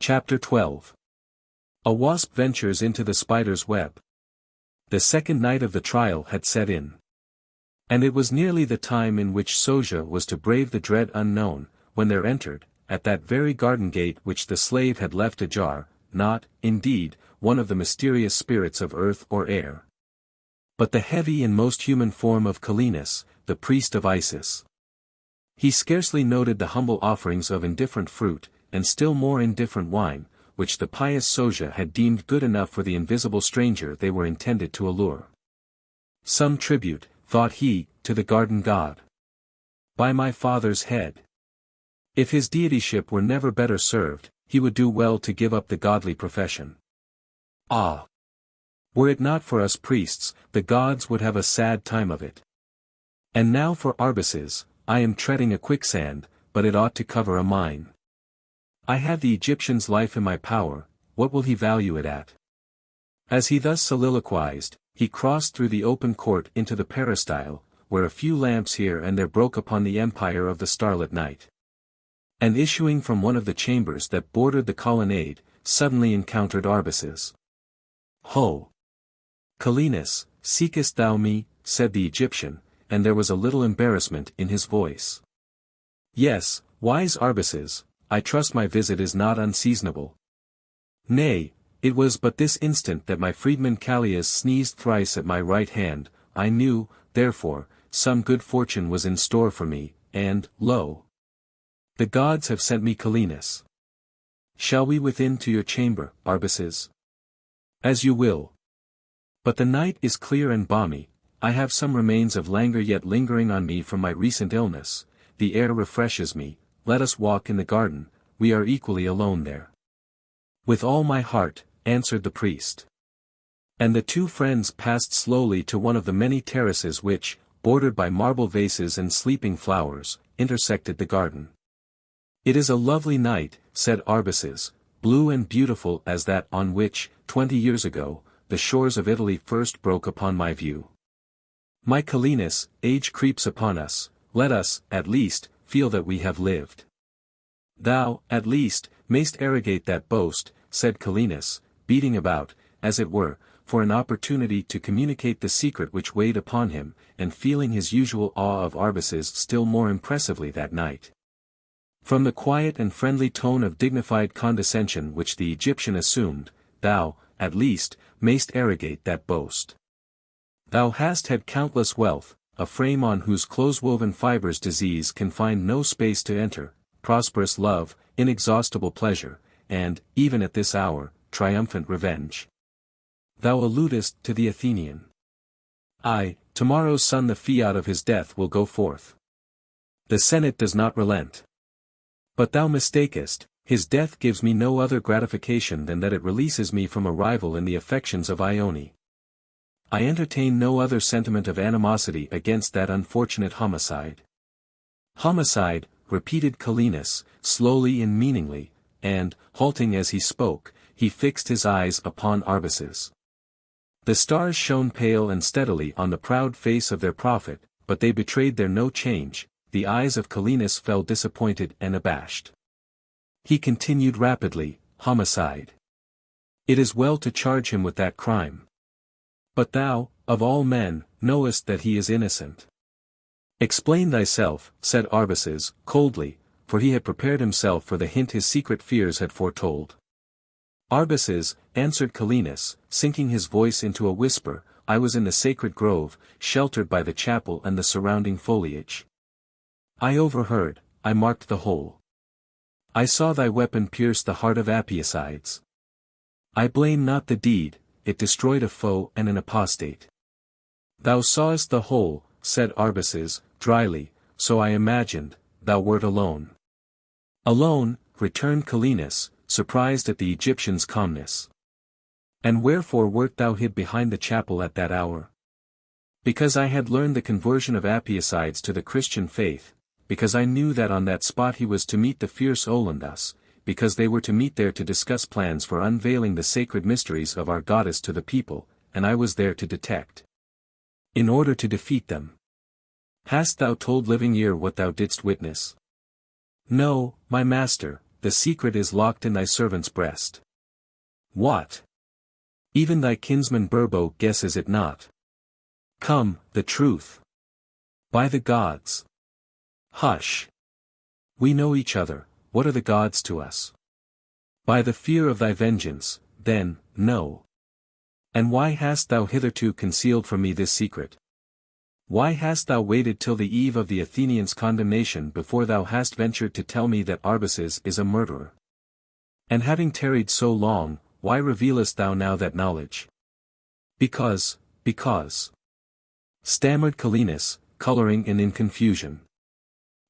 Chapter 12. A wasp ventures into the spider's web. The second night of the trial had set in. And it was nearly the time in which Sosia was to brave the dread unknown, when there entered, at that very garden gate which the slave had left ajar, not, indeed, one of the mysterious spirits of earth or air, but the heavy and most human form of Calenus, the priest of Isis. He scarcely noted the humble offerings of indifferent fruit, and still more indifferent wine, which the pious Sosia had deemed good enough for the invisible stranger they were intended to allure. Some tribute, thought he, to the garden god. By my father's head! If his deityship were never better served, he would do well to give up the godly profession. Ah! Were it not for us priests, the gods would have a sad time of it. And now for Arbaces, I am treading a quicksand, but it ought to cover a mine. I have the Egyptian's life in my power, what will he value it at? As he thus soliloquized, he crossed through the open court into the peristyle, where a few lamps here and there broke upon the empire of the starlit night. And issuing from one of the chambers that bordered the colonnade, suddenly encountered Arbaces. Ho! Calenus, seekest thou me? Said the Egyptian, and there was a little embarrassment in his voice. Yes, wise Arbaces, I trust my visit is not unseasonable. Nay, it was but this instant that my freedman Callias sneezed thrice at my right hand. I knew, therefore, some good fortune was in store for me, and, lo! The gods have sent me Calenus. Shall we within to your chamber, Arbaces? As you will. But the night is clear and balmy, I have some remains of languor yet lingering on me from my recent illness, the air refreshes me, let us walk in the garden, we are equally alone there. With all my heart, answered the priest. And the two friends passed slowly to one of the many terraces which, bordered by marble vases and sleeping flowers, intersected the garden. It is a lovely night, said Arbaces, blue and beautiful as that on which, 20 years ago, the shores of Italy first broke upon my view. My Calenus, age creeps upon us, let us, at least, feel that we have lived. Thou, at least, mayst arrogate that boast, said Calenus, beating about, as it were, for an opportunity to communicate the secret which weighed upon him, and feeling his usual awe of Arbaces still more impressively that night. From the quiet and friendly tone of dignified condescension which the Egyptian assumed, thou, at least, mayst arrogate that boast. Thou hast had countless wealth, a frame on whose close-woven fibers disease can find no space to enter, prosperous love, inexhaustible pleasure, and, even at this hour, triumphant revenge. Thou alludest to the Athenian. Aye, tomorrow's sun the fiat of his death will go forth. The Senate does not relent. But thou mistakest, his death gives me no other gratification than that it releases me from a rival in the affections of Ione. I entertain no other sentiment of animosity against that unfortunate homicide. Homicide, repeated Calenus, slowly and meaningly, and, halting as he spoke, he fixed his eyes upon Arbaces. The stars shone pale and steadily on the proud face of their prophet, but they betrayed there no change, the eyes of Calenus fell disappointed and abashed. He continued rapidly, homicide. It is well to charge him with that crime. But thou, of all men, knowest that he is innocent. Explain thyself, said Arbaces, coldly, for he had prepared himself for the hint his secret fears had foretold. Arbaces, answered Calenus, sinking his voice into a whisper, I was in the sacred grove, sheltered by the chapel and the surrounding foliage. I overheard, I marked the whole. I saw thy weapon pierce the heart of Amphitheatre. I blame not the deed, it destroyed a foe and an apostate. Thou sawest the whole, said Arbaces, dryly, so I imagined, thou wert alone. Alone, returned Calenus, surprised at the Egyptian's calmness. And wherefore wert thou hid behind the chapel at that hour? Because I had learned the conversion of Amphitheatre to the Christian faith, because I knew that on that spot he was to meet the fierce Olinthus, because they were to meet there to discuss plans for unveiling the sacred mysteries of our goddess to the people, and I was there to detect. In order to defeat them. Hast thou told living ear what thou didst witness? No, my master, the secret is locked in thy servant's breast. What? Even thy kinsman Burbo guesses it not. Come, the truth. By the gods. Hush. We know each other, what are the gods to us? By the fear of thy vengeance, then, no. And why hast thou hitherto concealed from me this secret? Why hast thou waited till the eve of the Athenians' condemnation before thou hast ventured to tell me that Arbaces is a murderer? And having tarried so long, why revealest thou now that knowledge? Because, stammered Calenus, coloring and in confusion.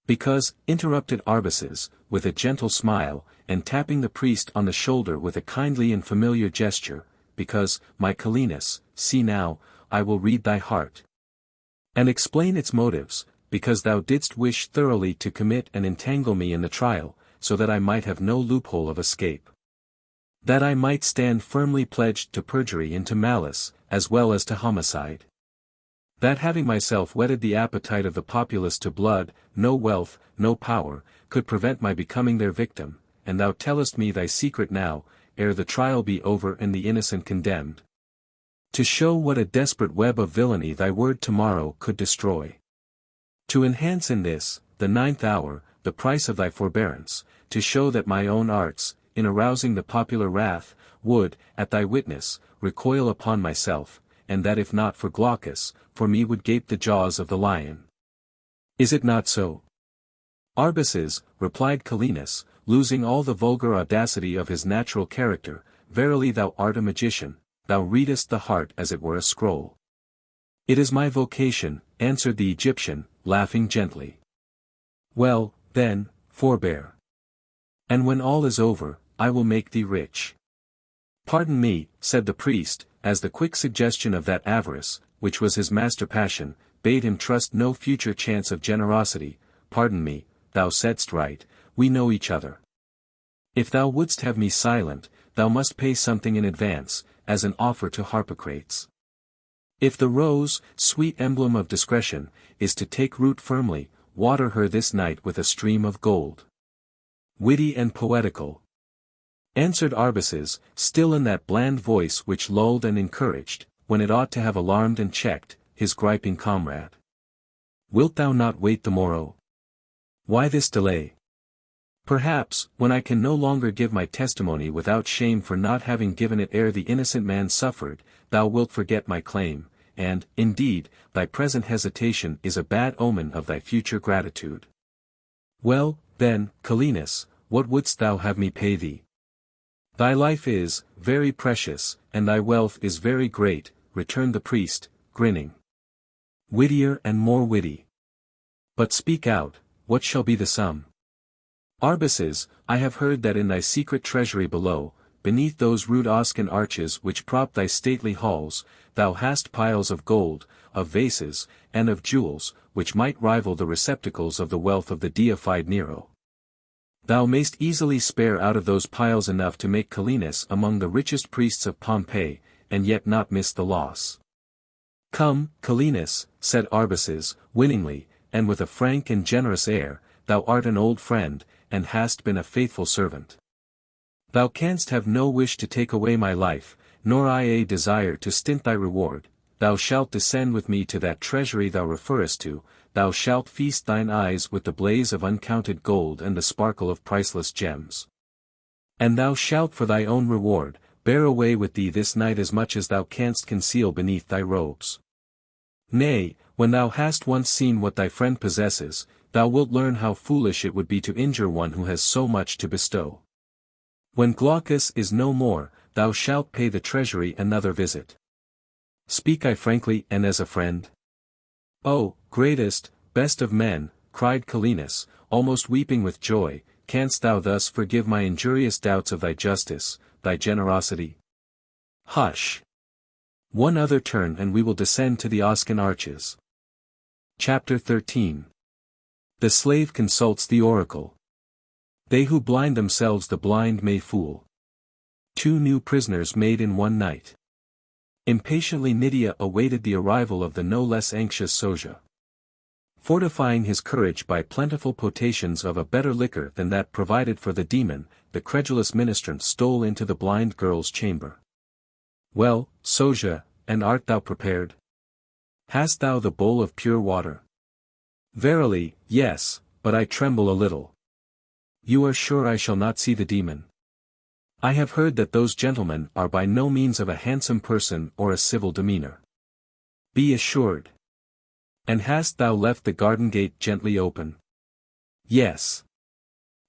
Because, interrupted Arbaces, with a gentle smile, and tapping the priest on the shoulder with a kindly and familiar gesture, because, my Calenus, see now, I will read thy heart. And explain its motives, because thou didst wish thoroughly to commit and entangle me in the trial, so that I might have no loophole of escape. That I might stand firmly pledged to perjury and to malice, as well as to homicide. That having myself whetted the appetite of the populace to blood, no wealth, no power, could prevent my becoming their victim, and thou tellest me thy secret now, ere the trial be over and the innocent condemned. To show what a desperate web of villainy thy word tomorrow could destroy. To enhance in this, the 9th hour, the price of thy forbearance, to show that my own arts, in arousing the popular wrath, would, at thy witness, recoil upon myself, and that if not for Glaucus, for me would gape the jaws of the lion. Is it not so? Arbaces, replied Calenus, losing all the vulgar audacity of his natural character, verily thou art a magician. Thou readest the heart as it were a scroll. It is my vocation, answered the Egyptian, laughing gently. Well, then, forbear. And when all is over, I will make thee rich. Pardon me, said the priest, as the quick suggestion of that avarice, which was his master passion, bade him trust no future chance of generosity. Pardon me, thou saidst right, we know each other. If thou wouldst have me silent, thou must pay something in advance, as an offer to Harpocrates. If the rose, sweet emblem of discretion, is to take root firmly, water her this night with a stream of gold. Witty and poetical, answered Arbaces, still in that bland voice which lulled and encouraged, when it ought to have alarmed and checked, his griping comrade. Wilt thou not wait the morrow? Why this delay? Perhaps, when I can no longer give my testimony without shame for not having given it ere the innocent man suffered, thou wilt forget my claim, and, indeed, thy present hesitation is a bad omen of thy future gratitude. Well, then, Calenus, what wouldst thou have me pay thee? Thy life is, very precious, and thy wealth is very great, returned the priest, grinning. Wittier and more witty. But speak out, what shall be the sum? Arbaces, I have heard that in thy secret treasury below, beneath those rude Oscan arches which prop thy stately halls, thou hast piles of gold, of vases, and of jewels, which might rival the receptacles of the wealth of the deified Nero. Thou mayst easily spare out of those piles enough to make Calenus among the richest priests of Pompeii, and yet not miss the loss. Come, Calenus, said Arbaces, winningly, and with a frank and generous air, thou art an old friend, and hast been a faithful servant. Thou canst have no wish to take away my life, nor I a desire to stint thy reward. Thou shalt descend with me to that treasury thou referrest to, thou shalt feast thine eyes with the blaze of uncounted gold and the sparkle of priceless gems. And thou shalt for thy own reward, bear away with thee this night as much as thou canst conceal beneath thy robes. Nay, when thou hast once seen what thy friend possesses, thou wilt learn how foolish it would be to injure one who has so much to bestow. When Glaucus is no more, thou shalt pay the treasury another visit. Speak I frankly and as a friend? O, greatest, best of men, cried Calenus, almost weeping with joy, canst thou thus forgive my injurious doubts of thy justice, thy generosity? Hush! One other turn and we will descend to the Oscan arches. Chapter 13. The slave consults the oracle. They who blind themselves the blind may fool. 2 new prisoners made in one night. Impatiently Nydia awaited the arrival of the no less anxious Soja. Fortifying his courage by plentiful potations of a better liquor than that provided for the demon, the credulous ministrant stole into the blind girl's chamber. Well, Soja, and art thou prepared? Hast thou the bowl of pure water? Verily, yes, but I tremble a little. You are sure I shall not see the demon? I have heard that those gentlemen are by no means of a handsome person or a civil demeanour. Be assured. And hast thou left the garden gate gently open? Yes.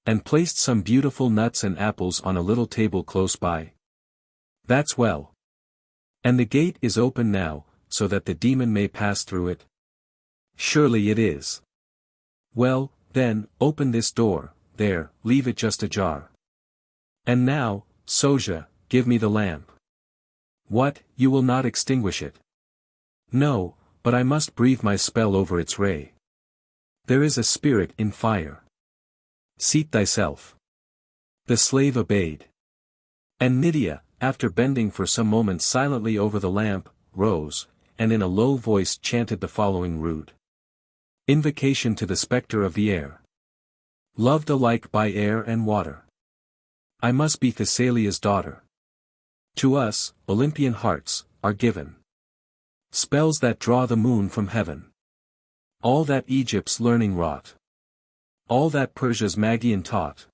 And placed some beautiful nuts and apples on a little table close by? That's well. And the gate is open now, so that the demon may pass through it? Surely it is. Well, then, open this door, there, leave it just ajar. And now, Soja, give me the lamp. What, you will not extinguish it? No, but I must breathe my spell over its ray. There is a spirit in fire. Seat thyself. The slave obeyed. And Nydia, after bending for some moments silently over the lamp, rose, and in a low voice chanted the following rude invocation to the spectre of the air. Loved alike by air and water, I must be Thessalia's daughter. To us, Olympian hearts, are given spells that draw the moon from heaven. All that Egypt's learning wrought, all that Persia's Magian taught,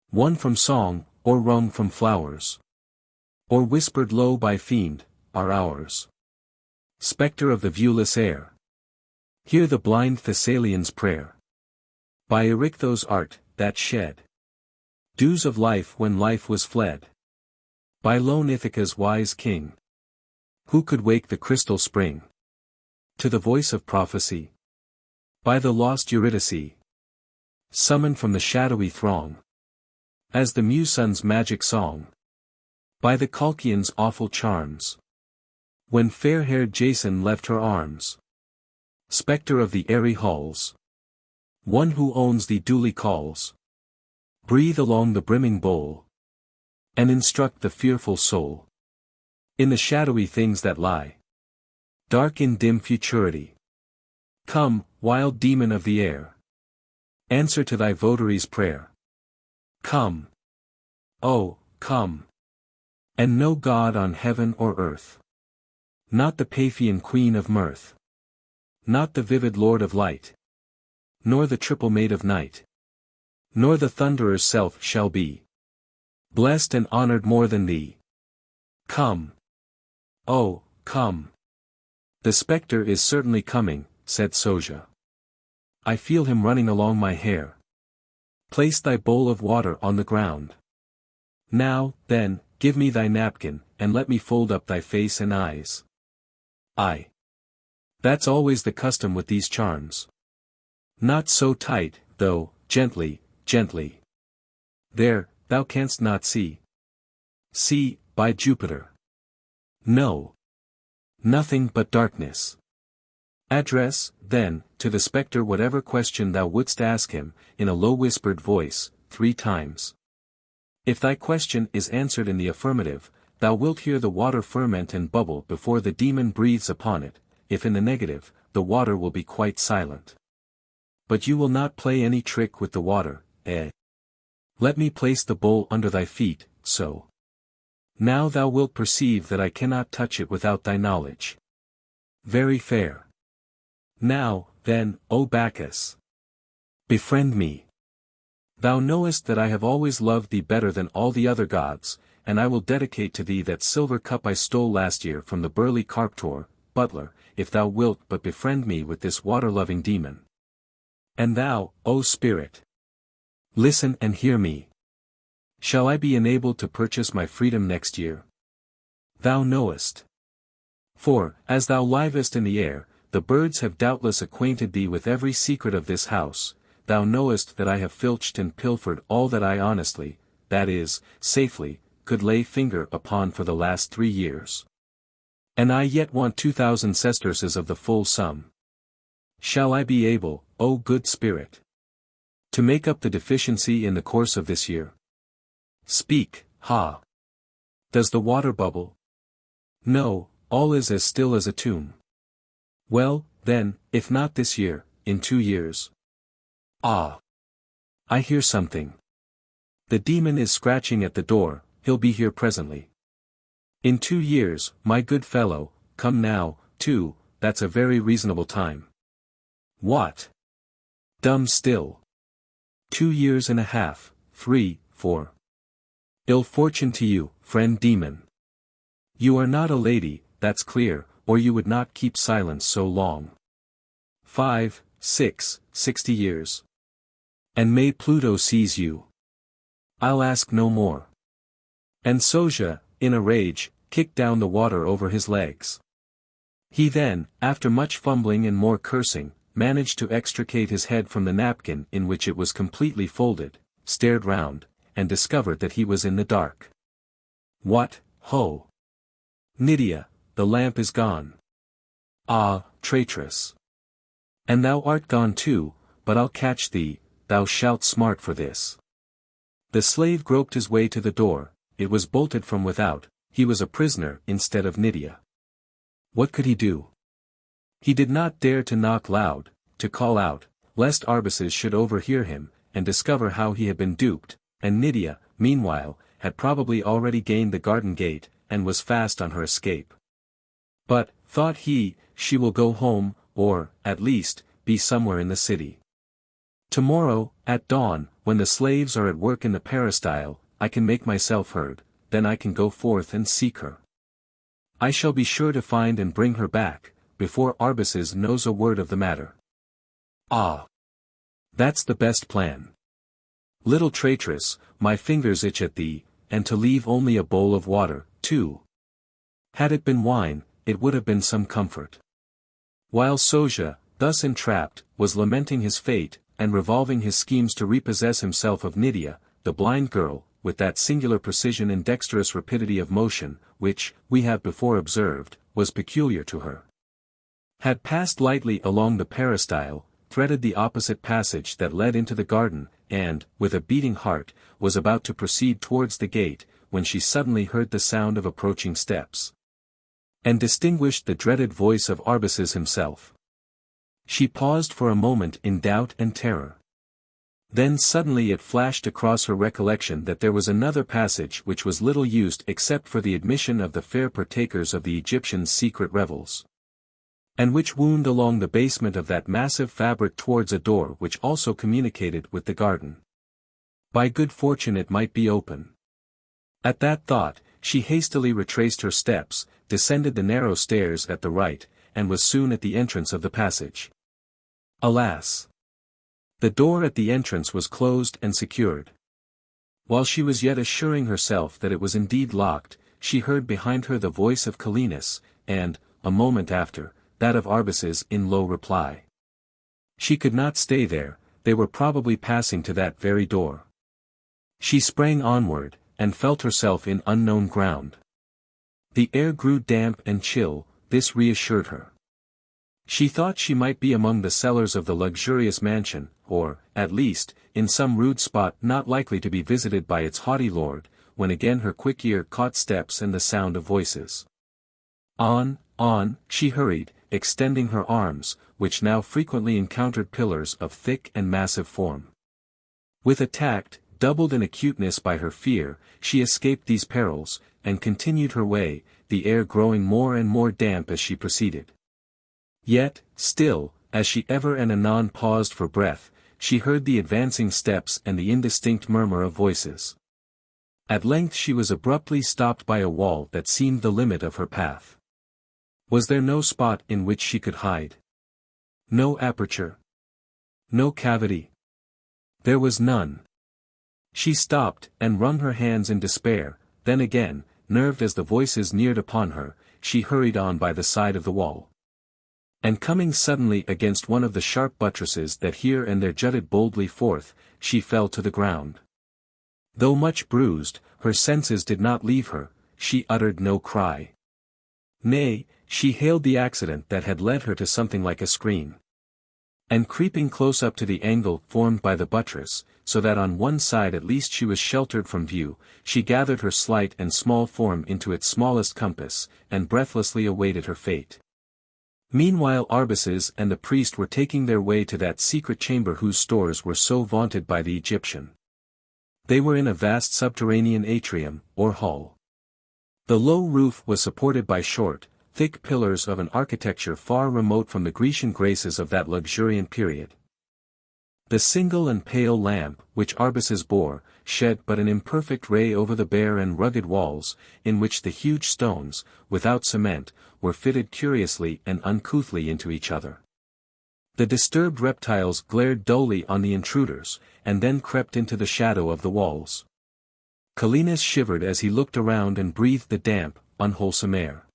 won from song, or wrung from flowers, or whispered low by fiend, are ours. Spectre of the viewless air, hear the blind Thessalian's prayer. By Erichthos art, that shed dews of life when life was fled. By lone Ithaca's wise king, who could wake the crystal spring to the voice of prophecy? By the lost Eurydice, summoned from the shadowy throng, as the Musun's magic song. By the Colchian's awful charms, when fair-haired Jason left her arms. Spectre of the airy halls, one who owns thee duly calls. Breathe along the brimming bowl, and instruct the fearful soul in the shadowy things that lie dark in dim futurity. Come, wild demon of the air, answer to thy votary's prayer. Come. Oh, come. And no god on heaven or earth, not the Paphian queen of mirth, not the vivid lord of light, nor the triple maid of night, nor the thunderer's self shall be blessed and honored more than thee. Come. Oh, come. The spectre is certainly coming, said Soja. I feel him running along my hair. Place thy bowl of water on the ground. Now, then, give me thy napkin, and let me fold up thy face and eyes. Aye. That's always the custom with these charms. Not so tight, though, gently, gently. There, thou canst not see. See, by Jupiter. No. Nothing but darkness. Address, then, to the spectre whatever question thou wouldst ask him, in a low whispered voice, 3 times. If thy question is answered in the affirmative, thou wilt hear the water ferment and bubble before the demon breathes upon it, if in the negative, the water will be quite silent. But you will not play any trick with the water, eh? Let me place the bowl under thy feet, so. Now thou wilt perceive that I cannot touch it without thy knowledge. Very fair. Now, then, O Bacchus, befriend me. Thou knowest that I have always loved thee better than all the other gods, and I will dedicate to thee that silver cup I stole last year from the burly Carptor, butler, if thou wilt but befriend me with this water-loving demon. And thou, O spirit, listen and hear me. Shall I be enabled to purchase my freedom next year? Thou knowest. For, as thou livest in the air, the birds have doubtless acquainted thee with every secret of this house. Thou knowest that I have filched and pilfered all that I honestly, that is, safely, could lay finger upon for the last 3 years. And I yet want 2,000 sesterces of the full sum. Shall I be able, O good spirit, to make up the deficiency in the course of this year? Speak, ha! Does the water bubble? No, all is as still as a tomb. Well, then, if not this year, in 2 years. Ah! I hear something. The demon is scratching at the door, he'll be here presently. In 2 years, my good fellow, come now, too, that's a very reasonable time. What? Dumb still. 2 years and a half, 3, 4. Ill fortune to you, friend demon. You are not a lady, that's clear, or you would not keep silence so long. 5, 6, 60 years. And may Pluto seize you. I'll ask no more. And Soja, in a rage, kicked down the water over his legs. He then, after much fumbling and more cursing, managed to extricate his head from the napkin in which it was completely folded, stared round, and discovered that he was in the dark. What, ho! Nydia, the lamp is gone. Ah, traitress! And thou art gone too, but I'll catch thee, thou shalt smart for this. The slave groped his way to the door, it was bolted from without, he was a prisoner instead of Nydia. What could he do? He did not dare to knock loud, to call out, lest Arbaces should overhear him, and discover how he had been duped, and Nydia, meanwhile, had probably already gained the garden gate, and was fast on her escape. But, thought he, she will go home, or, at least, be somewhere in the city. Tomorrow, at dawn, when the slaves are at work in the peristyle, I can make myself heard, then I can go forth and seek her. I shall be sure to find and bring her back, before Arbaces knows a word of the matter. Ah! That's the best plan. Little traitress, my fingers itch at thee, and to leave only a bowl of water, too. Had it been wine, it would have been some comfort. While Soja, thus entrapped, was lamenting his fate, and revolving his schemes to repossess himself of Nydia, the blind girl, with that singular precision and dexterous rapidity of motion, which, we have before observed, was peculiar to her, had passed lightly along the peristyle, threaded the opposite passage that led into the garden, and, with a beating heart, was about to proceed towards the gate, when she suddenly heard the sound of approaching steps, and distinguished the dreaded voice of Arbaces himself. She paused for a moment in doubt and terror. Then suddenly it flashed across her recollection that there was another passage which was little used except for the admission of the fair partakers of the Egyptians' secret revels, and which wound along the basement of that massive fabric towards a door which also communicated with the garden. By good fortune it might be open. At that thought, she hastily retraced her steps, descended the narrow stairs at the right, and was soon at the entrance of the passage. Alas! The door at the entrance was closed and secured. While she was yet assuring herself that it was indeed locked, she heard behind her the voice of Calenus, and, a moment after, that of Arbaces in low reply. She could not stay there, they were probably passing to that very door. She sprang onward, and felt herself in unknown ground. The air grew damp and chill, this reassured her. She thought she might be among the cellars of the luxurious mansion, or, at least, in some rude spot not likely to be visited by its haughty lord, when again her quick ear caught steps and the sound of voices. On, she hurried, extending her arms, which now frequently encountered pillars of thick and massive form. With a tact, doubled in acuteness by her fear, she escaped these perils, and continued her way, the air growing more and more damp as she proceeded. Yet, still, as she ever and anon paused for breath, she heard the advancing steps and the indistinct murmur of voices. At length she was abruptly stopped by a wall that seemed the limit of her path. Was there no spot in which she could hide? No aperture? No cavity? There was none. She stopped, and wrung her hands in despair, then again, nerved as the voices neared upon her, she hurried on by the side of the wall. And coming suddenly against one of the sharp buttresses that here and there jutted boldly forth, she fell to the ground. Though much bruised, her senses did not leave her, she uttered no cry. Nay, she hailed the accident that had led her to something like a scream. And creeping close up to the angle formed by the buttress, so that on one side at least she was sheltered from view, she gathered her slight and small form into its smallest compass, and breathlessly awaited her fate. Meanwhile Arbaces and the priest were taking their way to that secret chamber whose stores were so vaunted by the Egyptian. They were in a vast subterranean atrium, or hall. The low roof was supported by short, thick pillars of an architecture far remote from the Grecian graces of that luxuriant period. The single and pale lamp, which Arbaces bore, shed but an imperfect ray over the bare and rugged walls, in which the huge stones, without cement, were fitted curiously and uncouthly into each other. The disturbed reptiles glared dully on the intruders, and then crept into the shadow of the walls. Calenus shivered as he looked around and breathed the damp, unwholesome air.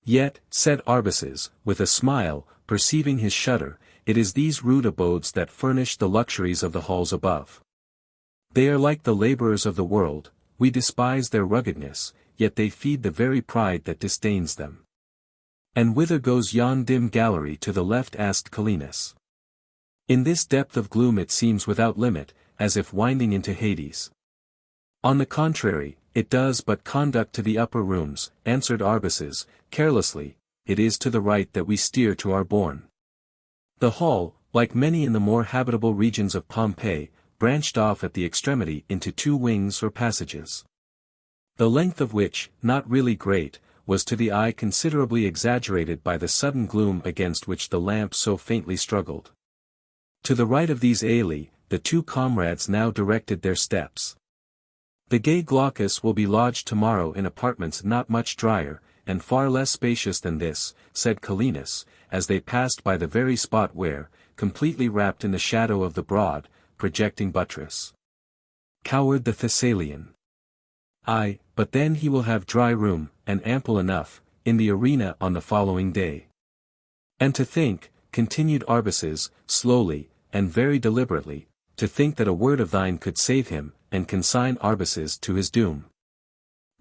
Yet, said Arbaces, with a smile, perceiving his shudder, it is these rude abodes that furnish the luxuries of the halls above. They are like the laborers of the world, we despise their ruggedness, yet they feed the very pride that disdains them. And whither goes yon dim gallery to the left? Asked Calenus. In this depth of gloom it seems without limit, as if winding into Hades. On the contrary, it does but conduct to the upper rooms, answered Arbaces, carelessly, it is to the right that we steer to our bourne. The hall, like many in the more habitable regions of Pompeii, branched off at the extremity into two wings or passages. The length of which, not really great, was to the eye considerably exaggerated by the sudden gloom against which the lamp so faintly struggled. To the right of these aili, the two comrades now directed their steps. The gay Glaucus will be lodged tomorrow in apartments not much drier, and far less spacious than this, said Calenus, as they passed by the very spot where, completely wrapped in the shadow of the broad, projecting buttress, cowered the Thessalian. Aye, but then he will have dry room, and ample enough, in the arena on the following day. And to think, continued Arbaces, slowly, and very deliberately, to think that a word of thine could save him, and consign Arbaces to his doom.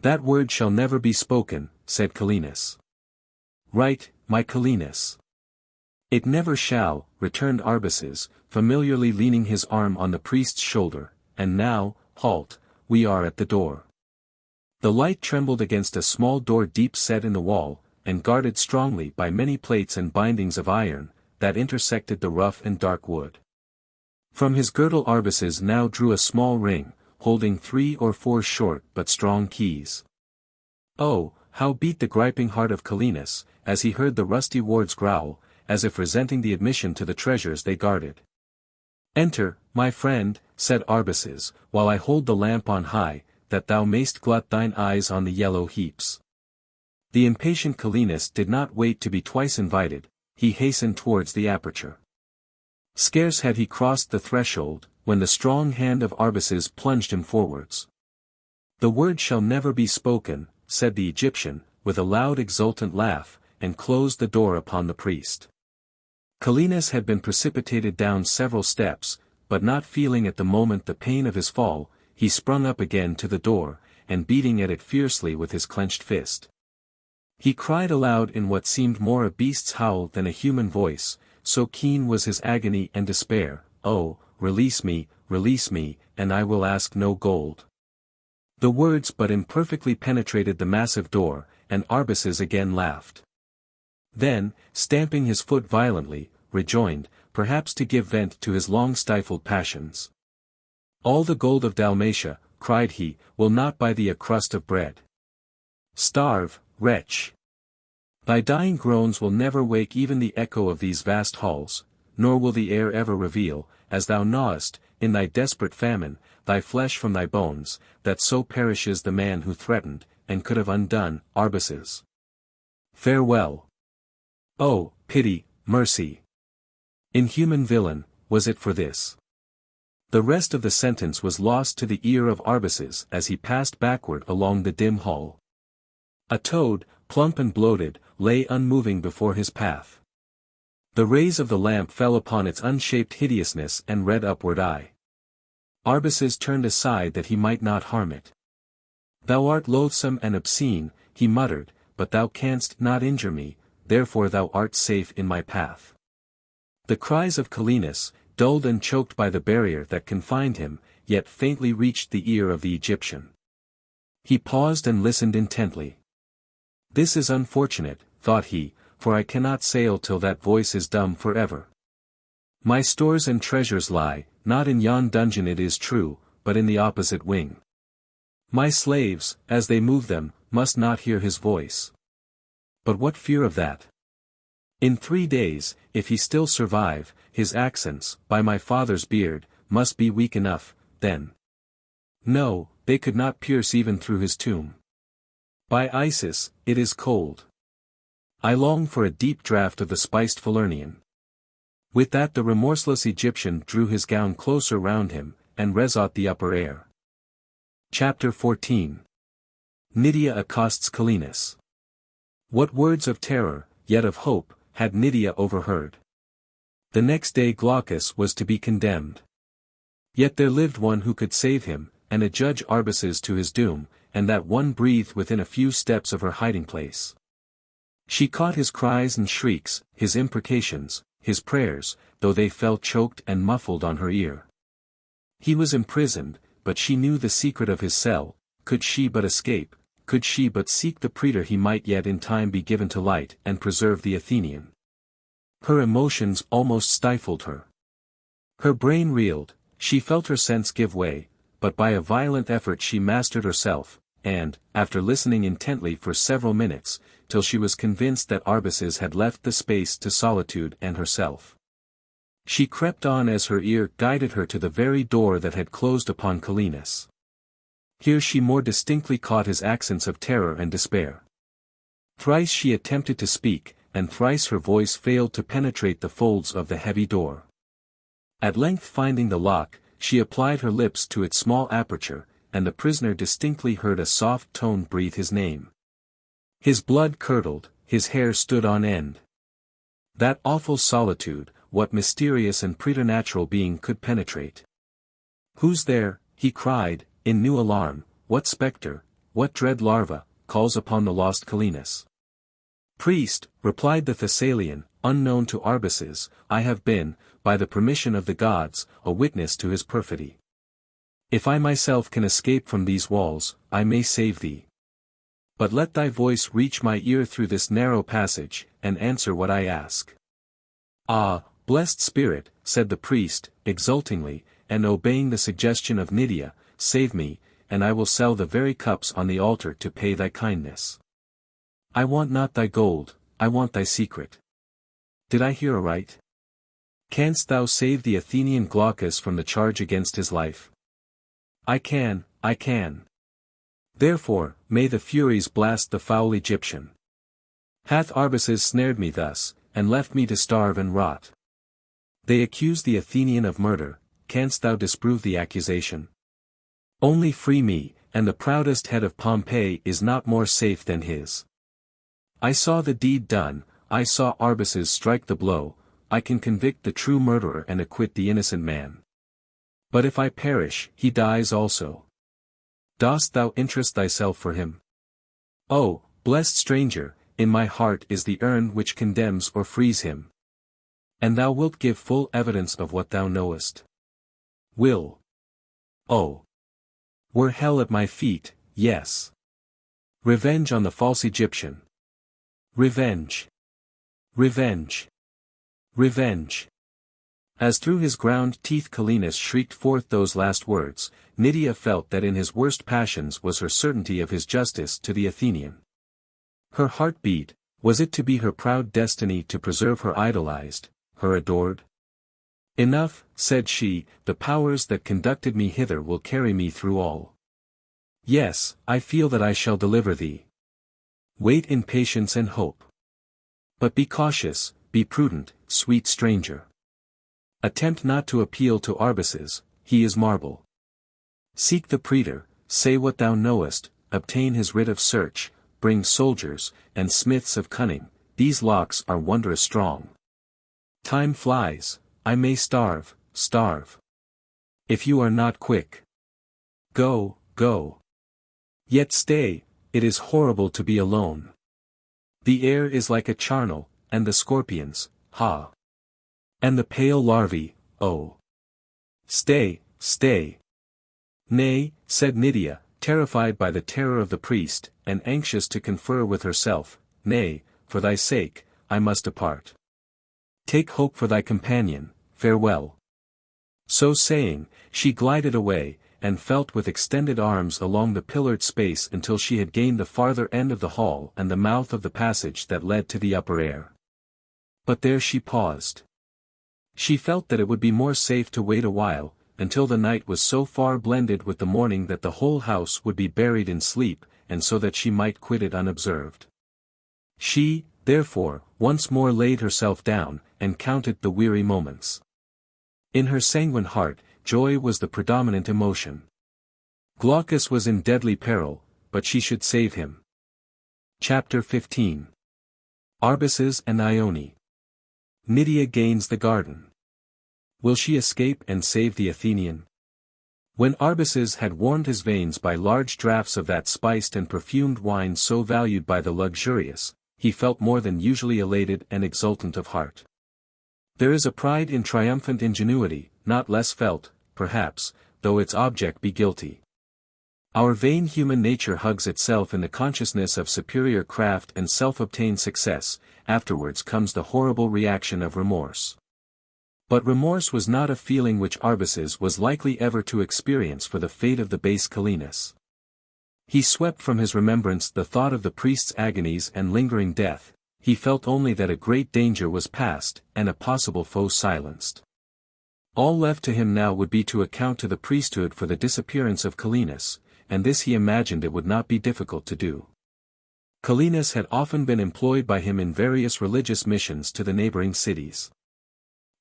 That word shall never be spoken, said Calenus. Right, my Calenus. It never shall, returned Arbaces, familiarly leaning his arm on the priest's shoulder, and now, halt, we are at the door. The light trembled against a small door deep set in the wall, and guarded strongly by many plates and bindings of iron, that intersected the rough and dark wood. From his girdle Arbaces now drew a small ring, holding 3 or 4 short but strong keys. Oh, how beat the griping heart of Calenus, as he heard the rusty wards growl, as if resenting the admission to the treasures they guarded. Enter, my friend, said Arbaces, while I hold the lamp on high, that thou mayst glut thine eyes on the yellow heaps. The impatient Calenus did not wait to be twice invited, he hastened towards the aperture. Scarce had he crossed the threshold, when the strong hand of Arbaces plunged him forwards. The word shall never be spoken, said the Egyptian, with a loud exultant laugh, and closed the door upon the priest. Calenus had been precipitated down several steps, but not feeling at the moment the pain of his fall, he sprung up again to the door, and beating at it fiercely with his clenched fist. He cried aloud in what seemed more a beast's howl than a human voice, so keen was his agony and despair, oh, release me, and I will ask no gold. The words but imperfectly penetrated the massive door, and Arbaces again laughed. Then, stamping his foot violently, rejoined, perhaps to give vent to his long-stifled passions. All the gold of Dalmatia, cried he, will not buy thee a crust of bread. Starve, wretch. Thy dying groans will never wake even the echo of these vast halls, nor will the air ever reveal, as thou gnawest, in thy desperate famine, thy flesh from thy bones, that so perishes the man who threatened, and could have undone, Arbaces. Farewell. Oh, pity, mercy. Inhuman villain, was it for this? The rest of the sentence was lost to the ear of Arbaces as he passed backward along the dim hall. A toad, plump and bloated, lay unmoving before his path. The rays of the lamp fell upon its unshaped hideousness and red upward eye. Arbaces turned aside that he might not harm it. Thou art loathsome and obscene, he muttered, but thou canst not injure me, therefore thou art safe in my path. The cries of Calenus, dulled and choked by the barrier that confined him, yet faintly reached the ear of the Egyptian. He paused and listened intently. This is unfortunate, thought he, for I cannot sail till that voice is dumb forever. My stores and treasures lie, not in yon dungeon it is true, but in the opposite wing. My slaves, as they move them, must not hear his voice. But what fear of that? In 3 days, if he still survive, his accents, by my father's beard, must be weak enough, then. No, they could not pierce even through his tomb. By Isis, it is cold. I long for a deep draught of the spiced Falernian. With that the remorseless Egyptian drew his gown closer round him, and resought the upper air. Chapter 14. Nydia accosts Calenus. What words of terror, yet of hope, had Nydia overheard? The next day Glaucus was to be condemned. Yet there lived one who could save him, and adjudge Arbaces to his doom, and that one breathed within a few steps of her hiding-place. She caught his cries and shrieks, his imprecations, his prayers, though they fell choked and muffled on her ear. He was imprisoned, but she knew the secret of his cell. Could she but escape, could she but seek the praetor, he might yet in time be given to light and preserve the Athenian. Her emotions almost stifled her. Her brain reeled, she felt her sense give way, but by a violent effort she mastered herself, and, after listening intently for several minutes, till she was convinced that Arbaces had left the space to solitude and herself, she crept on as her ear guided her to the very door that had closed upon Calenus. Here she more distinctly caught his accents of terror and despair. Thrice she attempted to speak, and thrice her voice failed to penetrate the folds of the heavy door. At length finding the lock, she applied her lips to its small aperture, and the prisoner distinctly heard a soft tone breathe his name. His blood curdled, his hair stood on end. That awful solitude, what mysterious and preternatural being could penetrate? "Who's there?" he cried, in new alarm. "What spectre, what dread larva, calls upon the lost Calenus?" "Priest," replied the Thessalian, unknown to Arbaces, "I have been, by the permission of the gods, a witness to his perfidy. If I myself can escape from these walls, I may save thee. But let thy voice reach my ear through this narrow passage, and answer what I ask." "Ah, blessed spirit," said the priest, exultingly, and obeying the suggestion of Nydia, "save me, and I will sell the very cups on the altar to pay thy kindness. I want not thy gold, I want thy secret. Did I hear aright? Canst thou save the Athenian Glaucus from the charge against his life?" "I can, I can. Therefore, may the Furies blast the foul Egyptian. Hath Arbaces snared me thus, and left me to starve and rot? They accuse the Athenian of murder, canst thou disprove the accusation? Only free me, and the proudest head of Pompeii is not more safe than his. I saw the deed done, I saw Arbaces strike the blow, I can convict the true murderer and acquit the innocent man. But if I perish, he dies also. Dost thou interest thyself for him? Oh, blessed stranger, in my heart is the urn which condemns or frees him. And thou wilt give full evidence of what thou knowest. Will. Oh. Were hell at my feet, yes. Revenge on the false Egyptian. Revenge. Revenge. Revenge. As through his ground teeth Calenus shrieked forth those last words, Nydia felt that in his worst passions was her certainty of his justice to the Athenian. Her heart beat, was it to be her proud destiny to preserve her idolized, her adored? "Enough," said she, "the powers that conducted me hither will carry me through all. Yes, I feel that I shall deliver thee. Wait in patience and hope. But be cautious, be prudent, sweet stranger. Attempt not to appeal to Arbaces, he is marble. Seek the praetor, say what thou knowest, obtain his writ of search, bring soldiers, and smiths of cunning, these locks are wondrous strong. Time flies, I may starve, starve. If you are not quick. Go, go. Yet stay, it is horrible to be alone. The air is like a charnel, and the scorpions, ha! And the pale larvae, oh! Stay, stay. Nay, said Nydia, terrified by the terror of the priest, and anxious to confer with herself, nay, for thy sake, I must depart. Take hope for thy companion, farewell. So saying, she glided away, and felt with extended arms along the pillared space until she had gained the farther end of the hall and the mouth of the passage that led to the upper air. But there she paused. She felt that it would be more safe to wait a while, until the night was so far blended with the morning that the whole house would be buried in sleep, and so that she might quit it unobserved. She, therefore, once more laid herself down, and counted the weary moments. In her sanguine heart, joy was the predominant emotion. Glaucus was in deadly peril, but she should save him. Chapter 15. Arbaces and Ione. Nydia gains the garden. Will she escape and save the Athenian? When Arbaces had warmed his veins by large draughts of that spiced and perfumed wine so valued by the luxurious, he felt more than usually elated and exultant of heart. There is a pride in triumphant ingenuity, not less felt, perhaps, though its object be guilty. Our vain human nature hugs itself in the consciousness of superior craft and self-obtained success. Afterwards comes the horrible reaction of remorse. But remorse was not a feeling which Arbaces was likely ever to experience for the fate of the base Calenus. He swept from his remembrance the thought of the priest's agonies and lingering death. He felt only that a great danger was past, and a possible foe silenced. All left to him now would be to account to the priesthood for the disappearance of Calenus, and this he imagined it would not be difficult to do. Calenus had often been employed by him in various religious missions to the neighboring cities.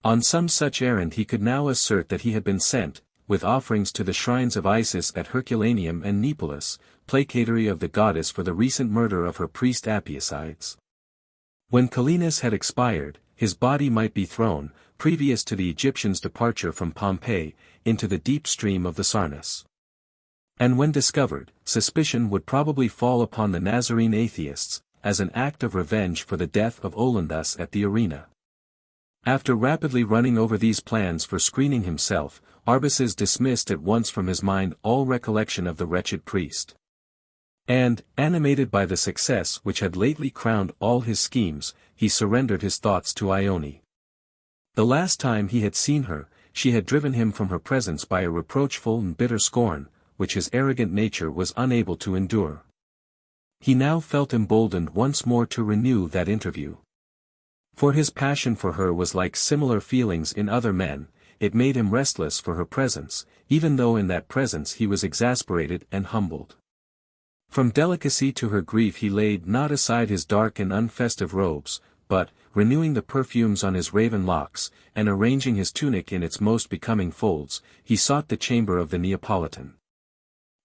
On some such errand he could now assert that he had been sent, with offerings to the shrines of Isis at Herculaneum and Neapolis, placatory of the goddess for the recent murder of her priest Amphitheatre. When Calenus had expired, his body might be thrown, previous to the Egyptians' departure from Pompeii, into the deep stream of the Sarnus. And when discovered, suspicion would probably fall upon the Nazarene atheists, as an act of revenge for the death of Olinthus at the arena. After rapidly running over these plans for screening himself, Arbaces dismissed at once from his mind all recollection of the wretched priest. And, animated by the success which had lately crowned all his schemes, he surrendered his thoughts to Ione. The last time he had seen her, she had driven him from her presence by a reproachful and bitter scorn, which his arrogant nature was unable to endure. He now felt emboldened once more to renew that interview. For his passion for her was like similar feelings in other men, it made him restless for her presence, even though in that presence he was exasperated and humbled. From delicacy to her grief he laid not aside his dark and unfestive robes, but, renewing the perfumes on his raven locks, and arranging his tunic in its most becoming folds, he sought the chamber of the Neapolitan.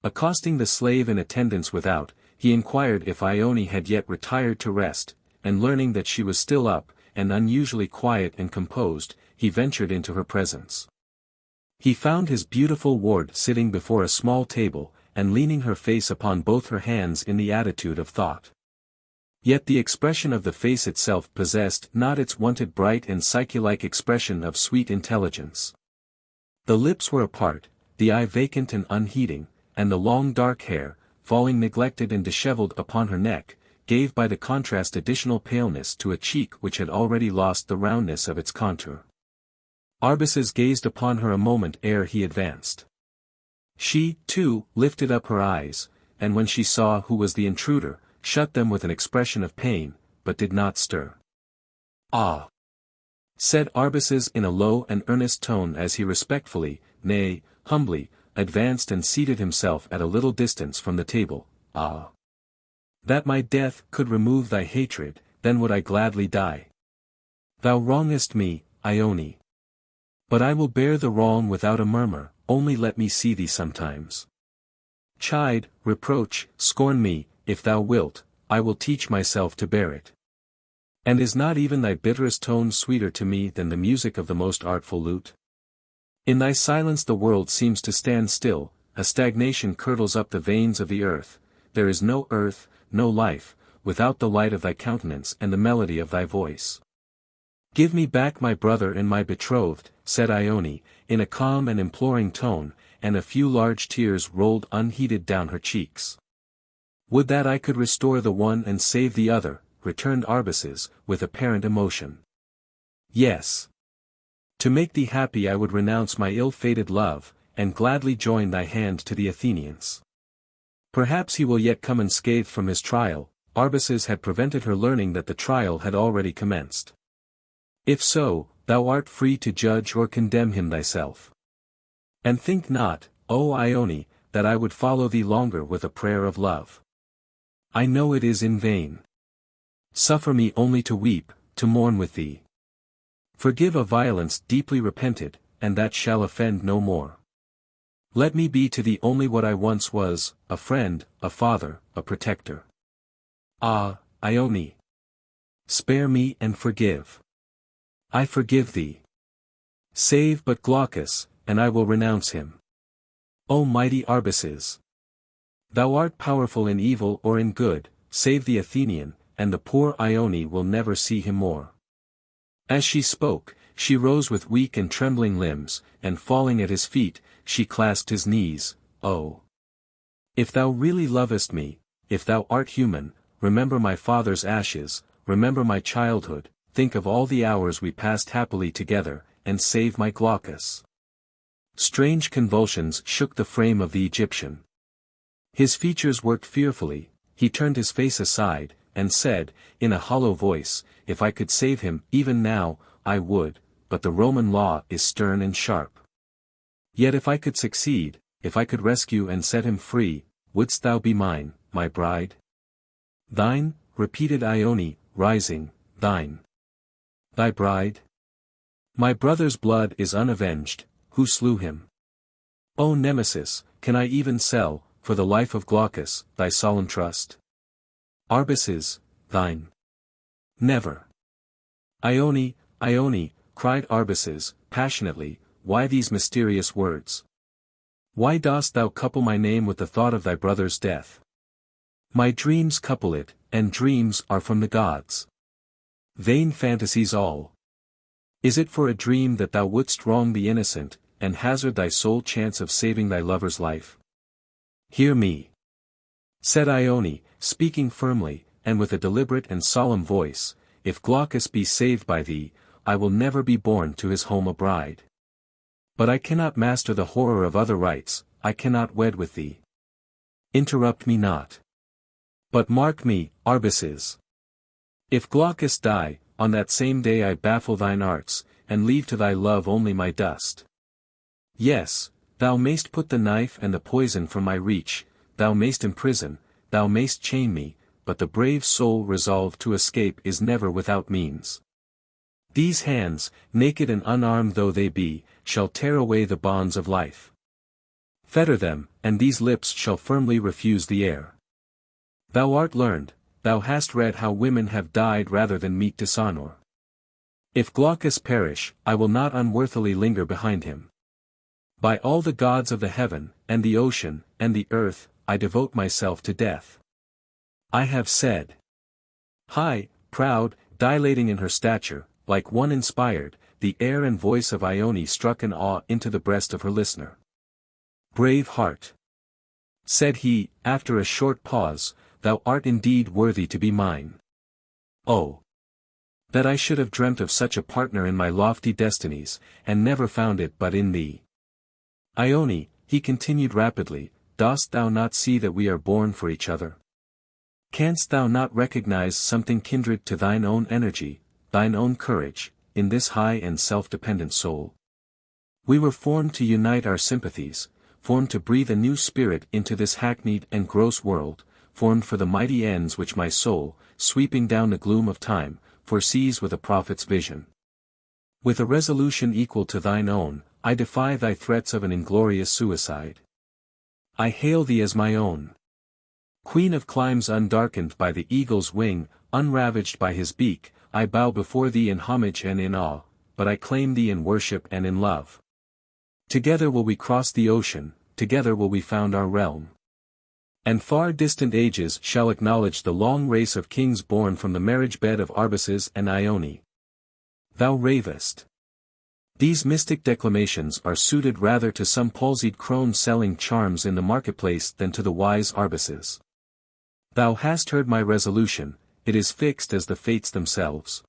Accosting the slave in attendance without, he inquired if Ione had yet retired to rest, and learning that she was still up, and unusually quiet and composed, he ventured into her presence. He found his beautiful ward sitting before a small table, and leaning her face upon both her hands in the attitude of thought. Yet the expression of the face itself possessed not its wonted bright and Psyche-like expression of sweet intelligence. The lips were apart, the eye vacant and unheeding, and the long dark hair, falling neglected and dishevelled upon her neck, gave by the contrast additional paleness to a cheek which had already lost the roundness of its contour. Arbaces gazed upon her a moment ere he advanced. She, too, lifted up her eyes, and when she saw who was the intruder, shut them with an expression of pain, but did not stir. "Ah!" said Arbaces in a low and earnest tone as he respectfully, nay, humbly, advanced and seated himself at a little distance from the table. "Ah! That my death could remove thy hatred, then would I gladly die. Thou wrongest me, Ione. But I will bear the wrong without a murmur, only let me see thee sometimes. Chide, reproach, scorn me, if thou wilt, I will teach myself to bear it. And is not even thy bitterest tone sweeter to me than the music of the most artful lute? In thy silence the world seems to stand still, a stagnation curdles up the veins of the earth, there is no earth, no life, without the light of thy countenance and the melody of thy voice. Give me back my brother and my betrothed, said Ione, in a calm and imploring tone, and a few large tears rolled unheeded down her cheeks. Would that I could restore the one and save the other, returned Arbaces, with apparent emotion. Yes. To make thee happy I would renounce my ill-fated love, and gladly join thy hand to the Athenians. Perhaps he will yet come unscathed from his trial. Arbaces had prevented her learning that the trial had already commenced. If so, thou art free to judge or condemn him thyself. And think not, O Ione, that I would follow thee longer with a prayer of love. I know it is in vain. Suffer me only to weep, to mourn with thee. Forgive a violence deeply repented, and that shall offend no more. Let me be to thee only what I once was, a friend, a father, a protector. Ah, Ione! Spare me and forgive. I forgive thee. Save but Glaucus, and I will renounce him. O mighty Arbaces! Thou art powerful in evil or in good, save the Athenian, and the poor Ione will never see him more. As she spoke, she rose with weak and trembling limbs, and falling at his feet, she clasped his knees. Oh! If thou really lovest me, if thou art human, remember my father's ashes, remember my childhood, think of all the hours we passed happily together, and save my Glaucus. Strange convulsions shook the frame of the Egyptian. His features worked fearfully, he turned his face aside, and said, in a hollow voice, if I could save him, even now, I would, but the Roman law is stern and sharp. Yet if I could succeed, if I could rescue and set him free, wouldst thou be mine, my bride? Thine, repeated Ione, rising, thine. Thy bride? My brother's blood is unavenged, who slew him? O nemesis, can I even sell, for the life of Glaucus, thy solemn trust? Arbaces, thine. Never. Ione, Ione, cried Arbaces, passionately, why these mysterious words? Why dost thou couple my name with the thought of thy brother's death? My dreams couple it, and dreams are from the gods. Vain fantasies all. Is it for a dream that thou wouldst wrong the innocent, and hazard thy sole chance of saving thy lover's life? Hear me, said Ione, speaking firmly, and with a deliberate and solemn voice, if Glaucus be saved by thee, I will never be borne to his home a bride. But I cannot master the horror of other rites, I cannot wed with thee. Interrupt me not. But mark me, Arbaces. If Glaucus die, on that same day I baffle thine arts, and leave to thy love only my dust. Yes, thou mayst put the knife and the poison from my reach, thou mayst imprison, thou mayst chain me, but the brave soul resolved to escape is never without means. These hands, naked and unarmed though they be, shall tear away the bonds of life. Fetter them, and these lips shall firmly refuse the air. Thou art learned, thou hast read how women have died rather than meet dishonor. If Glaucus perish, I will not unworthily linger behind him. By all the gods of the heaven, and the ocean, and the earth, I devote myself to death. I have said. High, proud, dilating in her stature, like one inspired, the air and voice of Ione struck an awe into the breast of her listener. Brave heart, said he, after a short pause, thou art indeed worthy to be mine. Oh! That I should have dreamt of such a partner in my lofty destinies, and never found it but in thee. Ione, he continued rapidly, dost thou not see that we are born for each other? Canst thou not recognize something kindred to thine own energy, thine own courage, in this high and self-dependent soul? We were formed to unite our sympathies, formed to breathe a new spirit into this hackneyed and gross world, formed for the mighty ends which my soul, sweeping down the gloom of time, foresees with a prophet's vision. With a resolution equal to thine own, I defy thy threats of an inglorious suicide. I hail thee as my own. Queen of climes undarkened by the eagle's wing, unravaged by his beak, I bow before thee in homage and in awe, but I claim thee in worship and in love. Together will we cross the ocean, together will we found our realm. And far distant ages shall acknowledge the long race of kings born from the marriage bed of Arbaces and Ione. Thou ravest. These mystic declamations are suited rather to some palsied crone selling charms in the marketplace than to the wise Arbaces. Thou hast heard my resolution, it is fixed as the fates themselves.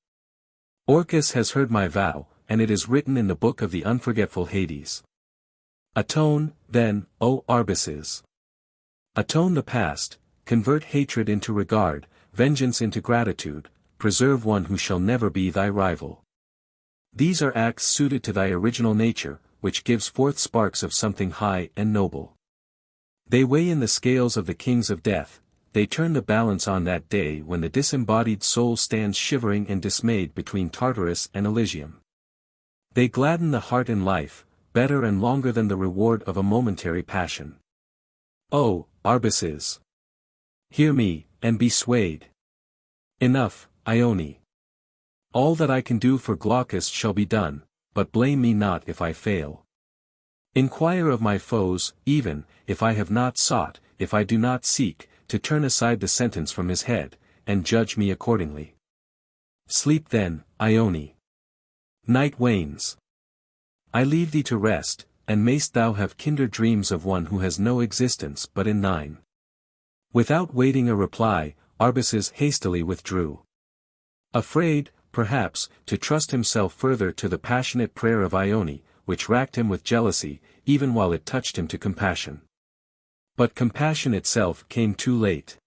Orcus has heard my vow, and it is written in the book of the unforgetful Hades. Atone, then, O Arbaces. Atone the past, convert hatred into regard, vengeance into gratitude, preserve one who shall never be thy rival. These are acts suited to thy original nature, which gives forth sparks of something high and noble. They weigh in the scales of the kings of death, they turn the balance on that day when the disembodied soul stands shivering and dismayed between Tartarus and Elysium. They gladden the heart in life, better and longer than the reward of a momentary passion. O, Arbaces! Hear me, and be swayed. Enough, Ione. All that I can do for Glaucus shall be done, but blame me not if I fail. Inquire of my foes, even, if I have not sought, if I do not seek, to turn aside the sentence from his head, and judge me accordingly. Sleep then, Ione. Night wanes. I leave thee to rest, and mayst thou have kinder dreams of one who has no existence but in thine. Without waiting a reply, Arbaces hastily withdrew. Afraid, perhaps, to trust himself further to the passionate prayer of Ione, which racked him with jealousy, even while it touched him to compassion. But compassion itself came too late.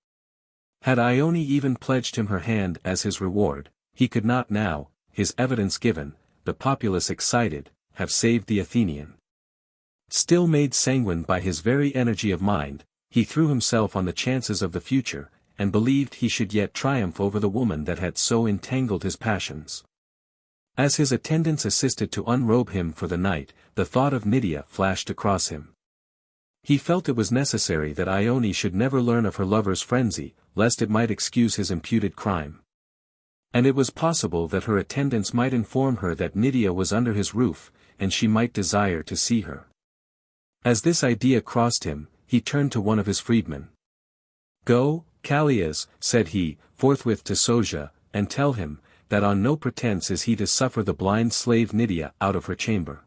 Had Ione even pledged him her hand as his reward, he could not now, his evidence given, the populace excited, have saved the Athenian. Still made sanguine by his very energy of mind, he threw himself on the chances of the future, and believed he should yet triumph over the woman that had so entangled his passions. As his attendants assisted to unrobe him for the night, the thought of Nydia flashed across him. He felt it was necessary that Ione should never learn of her lover's frenzy, lest it might excuse his imputed crime. And it was possible that her attendants might inform her that Nydia was under his roof, and she might desire to see her. As this idea crossed him, he turned to one of his freedmen. Go, Calenus, said he, forthwith to Sosia, and tell him, that on no pretence is he to suffer the blind slave Nydia out of her chamber.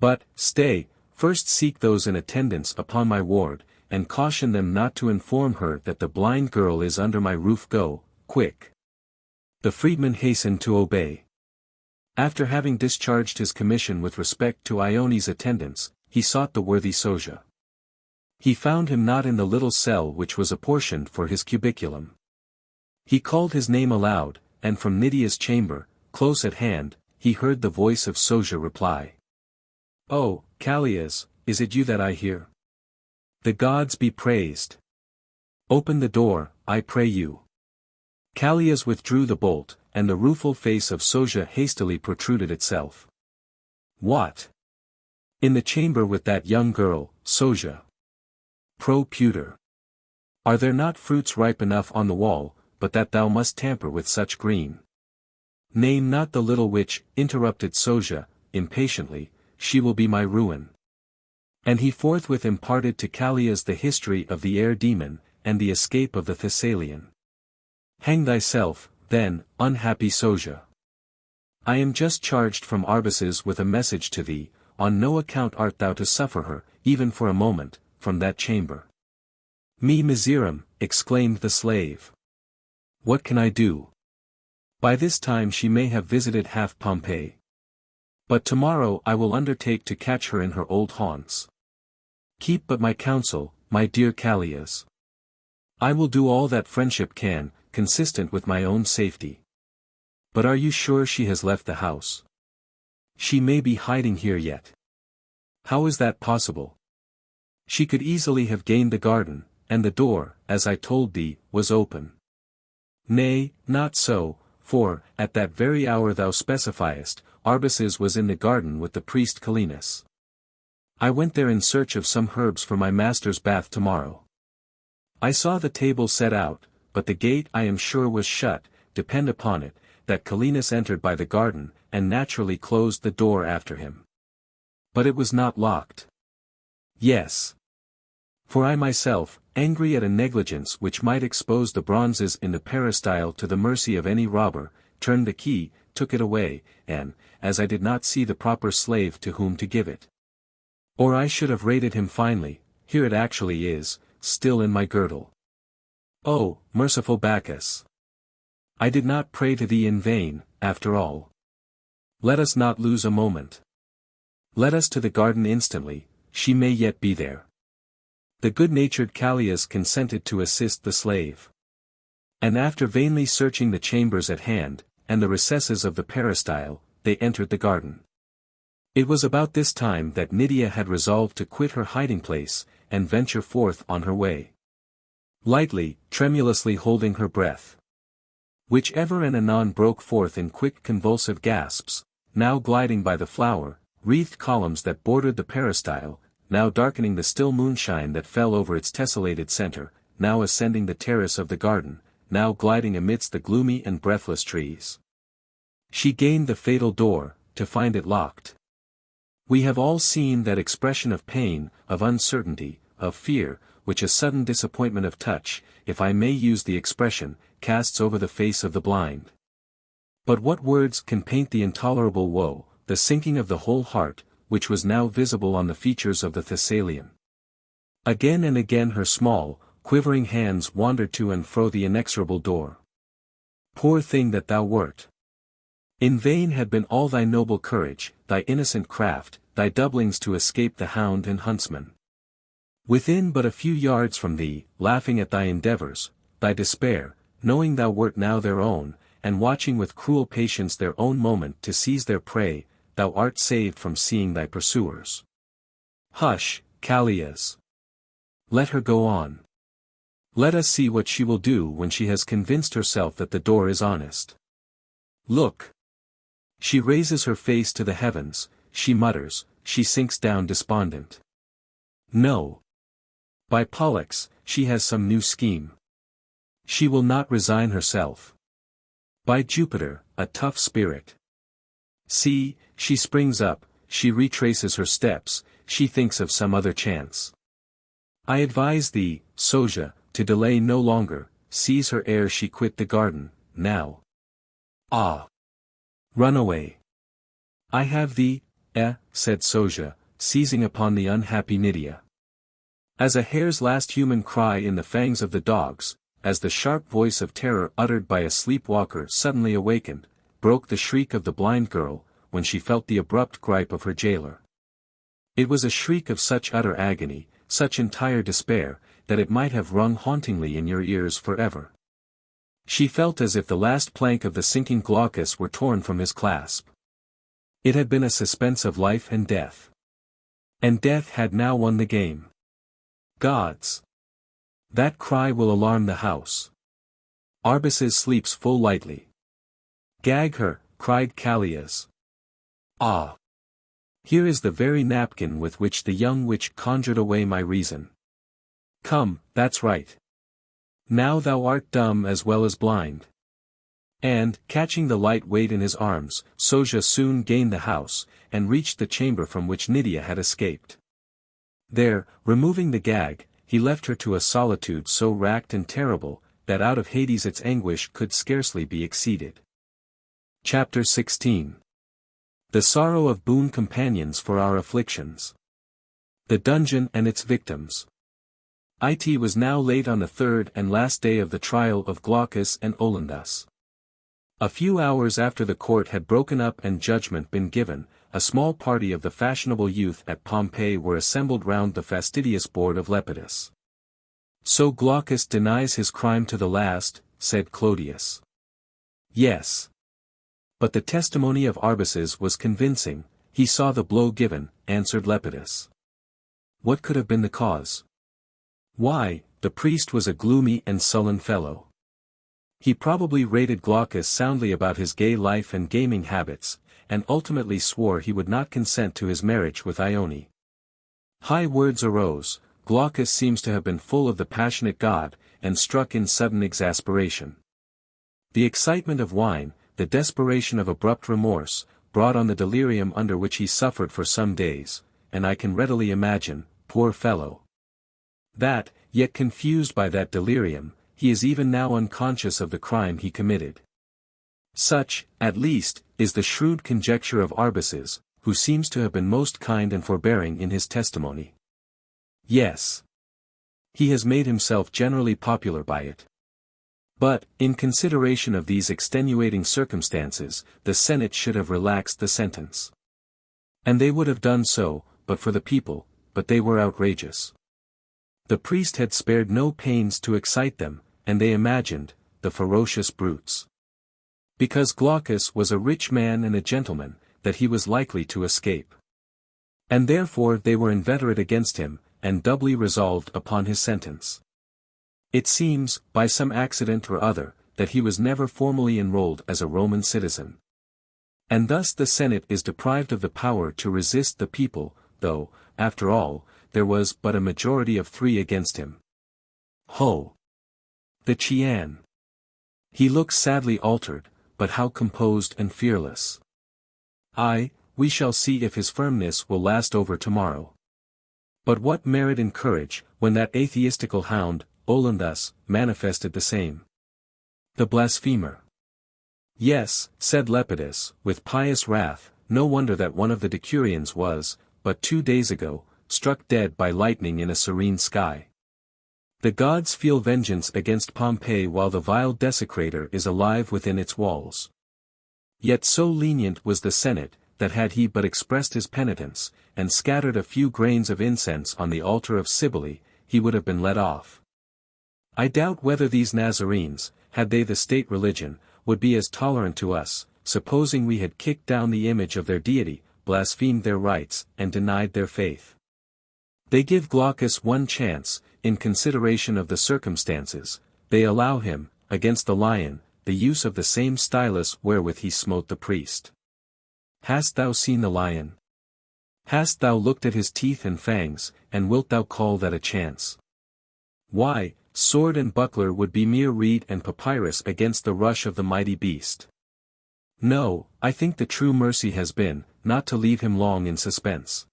But, stay, first seek those in attendance upon my ward, and caution them not to inform her that the blind girl is under my roof. Go, quick. The freedman hastened to obey. After having discharged his commission with respect to Ione's attendants, he sought the worthy Sosia. He found him not in the little cell which was apportioned for his cubiculum. He called his name aloud, and from Nydia's chamber, close at hand, he heard the voice of Sosia reply. Oh, Calenus, is it you that I hear? The gods be praised. Open the door, I pray you. Calenus withdrew the bolt, and the rueful face of Sosia hastily protruded itself. What? In the chamber with that young girl, Sosia. Pro-pewter. Are there not fruits ripe enough on the wall, but that thou must tamper with such green? Name not the little witch, interrupted Sosia, impatiently, she will be my ruin. And he forthwith imparted to Calenus the history of the air demon, and the escape of the Thessalian. Hang thyself, then, unhappy Sosia. I am just charged from Arbaces with a message to thee, on no account art thou to suffer her, even for a moment, from that chamber. Me miserum, exclaimed the slave. What can I do? By this time she may have visited half Pompeii. But tomorrow I will undertake to catch her in her old haunts. Keep but my counsel, my dear Calenus. I will do all that friendship can, consistent with my own safety. But are you sure she has left the house? She may be hiding here yet. How is that possible? She could easily have gained the garden, and the door, as I told thee, was open. Nay, not so, for, at that very hour thou specifiest, Arbaces was in the garden with the priest Calenus. I went there in search of some herbs for my master's bath tomorrow. I saw the table set out, but the gate I am sure was shut. Depend upon it, that Calenus entered by the garden, and naturally closed the door after him. But it was not locked. Yes. For I myself, angry at a negligence which might expose the bronzes in the peristyle to the mercy of any robber, turned the key, took it away, and, as I did not see the proper slave to whom to give it. Or I should have rated him finely, here it actually is, still in my girdle. Oh, merciful Bacchus! I did not pray to thee in vain, after all. Let us not lose a moment. Let us to the garden instantly, she may yet be there. The good-natured Callias consented to assist the slave. And after vainly searching the chambers at hand, and the recesses of the peristyle, they entered the garden. It was about this time that Nydia had resolved to quit her hiding-place, and venture forth on her way. Lightly, tremulously holding her breath, which ever and anon broke forth in quick convulsive gasps, now gliding by the flower-wreathed columns that bordered the peristyle, now darkening the still moonshine that fell over its tessellated centre, now ascending the terrace of the garden, now gliding amidst the gloomy and breathless trees. She gained the fatal door, to find it locked. We have all seen that expression of pain, of uncertainty, of fear, which a sudden disappointment of touch, if I may use the expression, casts over the face of the blind. But what words can paint the intolerable woe, the sinking of the whole heart, which was now visible on the features of the Thessalian? Again and again her small, quivering hands wandered to and fro the inexorable door. Poor thing that thou wert! In vain had been all thy noble courage, thy innocent craft, thy doublings to escape the hound and huntsman. Within but a few yards from thee, laughing at thy endeavours, thy despair, knowing thou wert now their own, and watching with cruel patience their own moment to seize their prey, thou art saved from seeing thy pursuers. Hush, Callias! Let her go on. Let us see what she will do when she has convinced herself that the door is honest. Look! She raises her face to the heavens, she mutters, she sinks down despondent. No. By Pollux, she has some new scheme. She will not resign herself. By Jupiter, a tough spirit. See, she springs up, she retraces her steps, she thinks of some other chance. I advise thee, Sosia, to delay no longer, seize her ere she quit the garden, now. Ah! Run away. I have thee, said Sosia, seizing upon the unhappy Nydia. As a hare's last human cry in the fangs of the dogs, as the sharp voice of terror uttered by a sleepwalker suddenly awakened, broke the shriek of the blind girl, when she felt the abrupt gripe of her jailer. It was a shriek of such utter agony, such entire despair, that it might have rung hauntingly in your ears forever. She felt as if the last plank of the sinking Glaucus were torn from his clasp. It had been a suspense of life and death. And death had now won the game. Gods! That cry will alarm the house. Arbaces sleeps full lightly. Gag her, cried Callias. Ah! Here is the very napkin with which the young witch conjured away my reason. Come, that's right. Now thou art dumb as well as blind. And, catching the light weight in his arms, Sosia soon gained the house, and reached the chamber from which Nydia had escaped. There, removing the gag, he left her to a solitude so racked and terrible, that out of Hades its anguish could scarcely be exceeded. Chapter 16. The sorrow of boon companions for our afflictions. The dungeon and its victims. It was now late on the third and last day of the trial of Glaucus and Olinthus. A few hours after the court had broken up and judgment been given, a small party of the fashionable youth at Pompeii were assembled round the fastidious board of Lepidus. So Glaucus denies his crime to the last, said Clodius. Yes. But the testimony of Arbaces was convincing, he saw the blow given, answered Lepidus. What could have been the cause? Why, the priest was a gloomy and sullen fellow. He probably rated Glaucus soundly about his gay life and gaming habits, and ultimately swore he would not consent to his marriage with Ione. High words arose, Glaucus seems to have been full of the passionate god, and struck in sudden exasperation. The excitement of wine, the desperation of abrupt remorse, brought on the delirium under which he suffered for some days, and I can readily imagine, poor fellow, that, yet confused by that delirium, he is even now unconscious of the crime he committed. Such, at least, is the shrewd conjecture of Arbaces, who seems to have been most kind and forbearing in his testimony. Yes. He has made himself generally popular by it. But, in consideration of these extenuating circumstances, the Senate should have relaxed the sentence. And they would have done so, but for the people, but they were outrageous. The priest had spared no pains to excite them, and they imagined, the ferocious brutes. Because Glaucus was a rich man and a gentleman, that he was likely to escape. And therefore they were inveterate against him, and doubly resolved upon his sentence. It seems, by some accident or other, that he was never formally enrolled as a Roman citizen. And thus the Senate is deprived of the power to resist the people, though, after all, there was but a majority of 3 against him. Ho! The Chian! He looks sadly altered, but how composed and fearless. Aye, we shall see if his firmness will last over tomorrow. But what merit in courage, when that atheistical hound, Olinthus, manifested the same? The blasphemer. Yes, said Lepidus, with pious wrath, no wonder that one of the decurions was, but 2 days ago, struck dead by lightning in a serene sky. The gods feel vengeance against Pompeii while the vile desecrator is alive within its walls. Yet so lenient was the Senate, that had he but expressed his penitence, and scattered a few grains of incense on the altar of Cybele, he would have been let off. I doubt whether these Nazarenes, had they the state religion, would be as tolerant to us, supposing we had kicked down the image of their deity, blasphemed their rites, and denied their faith. They give Glaucus one chance, in consideration of the circumstances, they allow him, against the lion, the use of the same stylus wherewith he smote the priest. Hast thou seen the lion? Hast thou looked at his teeth and fangs, and wilt thou call that a chance? Why, sword and buckler would be mere reed and papyrus against the rush of the mighty beast. No, I think the true mercy has been, not to leave him long in suspense.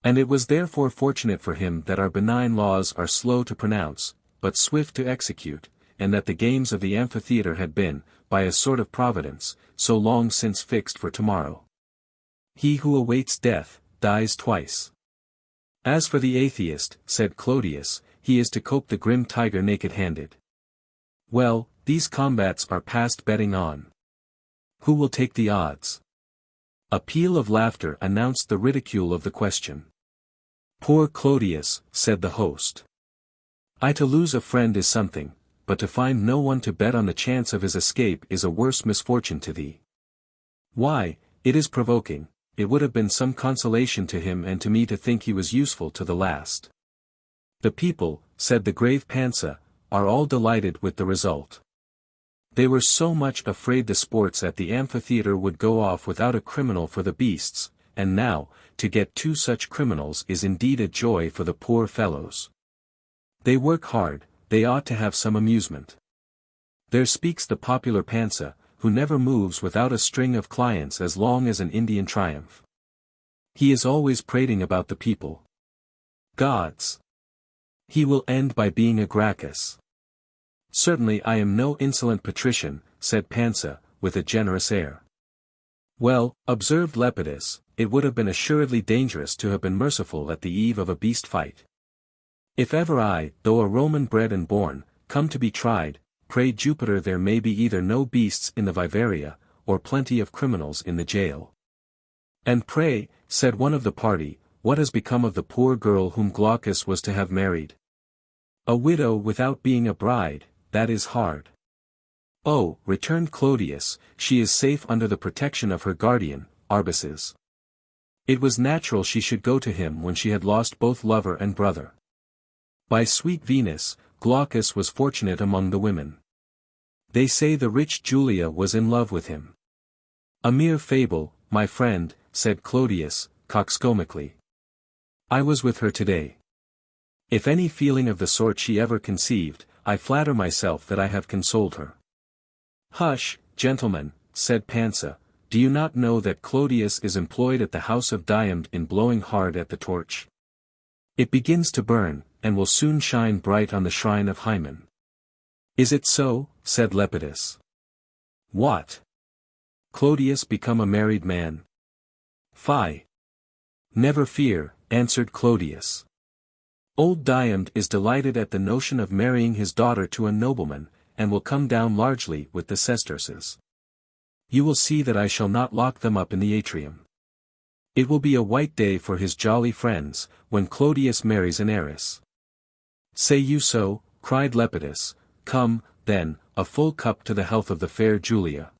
And it was therefore fortunate for him that our benign laws are slow to pronounce, but swift to execute, and that the games of the amphitheatre had been, by a sort of providence, so long since fixed for tomorrow. He who awaits death, dies twice. As for the atheist, said Clodius, he is to cope the grim tiger naked-handed. Well, these combats are past betting on. Who will take the odds? A peal of laughter announced the ridicule of the question. Poor Clodius, said the host. I to lose a friend is something, but to find no one to bet on the chance of his escape is a worse misfortune to thee. Why, it is provoking, it would have been some consolation to him and to me to think he was useful to the last. The people, said the grave Pansa, are all delighted with the result. They were so much afraid the sports at the amphitheatre would go off without a criminal for the beasts, and now, to get 2 such criminals is indeed a joy for the poor fellows. They work hard, they ought to have some amusement. There speaks the popular Pansa, who never moves without a string of clients as long as an Indian triumph. He is always prating about the people. Gods! He will end by being a Gracchus. Certainly I am no insolent patrician, said Pansa, with a generous air. Well, observed Lepidus, it would have been assuredly dangerous to have been merciful at the eve of a beast fight. If ever I, though a Roman bred and born, come to be tried, pray Jupiter there may be either no beasts in the vivaria, or plenty of criminals in the jail. And pray, said one of the party, what has become of the poor girl whom Glaucus was to have married? A widow without being a bride, that is hard. Oh, returned Clodius, she is safe under the protection of her guardian, Arbaces. It was natural she should go to him when she had lost both lover and brother. By sweet Venus, Glaucus was fortunate among the women. They say the rich Julia was in love with him. A mere fable, my friend, said Clodius, coxcomically. I was with her today. If any feeling of the sort she ever conceived, I flatter myself that I have consoled her. Hush, gentlemen, said Pansa, do you not know that Clodius is employed at the house of Diomede in blowing hard at the torch? It begins to burn, and will soon shine bright on the shrine of Hymen. Is it so? Said Lepidus. What? Clodius become a married man? Fie! Never fear, answered Clodius. Old Diomed is delighted at the notion of marrying his daughter to a nobleman, and will come down largely with the sesterces. You will see that I shall not lock them up in the atrium. It will be a white day for his jolly friends, when Clodius marries an heiress. Say you so? Cried Lepidus. Come, then, a full cup to the health of the fair Julia.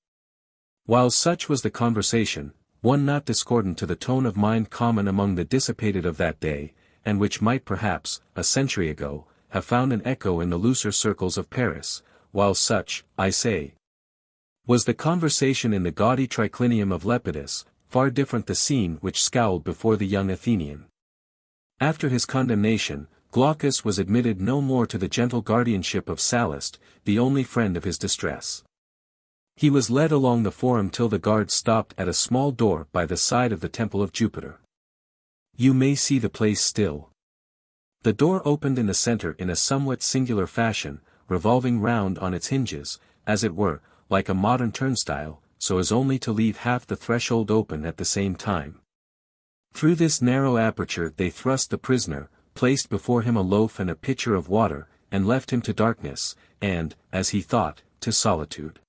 While such was the conversation, one not discordant to the tone of mind common among the dissipated of that day, and which might perhaps, a century ago, have found an echo in the looser circles of Paris, while such, I say, was the conversation in the gaudy triclinium of Lepidus, far different the scene which scowled before the young Athenian. After his condemnation, Glaucus was admitted no more to the gentle guardianship of Sallust, the only friend of his distress. He was led along the forum till the guards stopped at a small door by the side of the temple of Jupiter. You may see the place still. The door opened in the center in a somewhat singular fashion, revolving round on its hinges, as it were, like a modern turnstile, so as only to leave half the threshold open at the same time. Through this narrow aperture they thrust the prisoner, placed before him a loaf and a pitcher of water, and left him to darkness, and, as he thought, to solitude.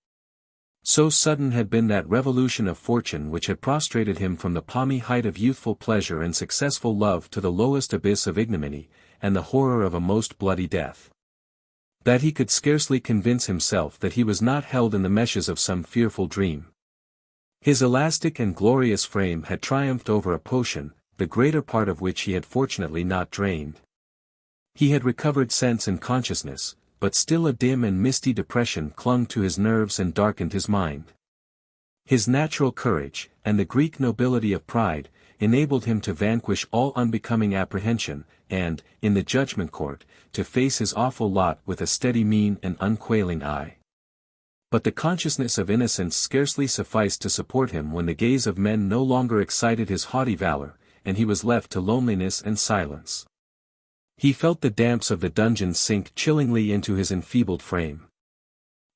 So sudden had been that revolution of fortune which had prostrated him from the palmy height of youthful pleasure and successful love to the lowest abyss of ignominy, and the horror of a most bloody death, that he could scarcely convince himself that he was not held in the meshes of some fearful dream. His elastic and glorious frame had triumphed over a potion, the greater part of which he had fortunately not drained. He had recovered sense and consciousness, but still a dim and misty depression clung to his nerves and darkened his mind. His natural courage, and the Greek nobility of pride, enabled him to vanquish all unbecoming apprehension, and, in the judgment court, to face his awful lot with a steady mien and unquailing eye. But the consciousness of innocence scarcely sufficed to support him when the gaze of men no longer excited his haughty valor, and he was left to loneliness and silence. He felt the damps of the dungeon sink chillingly into his enfeebled frame.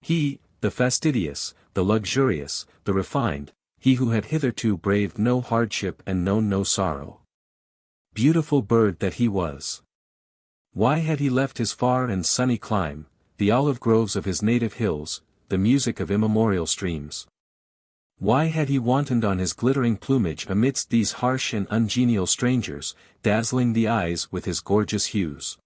He, the fastidious, the luxurious, the refined, he who had hitherto braved no hardship and known no sorrow. Beautiful bird that he was! Why had he left his far and sunny clime, the olive groves of his native hills, the music of immemorial streams? Why had he wantoned on his glittering plumage amidst these harsh and ungenial strangers, dazzling the eyes with his gorgeous hues,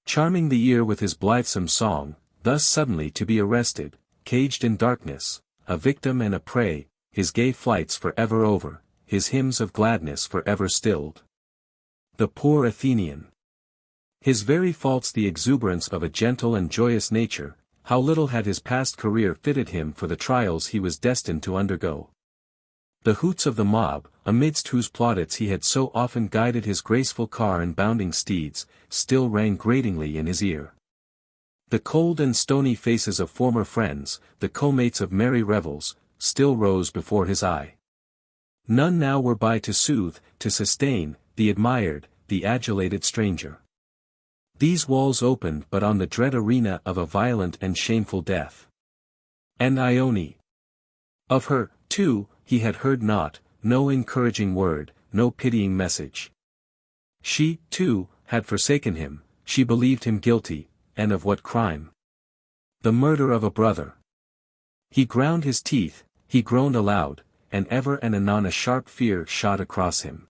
charming the ear with his blithesome song, thus suddenly to be arrested, caged in darkness, a victim and a prey, his gay flights for ever over, his hymns of gladness for ever stilled? The poor Athenian! His very faults the exuberance of a gentle and joyous nature, how little had his past career fitted him for the trials he was destined to undergo. The hoots of the mob, amidst whose plaudits he had so often guided his graceful car and bounding steeds, still rang gratingly in his ear. The cold and stony faces of former friends, the co-mates of merry revels, still rose before his eye. None now were by to soothe, to sustain, the admired, the adulated stranger. These walls opened but on the dread arena of a violent and shameful death. And Ione. Of her, too, he had heard naught, no encouraging word, no pitying message. She, too, had forsaken him, she believed him guilty, and of what crime? The murder of a brother. He ground his teeth, he groaned aloud, and ever and anon a sharp fear shot across him.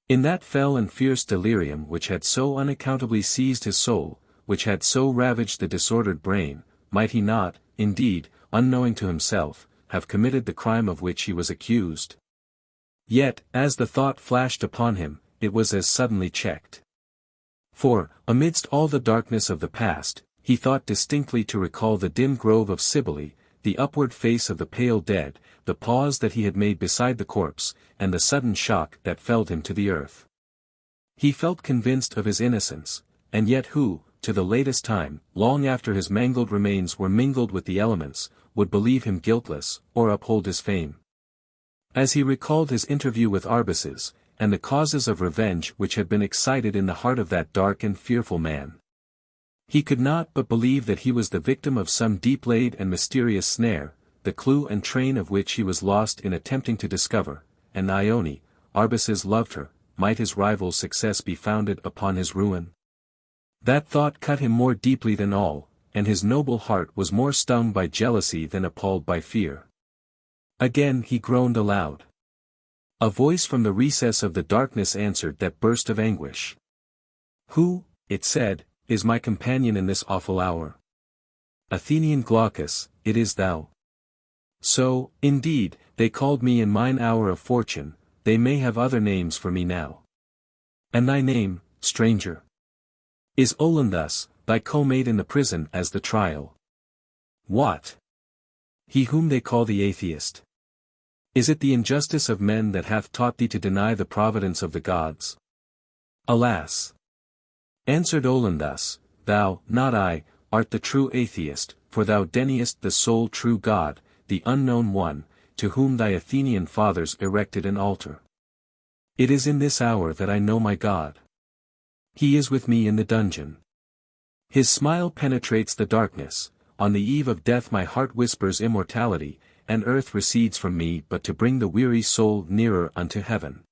In that fell and fierce delirium which had so unaccountably seized his soul, which had so ravaged the disordered brain, might he not, indeed, unknowing to himself, have committed the crime of which he was accused? Yet, as the thought flashed upon him, it was as suddenly checked. For, amidst all the darkness of the past, he thought distinctly to recall the dim grove of Cybele, the upward face of the pale dead, the pause that he had made beside the corpse, and the sudden shock that felled him to the earth. He felt convinced of his innocence, and yet who, to the latest time, long after his mangled remains were mingled with the elements, would believe him guiltless, or uphold his fame? As he recalled his interview with Arbaces, and the causes of revenge which had been excited in the heart of that dark and fearful man, he could not but believe that he was the victim of some deep-laid and mysterious snare, the clue and train of which he was lost in attempting to discover, and Ione, Arbaces loved her, might his rival's success be founded upon his ruin? That thought cut him more deeply than all, and his noble heart was more stung by jealousy than appalled by fear. Again he groaned aloud. A voice from the recess of the darkness answered that burst of anguish. "Who," it said, "is my companion in this awful hour?" "Athenian Glaucus, it is thou." "So, indeed, they called me in mine hour of fortune, they may have other names for me now." "And thy name, stranger?" "Is Olinthus, thy co-mate in the prison as the trial." "What? He whom they call the atheist? Is it the injustice of men that hath taught thee to deny the providence of the gods?" "Alas!" answered Olinthus, "thou, not I, art the true atheist, for thou deniest the sole true God, the unknown one, to whom thy Athenian fathers erected an altar. It is in this hour that I know my God. He is with me in the dungeon. His smile penetrates the darkness, on the eve of death my heart whispers immortality, and earth recedes from me but to bring the weary soul nearer unto heaven."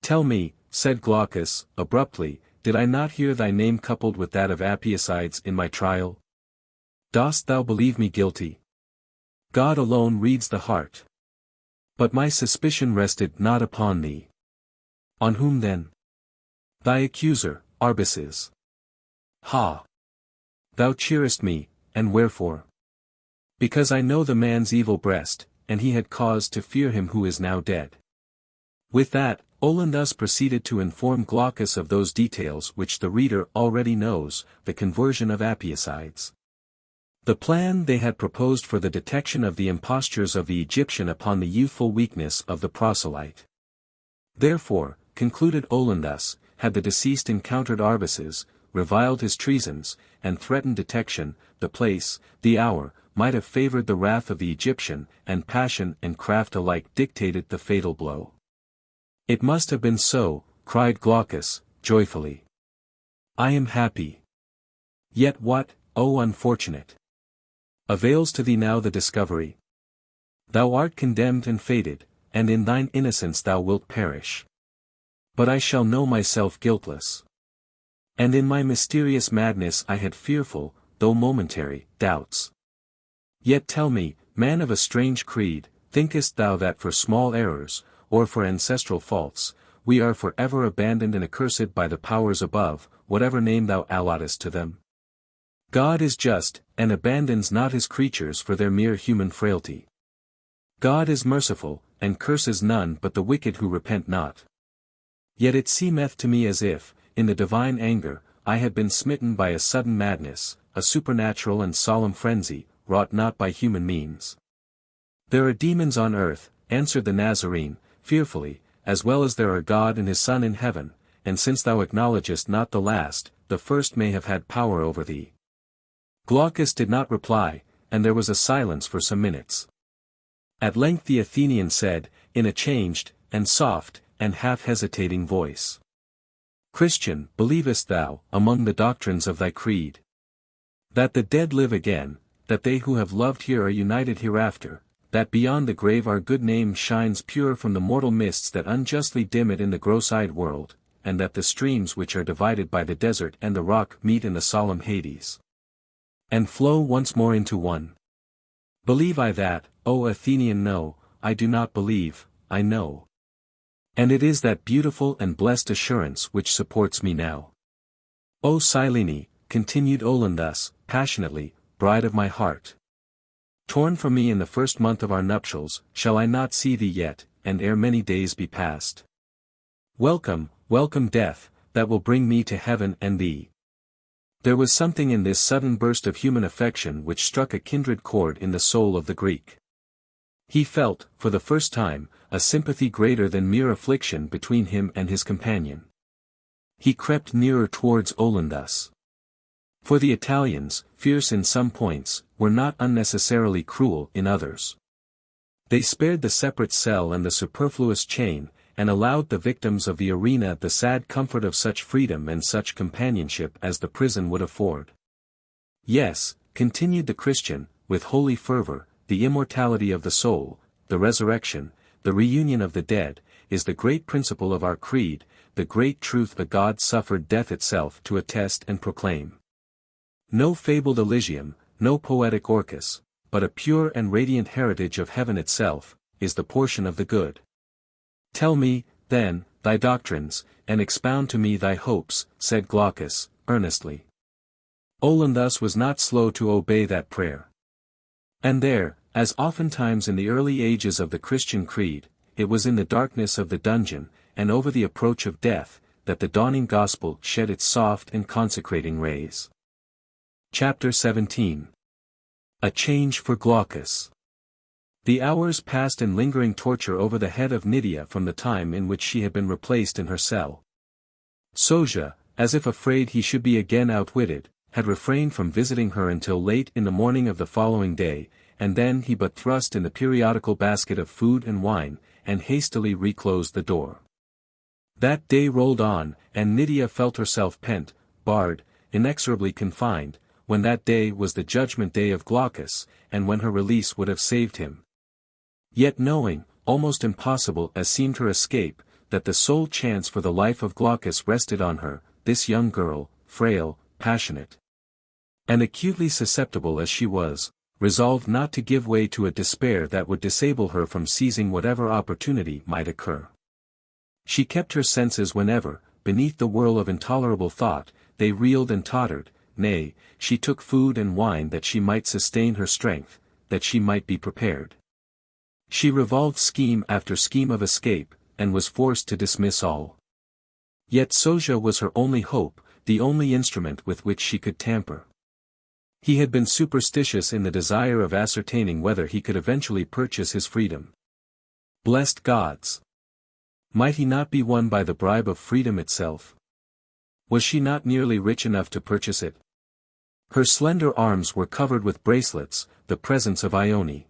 "Tell me," said Glaucus, abruptly, "did I not hear thy name coupled with that of Amphitheatre in my trial? Dost thou believe me guilty? God alone reads the heart. But my suspicion rested not upon thee." "On whom then?" "Thy accuser, Arbaces." "Ha! Thou cheerest me, and wherefore?" "Because I know the man's evil breast, and he had cause to fear him who is now dead." With that, Olinthus proceeded to inform Glaucus of those details which the reader already knows, the conversion of Amphitheatre. The plan they had proposed for the detection of the impostures of the Egyptian upon the youthful weakness of the proselyte. Therefore, concluded Olinthus, had the deceased encountered Arbaces, reviled his treasons, and threatened detection, the place, the hour, might have favored the wrath of the Egyptian, and passion and craft alike dictated the fatal blow. "It must have been so," cried Glaucus, joyfully. "I am happy. Yet what, O unfortunate, avails to thee now the discovery? Thou art condemned and fated, and in thine innocence thou wilt perish. But I shall know myself guiltless. And in my mysterious madness I had fearful, though momentary, doubts. Yet tell me, man of a strange creed, thinkest thou that for small errors, or for ancestral faults, we are for ever abandoned and accursed by the powers above, whatever name thou allottest to them? God is just, and abandons not his creatures for their mere human frailty. God is merciful, and curses none but the wicked who repent not. Yet it seemeth to me as if, in the divine anger, I had been smitten by a sudden madness, a supernatural and solemn frenzy, wrought not by human means." "There are demons on earth," answered the Nazarene, fearfully, "as well as there are God and his Son in heaven, and since thou acknowledgest not the last, the first may have had power over thee." Glaucus did not reply, and there was a silence for some minutes. At length the Athenian said, in a changed, and soft, and half-hesitating voice, "Christian, believest thou, among the doctrines of thy creed, that the dead live again, that they who have loved here are united hereafter, that beyond the grave our good name shines pure from the mortal mists that unjustly dim it in the gross-eyed world, and that the streams which are divided by the desert and the rock meet in the solemn Hades, and flow once more into one? Believe I that, O Athenian? No, I do not believe, I know. And it is that beautiful and blessed assurance which supports me now. O Silene, continued Olinthus, passionately, bride of my heart. Torn from me in the first month of our nuptials, shall I not see thee yet, and ere many days be past? Welcome, welcome death, that will bring me to heaven and thee." There was something in this sudden burst of human affection which struck a kindred chord in the soul of the Greek. He felt, for the first time, a sympathy greater than mere affliction between him and his companion. He crept nearer towards Olinthus. For the Italians, fierce in some points, were not unnecessarily cruel in others. They spared the separate cell and the superfluous chain, and allowed the victims of the arena the sad comfort of such freedom and such companionship as the prison would afford. "Yes," continued the Christian, with holy fervor, "the immortality of the soul, the resurrection, the reunion of the dead, is the great principle of our creed, the great truth the God suffered death itself to attest and proclaim. No fabled Elysium, no poetic Orcus, but a pure and radiant heritage of heaven itself, is the portion of the good. Tell me, then, thy doctrines, and expound to me thy hopes, said Glaucus, earnestly. Olinthus was not slow to obey that prayer. And there, as oftentimes in the early ages of the Christian creed, it was in the darkness of the dungeon, and over the approach of death, that the dawning gospel shed its soft and consecrating rays. Chapter 17. A change for Glaucus. The hours passed in lingering torture over the head of Nydia from the time in which she had been replaced in her cell. Soja, as if afraid he should be again outwitted, had refrained from visiting her until late in the morning of the following day, and then he but thrust in the periodical basket of food and wine, and hastily reclosed the door. That day rolled on, and Nydia felt herself pent, barred, inexorably confined, when that day was the judgment day of Glaucus, and when her release would have saved him. Yet knowing, almost impossible as seemed her escape, that the sole chance for the life of Glaucus rested on her, this young girl, frail, passionate, and acutely susceptible as she was, resolved not to give way to a despair that would disable her from seizing whatever opportunity might occur. She kept her senses whenever, beneath the whirl of intolerable thought, they reeled and tottered, nay, she took food and wine that she might sustain her strength, that she might be prepared. She revolved scheme after scheme of escape, and was forced to dismiss all. Yet Soja was her only hope, the only instrument with which she could tamper. He had been superstitious in the desire of ascertaining whether he could eventually purchase his freedom. Blessed gods! Might he not be won by the bribe of freedom itself? Was she not nearly rich enough to purchase it? Her slender arms were covered with bracelets, the presents of Ione.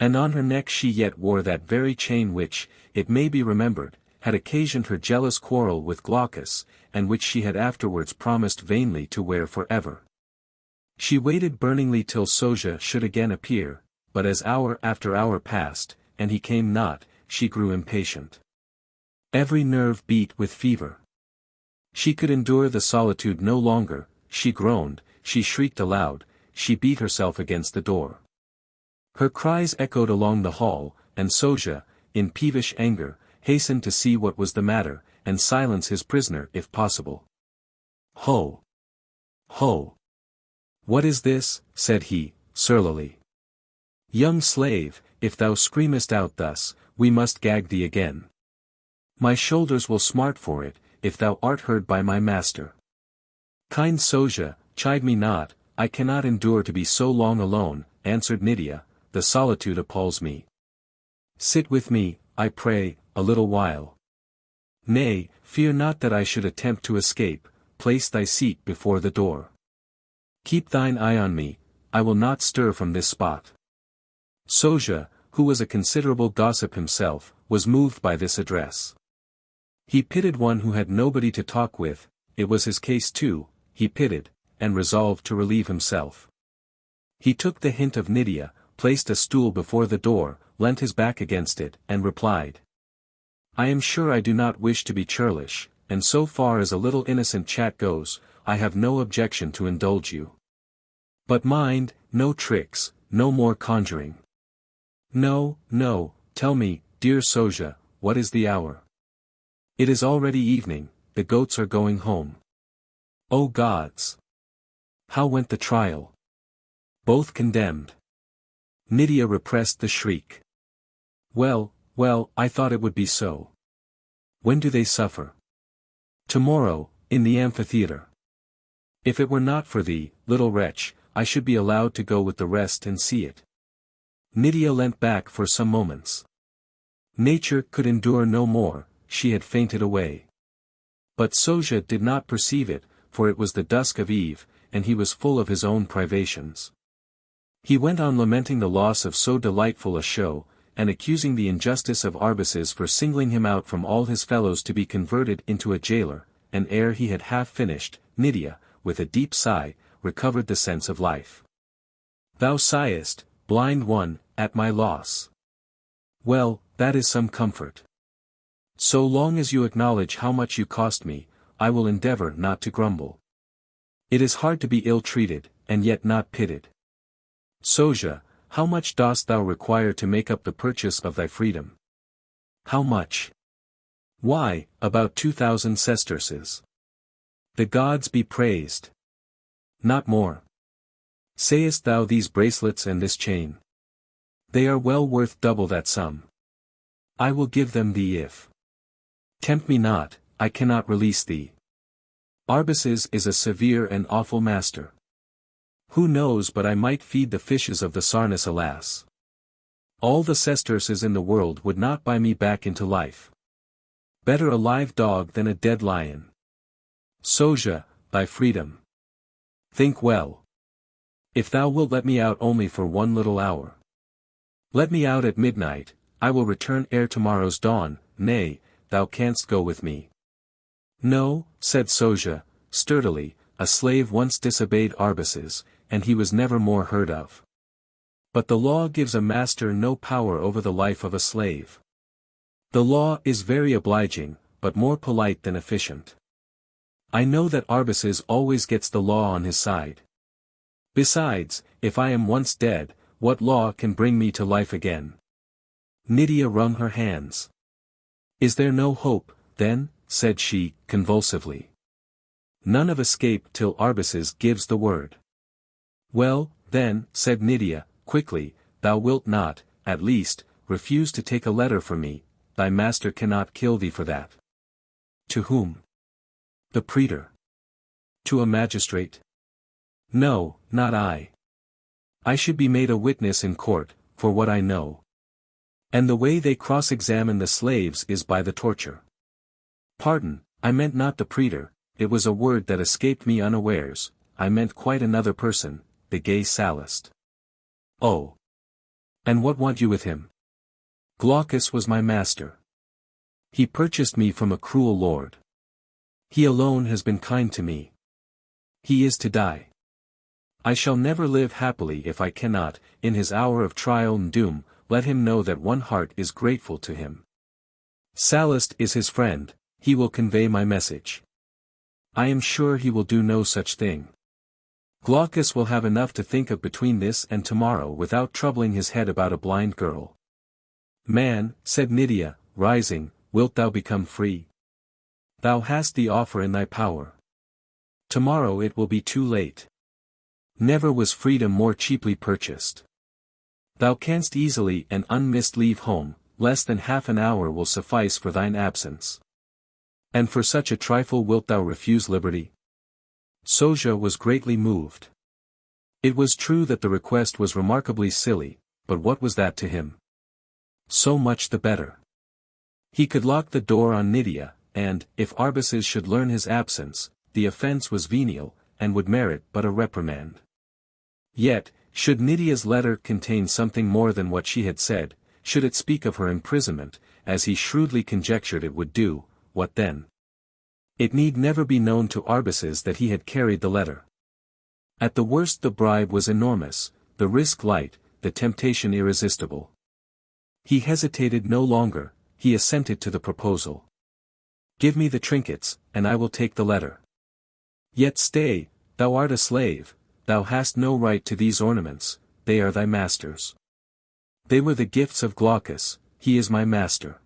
And on her neck she yet wore that very chain which, it may be remembered, had occasioned her jealous quarrel with Glaucus, and which she had afterwards promised vainly to wear forever. She waited burningly till Soja should again appear, but as hour after hour passed, and he came not, she grew impatient. Every nerve beat with fever. She could endure the solitude no longer, she groaned, she shrieked aloud, she beat herself against the door. Her cries echoed along the hall, and Soja, in peevish anger, hastened to see what was the matter, and silence his prisoner if possible. Ho! Ho! What is this? Said he, surlily. Young slave, if thou screamest out thus, we must gag thee again. My shoulders will smart for it, if thou art heard by my master. Kind Soja, chide me not, I cannot endure to be so long alone, answered Nydia, the solitude appalls me. Sit with me, I pray, a little while. Nay, fear not that I should attempt to escape, place thy seat before the door. Keep thine eye on me, I will not stir from this spot. Soja, who was a considerable gossip himself, was moved by this address. He pitied one who had nobody to talk with, it was his case too, he pitied, and resolved to relieve himself. He took the hint of Nydia, placed a stool before the door, leant his back against it, and replied. I am sure I do not wish to be churlish, and so far as a little innocent chat goes, I have no objection to indulge you. But mind, no tricks, no more conjuring. No, no, tell me, dear Soja, what is the hour? It is already evening, the goats are going home. O gods! How went the trial? Both condemned. Nydia repressed the shriek. Well, well, I thought it would be so. When do they suffer? Tomorrow, in the amphitheatre. If it were not for thee, little wretch, I should be allowed to go with the rest and see it. Nydia leant back for some moments. Nature could endure no more, she had fainted away. But Soja did not perceive it, for it was the dusk of eve, and he was full of his own privations. He went on lamenting the loss of so delightful a show, and accusing the injustice of Arbaces for singling him out from all his fellows to be converted into a jailer, and ere he had half finished, Nydia, with a deep sigh, recovered the sense of life. Thou sighest, blind one, at my loss. Well, that is some comfort. So long as you acknowledge how much you cost me, I will endeavor not to grumble. It is hard to be ill-treated, and yet not pitied. Soja, how much dost thou require to make up the purchase of thy freedom? How much? Why, about 2,000 sesterces. The gods be praised. Not more. Sayest thou these bracelets and this chain? They are well worth double that sum. I will give them thee if. Tempt me not, I cannot release thee. Arbaces is a severe and awful master. Who knows but I might feed the fishes of the Sarnus, alas. All the sesterces in the world would not buy me back into life. Better a live dog than a dead lion. Soja, thy freedom. Think well. If thou wilt let me out only for one little hour. Let me out at midnight, I will return ere tomorrow's dawn. Nay, thou canst go with me. No, said Soja, sturdily, a slave once disobeyed Arbaces, and he was never more heard of. But the law gives a master no power over the life of a slave. The law is very obliging, but more polite than efficient. I know that Arbaces always gets the law on his side. Besides, if I am once dead, what law can bring me to life again? Nydia wrung her hands. Is there no hope, then, said she, convulsively. None of escape till Arbaces gives the word. Well, then, said Nydia, quickly, thou wilt not, at least, refuse to take a letter for me, thy master cannot kill thee for that. To whom? The praetor. To a magistrate? No, not I. I should be made a witness in court, for what I know. And the way they cross-examine the slaves is by the torture. Pardon, I meant not the praetor, it was a word that escaped me unawares, I meant quite another person, the gay Sallust. Oh. And what want you with him? Glaucus was my master. He purchased me from a cruel lord. He alone has been kind to me. He is to die. I shall never live happily if I cannot, in his hour of trial and doom, let him know that one heart is grateful to him. Sallust is his friend, he will convey my message. I am sure he will do no such thing. Glaucus will have enough to think of between this and tomorrow without troubling his head about a blind girl. Man, said Nydia, rising, wilt thou become free? Thou hast the offer in thy power. Tomorrow it will be too late. Never was freedom more cheaply purchased. Thou canst easily and unmissed leave home, less than half an hour will suffice for thine absence. And for such a trifle wilt thou refuse liberty? Soja was greatly moved. It was true that the request was remarkably silly, but what was that to him? So much the better. He could lock the door on Nydia, and, if Arbaces should learn his absence, the offence was venial, and would merit but a reprimand. Yet, should Nydia's letter contain something more than what she had said, should it speak of her imprisonment, as he shrewdly conjectured it would do, what then? It need never be known to Arbaces that he had carried the letter. At the worst the bribe was enormous, the risk light, the temptation irresistible. He hesitated no longer, he assented to the proposal. Give me the trinkets, and I will take the letter. Yet stay, thou art a slave, thou hast no right to these ornaments, they are thy master's. They were the gifts of Glaucus, he is my master.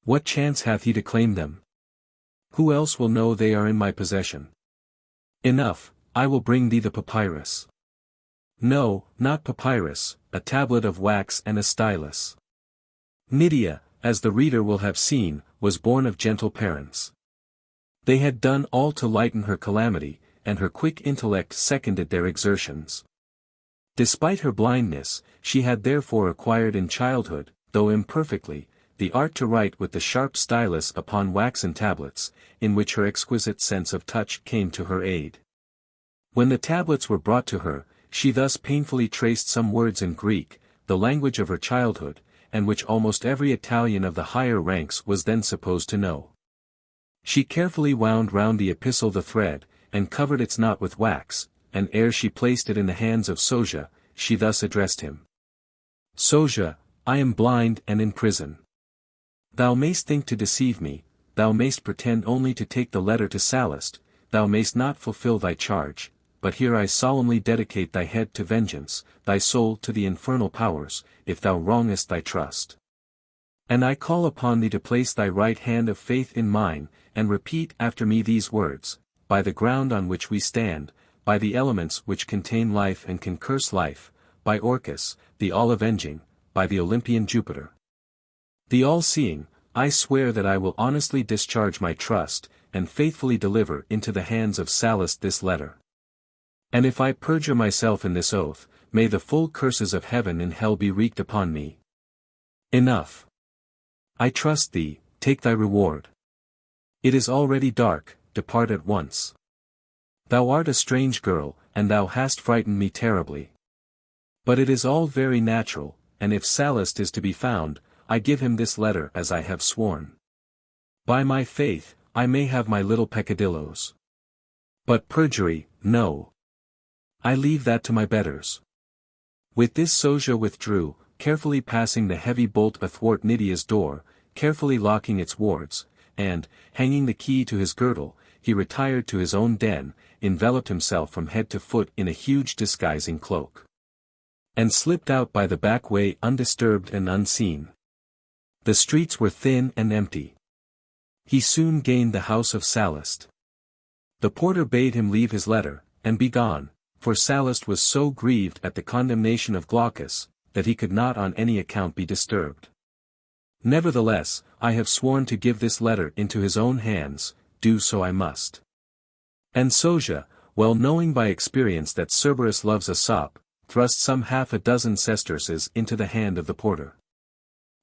What chance hath he to claim them? Who else will know they are in my possession? Enough, I will bring thee the papyrus. No, not papyrus, a tablet of wax and a stylus. Nydia, as the reader will have seen, was born of gentle parents. They had done all to lighten her calamity, and her quick intellect seconded their exertions. Despite her blindness, she had therefore acquired in childhood, though imperfectly, the art to write with the sharp stylus upon waxen tablets, in which her exquisite sense of touch came to her aid. When the tablets were brought to her, she thus painfully traced some words in Greek, the language of her childhood, and which almost every Italian of the higher ranks was then supposed to know. She carefully wound round the epistle the thread, and covered its knot with wax, and ere she placed it in the hands of Soja, she thus addressed him. Soja, I am blind and in prison. Thou mayst think to deceive me, thou mayst pretend only to take the letter to Sallust, thou mayst not fulfill thy charge, but here I solemnly dedicate thy head to vengeance, thy soul to the infernal powers, if thou wrongest thy trust. And I call upon thee to place thy right hand of faith in mine, and repeat after me these words, by the ground on which we stand, by the elements which contain life and can curse life, by Orcus, the all-avenging, by the Olympian Jupiter, the all-seeing, I swear that I will honestly discharge my trust, and faithfully deliver into the hands of Sallust this letter. And if I perjure myself in this oath, may the full curses of heaven and hell be wreaked upon me. Enough. I trust thee, take thy reward. It is already dark, depart at once. Thou art a strange girl, and thou hast frightened me terribly. But it is all very natural, and if Sallust is to be found, I give him this letter as I have sworn. By my faith, I may have my little peccadilloes. But perjury, no. I leave that to my betters. With this Soja withdrew, carefully passing the heavy bolt athwart Nydia's door, carefully locking its wards, and, hanging the key to his girdle, he retired to his own den, enveloped himself from head to foot in a huge disguising cloak, and slipped out by the back way undisturbed and unseen. The streets were thin and empty. He soon gained the house of Sallust. The porter bade him leave his letter, and be gone, for Sallust was so grieved at the condemnation of Glaucus, that he could not on any account be disturbed. Nevertheless, I have sworn to give this letter into his own hands, do so I must. And Soja, well knowing by experience that Cerberus loves a sop, thrust some half a dozen sesterces into the hand of the porter.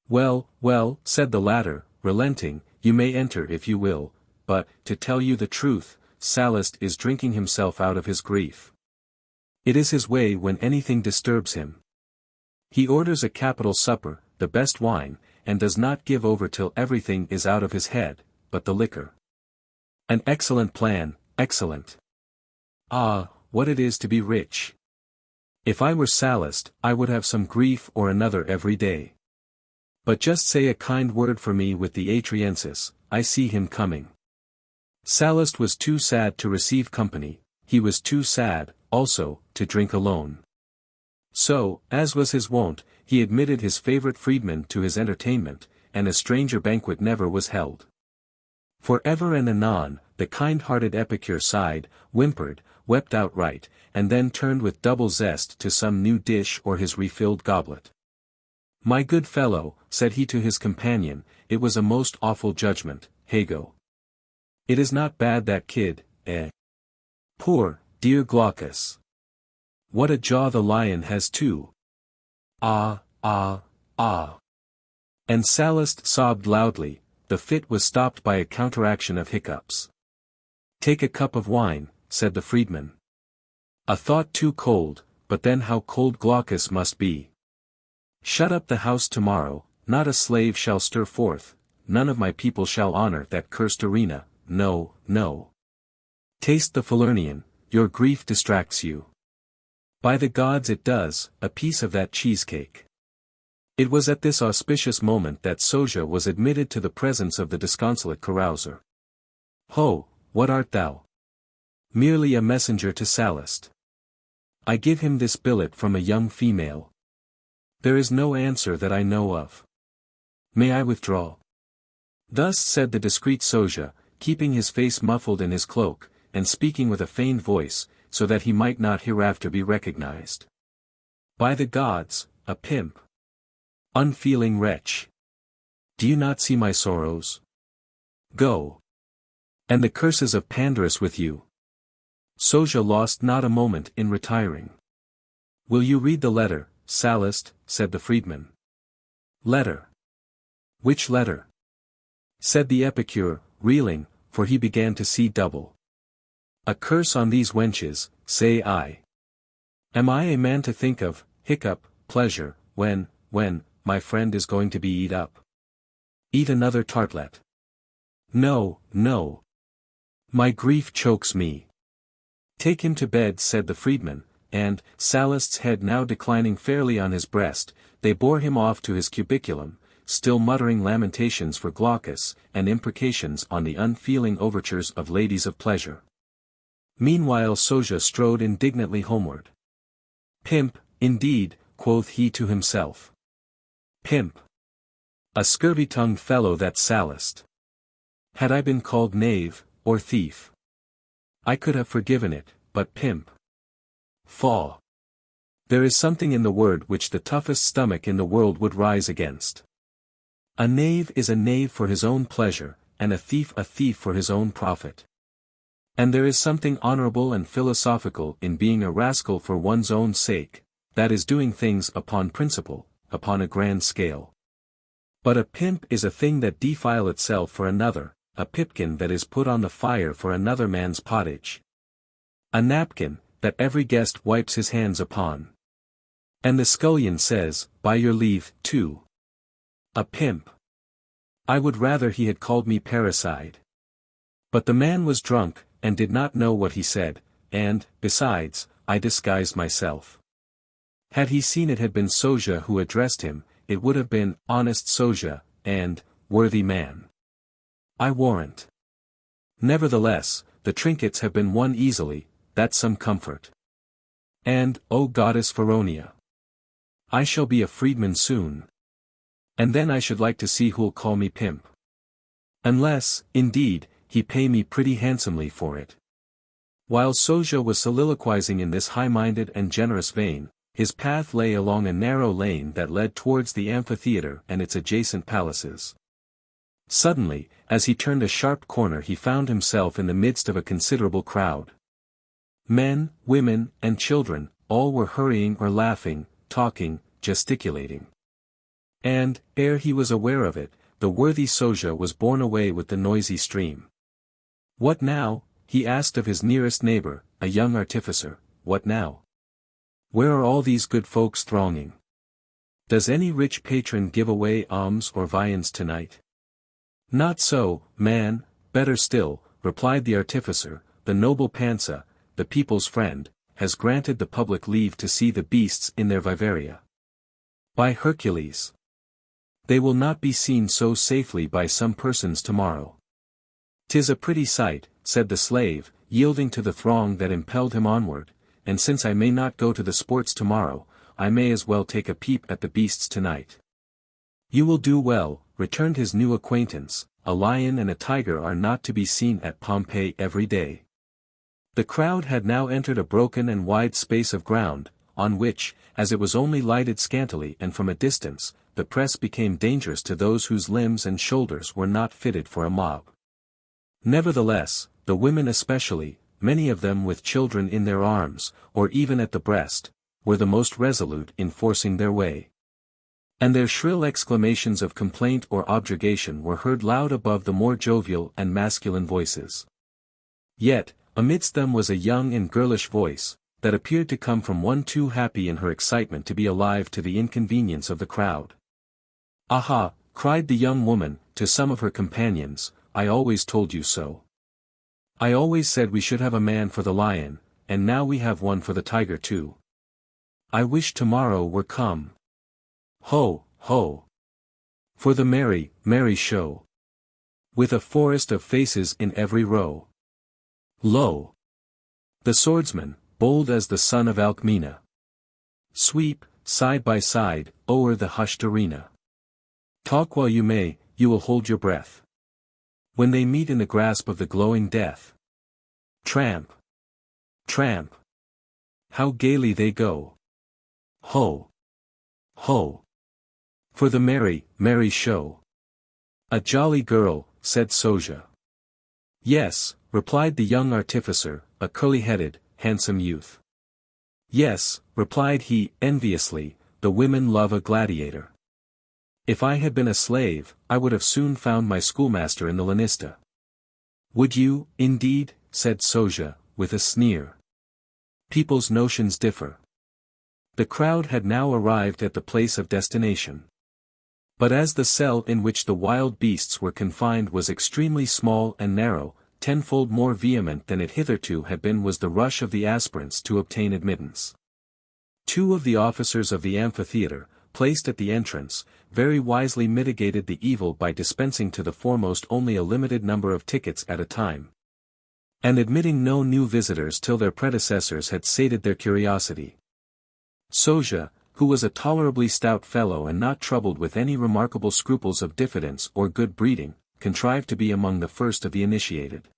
Well, well, said the latter, relenting, you may enter if you will, but, to tell you the truth, Sallust is drinking himself out of his grief. It is his way when anything disturbs him. He orders a capital supper, the best wine, and does not give over till everything is out of his head, but the liquor. An excellent plan, excellent. Ah, what it is to be rich. If I were Sallust, I would have some grief or another every day. But just say a kind word for me with the Atriensis, I see him coming. Sallust was too sad to receive company, he was too sad, also, to drink alone. So, as was his wont, he admitted his favorite freedman to his entertainment, and a stranger banquet never was held. For ever and anon, the kind-hearted epicure sighed, whimpered, wept outright, and then turned with double zest to some new dish or his refilled goblet. My good fellow, said he to his companion, it was a most awful judgment, Hago. It is not bad that kid, eh? Poor, dear Glaucus. What a jaw the lion has too. Ah, ah, ah. And Sallust sobbed loudly, the fit was stopped by a counteraction of hiccups. Take a cup of wine, said the freedman. A thought too cold, but then how cold Glaucus must be. Shut up the house tomorrow, not a slave shall stir forth, none of my people shall honor that cursed arena, no, no. Taste the Falernian, your grief distracts you. By the gods it does, a piece of that cheesecake. It was at this auspicious moment that Soja was admitted to the presence of the disconsolate carouser. Ho, what art thou? Merely a messenger to Sallust. I give him this billet from a young female. There is no answer that I know of. May I withdraw? Thus said the discreet Soja, keeping his face muffled in his cloak, and speaking with a feigned voice, so that he might not hereafter be recognized. By the gods, a pimp. Unfeeling wretch. Do you not see my sorrows? Go. And the curses of Pandarus with you. Soja lost not a moment in retiring. Will you read the letter, Sallust, said the freedman. Letter. Which letter? Said the epicure, reeling, for he began to see double. A curse on these wenches, say I. Am I a man to think of, hiccup, pleasure, when, my friend is going to be eat up? Eat another tartlet. No, no. My grief chokes me. Take him to bed, said the freedman, and, Sallust's head now declining fairly on his breast, they bore him off to his cubiculum, still muttering lamentations for Glaucus, and imprecations on the unfeeling overtures of ladies of pleasure. Meanwhile Soja strode indignantly homeward. Pimp, indeed, quoth he to himself. Pimp. A scurvy-tongued fellow that Sallust. Had I been called knave, or thief, I could have forgiven it, but pimp. Faugh. There is something in the word which the toughest stomach in the world would rise against. A knave is a knave for his own pleasure, and a thief for his own profit. And there is something honorable and philosophical in being a rascal for one's own sake, that is doing things upon principle, upon a grand scale. But a pimp is a thing that defile itself for another, a pipkin that is put on the fire for another man's pottage. A napkin, that every guest wipes his hands upon. And the scullion says, by your leave, too. A pimp. I would rather he had called me parricide. But the man was drunk, and did not know what he said, and, besides, I disguised myself. Had he seen it had been Soja who addressed him, it would have been, honest Soja, and, worthy man. I warrant. Nevertheless, the trinkets have been won easily, that's some comfort. And, O goddess Feronia, I shall be a freedman soon. And then I should like to see who'll call me pimp. Unless, indeed, he pay me pretty handsomely for it. While Soja was soliloquizing in this high-minded and generous vein, his path lay along a narrow lane that led towards the amphitheatre and its adjacent palaces. Suddenly, as he turned a sharp corner he found himself in the midst of a considerable crowd. Men, women, and children, all were hurrying or laughing, talking, gesticulating. And, ere he was aware of it, the worthy Soja was borne away with the noisy stream. What now? He asked of his nearest neighbor, a young artificer, what now? Where are all these good folks thronging? Does any rich patron give away alms or viands tonight? Not so, man, better still, replied the artificer, the noble Pansa, the people's friend, has granted the public leave to see the beasts in their vivaria. By Hercules! They will not be seen so safely by some persons tomorrow. 'Tis a pretty sight, said the slave, yielding to the throng that impelled him onward, and since I may not go to the sports tomorrow, I may as well take a peep at the beasts tonight. You will do well, returned his new acquaintance, a lion and a tiger are not to be seen at Pompeii every day. The crowd had now entered a broken and wide space of ground, on which, as it was only lighted scantily and from a distance, the press became dangerous to those whose limbs and shoulders were not fitted for a mob. Nevertheless, the women especially, many of them with children in their arms, or even at the breast, were the most resolute in forcing their way. And their shrill exclamations of complaint or objurgation were heard loud above the more jovial and masculine voices. Yet, amidst them was a young and girlish voice, that appeared to come from one too happy in her excitement to be alive to the inconvenience of the crowd. Aha, cried the young woman, to some of her companions, I always told you so. I always said we should have a man for the lion, and now we have one for the tiger too. I wish tomorrow were come. Ho, ho! For the merry, merry show. With a forest of faces in every row. Lo! The swordsman, bold as the son of Alcmena. Sweep, side by side, o'er the hushed arena. Talk while you may, you will hold your breath. When they meet in the grasp of the glowing death. Tramp! Tramp! How gaily they go! Ho! Ho! For the merry, merry show. A jolly girl, said Soja. Yes, replied the young artificer, a curly-headed, handsome youth. Yes, replied he, enviously, the women love a gladiator. If I had been a slave, I would have soon found my schoolmaster in the Lanista. Would you, indeed, said Soja, with a sneer. People's notions differ. The crowd had now arrived at the place of destination. But as the cell in which the wild beasts were confined was extremely small and narrow, tenfold more vehement than it hitherto had been was the rush of the aspirants to obtain admittance. Two of the officers of the amphitheatre, placed at the entrance, very wisely mitigated the evil by dispensing to the foremost only a limited number of tickets at a time. and admitting no new visitors till their predecessors had sated their curiosity. Soja, who was a tolerably stout fellow and not troubled with any remarkable scruples of diffidence or good breeding, contrived to be among the first of the initiated.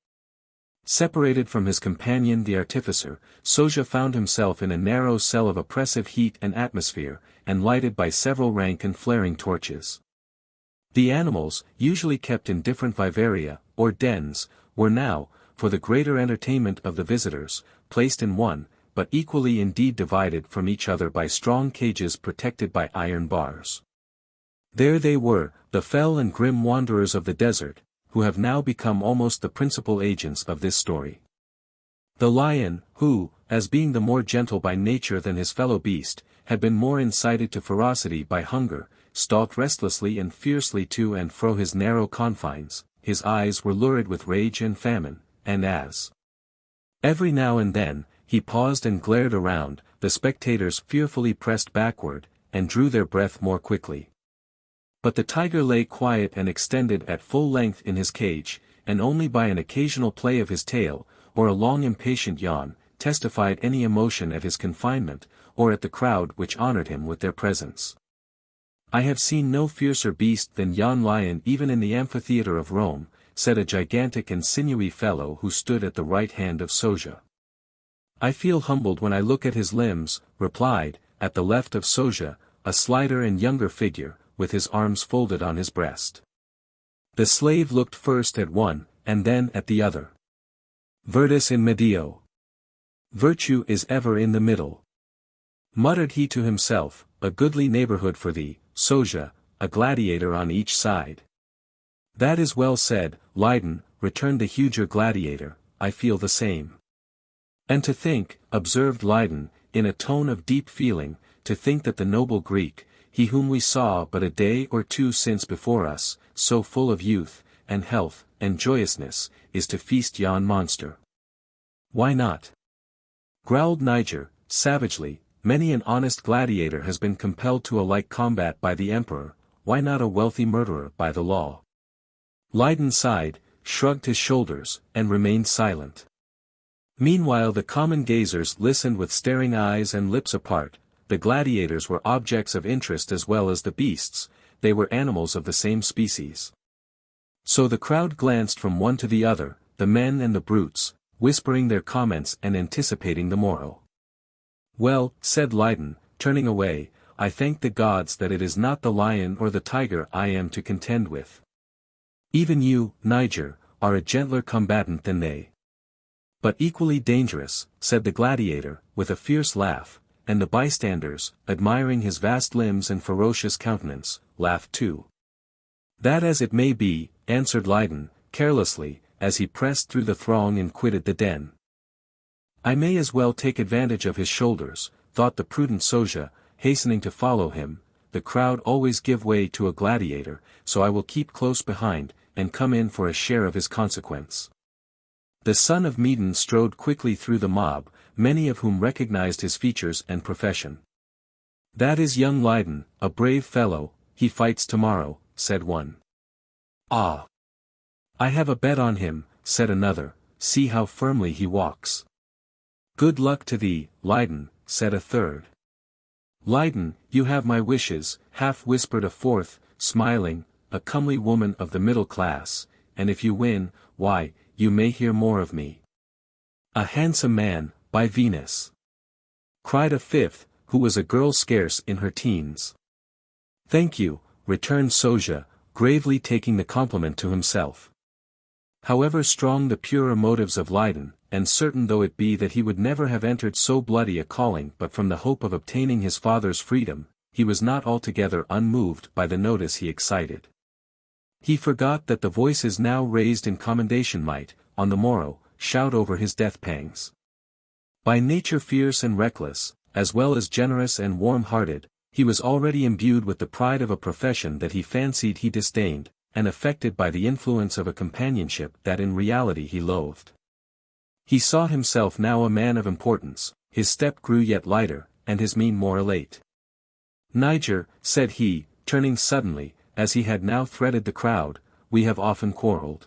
Separated from his companion the artificer, Soja found himself in a narrow cell of oppressive heat and atmosphere, and lighted by several rank and flaring torches. The animals, usually kept in different vivaria, or dens, were now, for the greater entertainment of the visitors, placed in one, but equally indeed divided from each other by strong cages protected by iron bars. There they were, the fell and grim wanderers of the desert, who have now become almost the principal agents of this story. The lion, who, as being the more gentle by nature than his fellow beast, had been more incited to ferocity by hunger, stalked restlessly and fiercely to and fro his narrow confines, his eyes were lurid with rage and famine, and as every now and then, he paused and glared around, the spectators fearfully pressed backward, and drew their breath more quickly. But the tiger lay quiet and extended at full length in his cage, and only by an occasional play of his tail, or a long impatient yawn, testified any emotion at his confinement, or at the crowd which honored him with their presence. I have seen no fiercer beast than yon lion even in the amphitheatre of Rome, said a gigantic and sinewy fellow who stood at the right hand of Soja. I feel humbled when I look at his limbs, replied, at the left of Soja, a slighter and younger figure, with his arms folded on his breast. The slave looked first at one, and then at the other. Virtus in medio. Virtue is ever in the middle. Muttered he to himself, a goodly neighborhood for thee, Soja, a gladiator on each side. That is well said, Lydon, returned the huger gladiator, I feel the same. And to think, observed Lydon, in a tone of deep feeling, to think that the noble Greek, he whom we saw but a day or two since before us, so full of youth, and health, and joyousness, is to feast yon monster. Why not? Growled Niger, savagely, many an honest gladiator has been compelled to a like combat by the emperor, why not a wealthy murderer by the law? Lydon sighed, shrugged his shoulders, and remained silent. Meanwhile the common gazers listened with staring eyes and lips apart. The gladiators were objects of interest as well as the beasts, they were animals of the same species. So the crowd glanced from one to the other, the men and the brutes, whispering their comments and anticipating the morrow. Well, said Lydon, turning away, I thank the gods that it is not the lion or the tiger I am to contend with. Even you, Niger, are a gentler combatant than they. But equally dangerous, said the gladiator, with a fierce laugh, and the bystanders, admiring his vast limbs and ferocious countenance, laughed too. That as it may be, answered Lydon, carelessly, as he pressed through the throng and quitted the den. I may as well take advantage of his shoulders, thought the prudent Soja, hastening to follow him, the crowd always give way to a gladiator, so I will keep close behind, and come in for a share of his consequence. The son of Medon strode quickly through the mob, many of whom recognized his features and profession. That is young Lydon, a brave fellow, he fights tomorrow, said one. Ah! I have a bet on him, said another, see how firmly he walks. Good luck to thee, Lydon, said a third. Lydon, you have my wishes, half whispered a fourth, smiling, a comely woman of the middle class, and if you win, why, you may hear more of me. A handsome man, by Venus! Cried a fifth, who was a girl scarce in her teens. Thank you, returned Soja, gravely taking the compliment to himself. However strong the purer motives of Lydon, and certain though it be that he would never have entered so bloody a calling but from the hope of obtaining his father's freedom, he was not altogether unmoved by the notice he excited. He forgot that the voices now raised in commendation might, on the morrow, shout over his death pangs. By nature fierce and reckless, as well as generous and warm-hearted, he was already imbued with the pride of a profession that he fancied he disdained, and affected by the influence of a companionship that in reality he loathed. He saw himself now a man of importance, his step grew yet lighter, and his mien more elate. Niger, said he, turning suddenly, as he had now threaded the crowd, we have often quarrelled.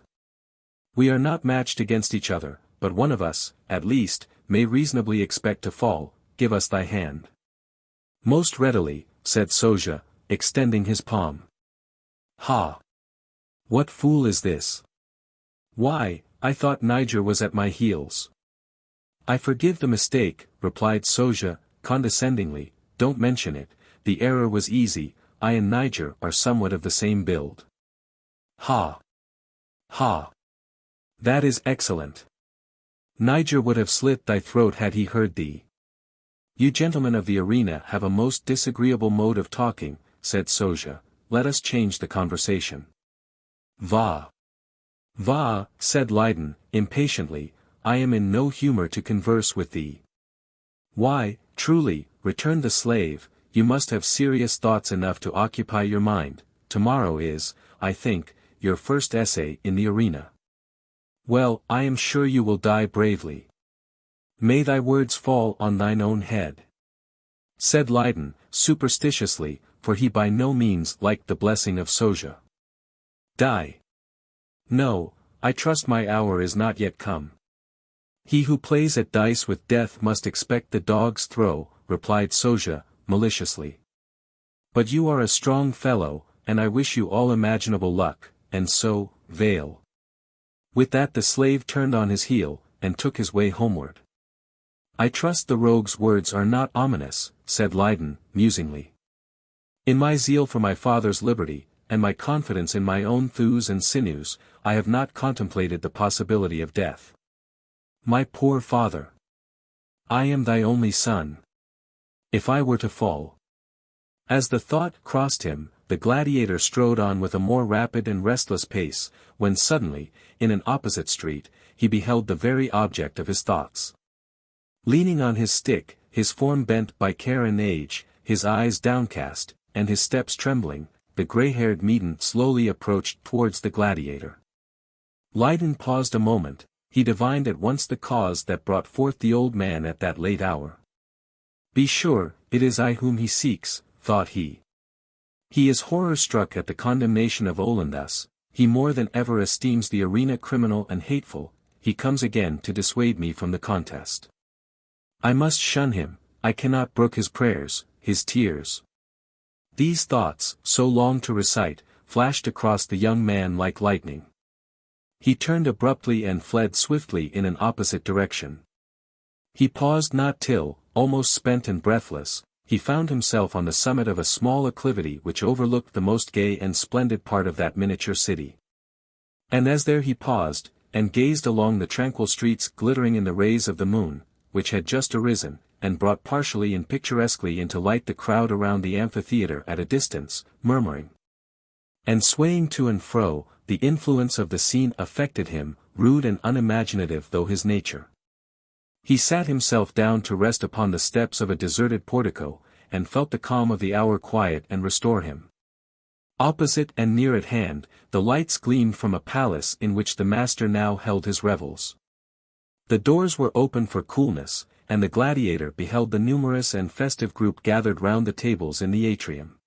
We are not matched against each other, but one of us, at least, may reasonably expect to fall. Give us thy hand. Most readily, said Soja, extending his palm. Ha! What fool is this? Why, I thought Niger was at my heels. I forgive the mistake, replied Soja, condescendingly, don't mention it, the error was easy, I and Niger are somewhat of the same build. Ha! Ha! That is excellent. Niger would have slit thy throat had he heard thee. You gentlemen of the arena have a most disagreeable mode of talking, said Soja, let us change the conversation. Va! Va! Said Lydon, impatiently, I am in no humor to converse with thee. Why, truly, returned the slave, you must have serious thoughts enough to occupy your mind. Tomorrow is, I think, your first essay in the arena. Well, I am sure you will die bravely. May thy words fall on thine own head. Said Lydon, superstitiously, for he by no means liked the blessing of Soja. Die. No, I trust my hour is not yet come. He who plays at dice with death must expect the dog's throw, replied Soja, maliciously. But you are a strong fellow, and I wish you all imaginable luck, and so, veil. With that the slave turned on his heel, and took his way homeward. I trust the rogue's words are not ominous, said Lydon, musingly. In my zeal for my father's liberty, and my confidence in my own thews and sinews, I have not contemplated the possibility of death. My poor father! I am thy only son. If I were to fall. As the thought crossed him, the gladiator strode on with a more rapid and restless pace, when suddenly, in an opposite street, he beheld the very object of his thoughts. Leaning on his stick, his form bent by care and age, his eyes downcast, and his steps trembling, the grey-haired maiden slowly approached towards the gladiator. Lydon paused a moment, he divined at once the cause that brought forth the old man at that late hour. Be sure, it is I whom he seeks, thought he. He is horror-struck at the condemnation of Olinthus, he more than ever esteems the arena criminal and hateful, he comes again to dissuade me from the contest. I must shun him, I cannot brook his prayers, his tears. These thoughts, so long to recite, flashed across the young man like lightning. He turned abruptly and fled swiftly in an opposite direction. He paused not till, almost spent and breathless, he found himself on the summit of a small acclivity which overlooked the most gay and splendid part of that miniature city. And as there he paused, and gazed along the tranquil streets glittering in the rays of the moon, which had just arisen, and brought partially and picturesquely into light the crowd around the amphitheatre at a distance, murmuring and swaying to and fro, the influence of the scene affected him, rude and unimaginative though his nature. He sat himself down to rest upon the steps of a deserted portico, and felt the calm of the hour quiet and restore him. Opposite and near at hand, the lights gleamed from a palace in which the master now held his revels. The doors were open for coolness, and the gladiator beheld the numerous and festive group gathered round the tables in the atrium.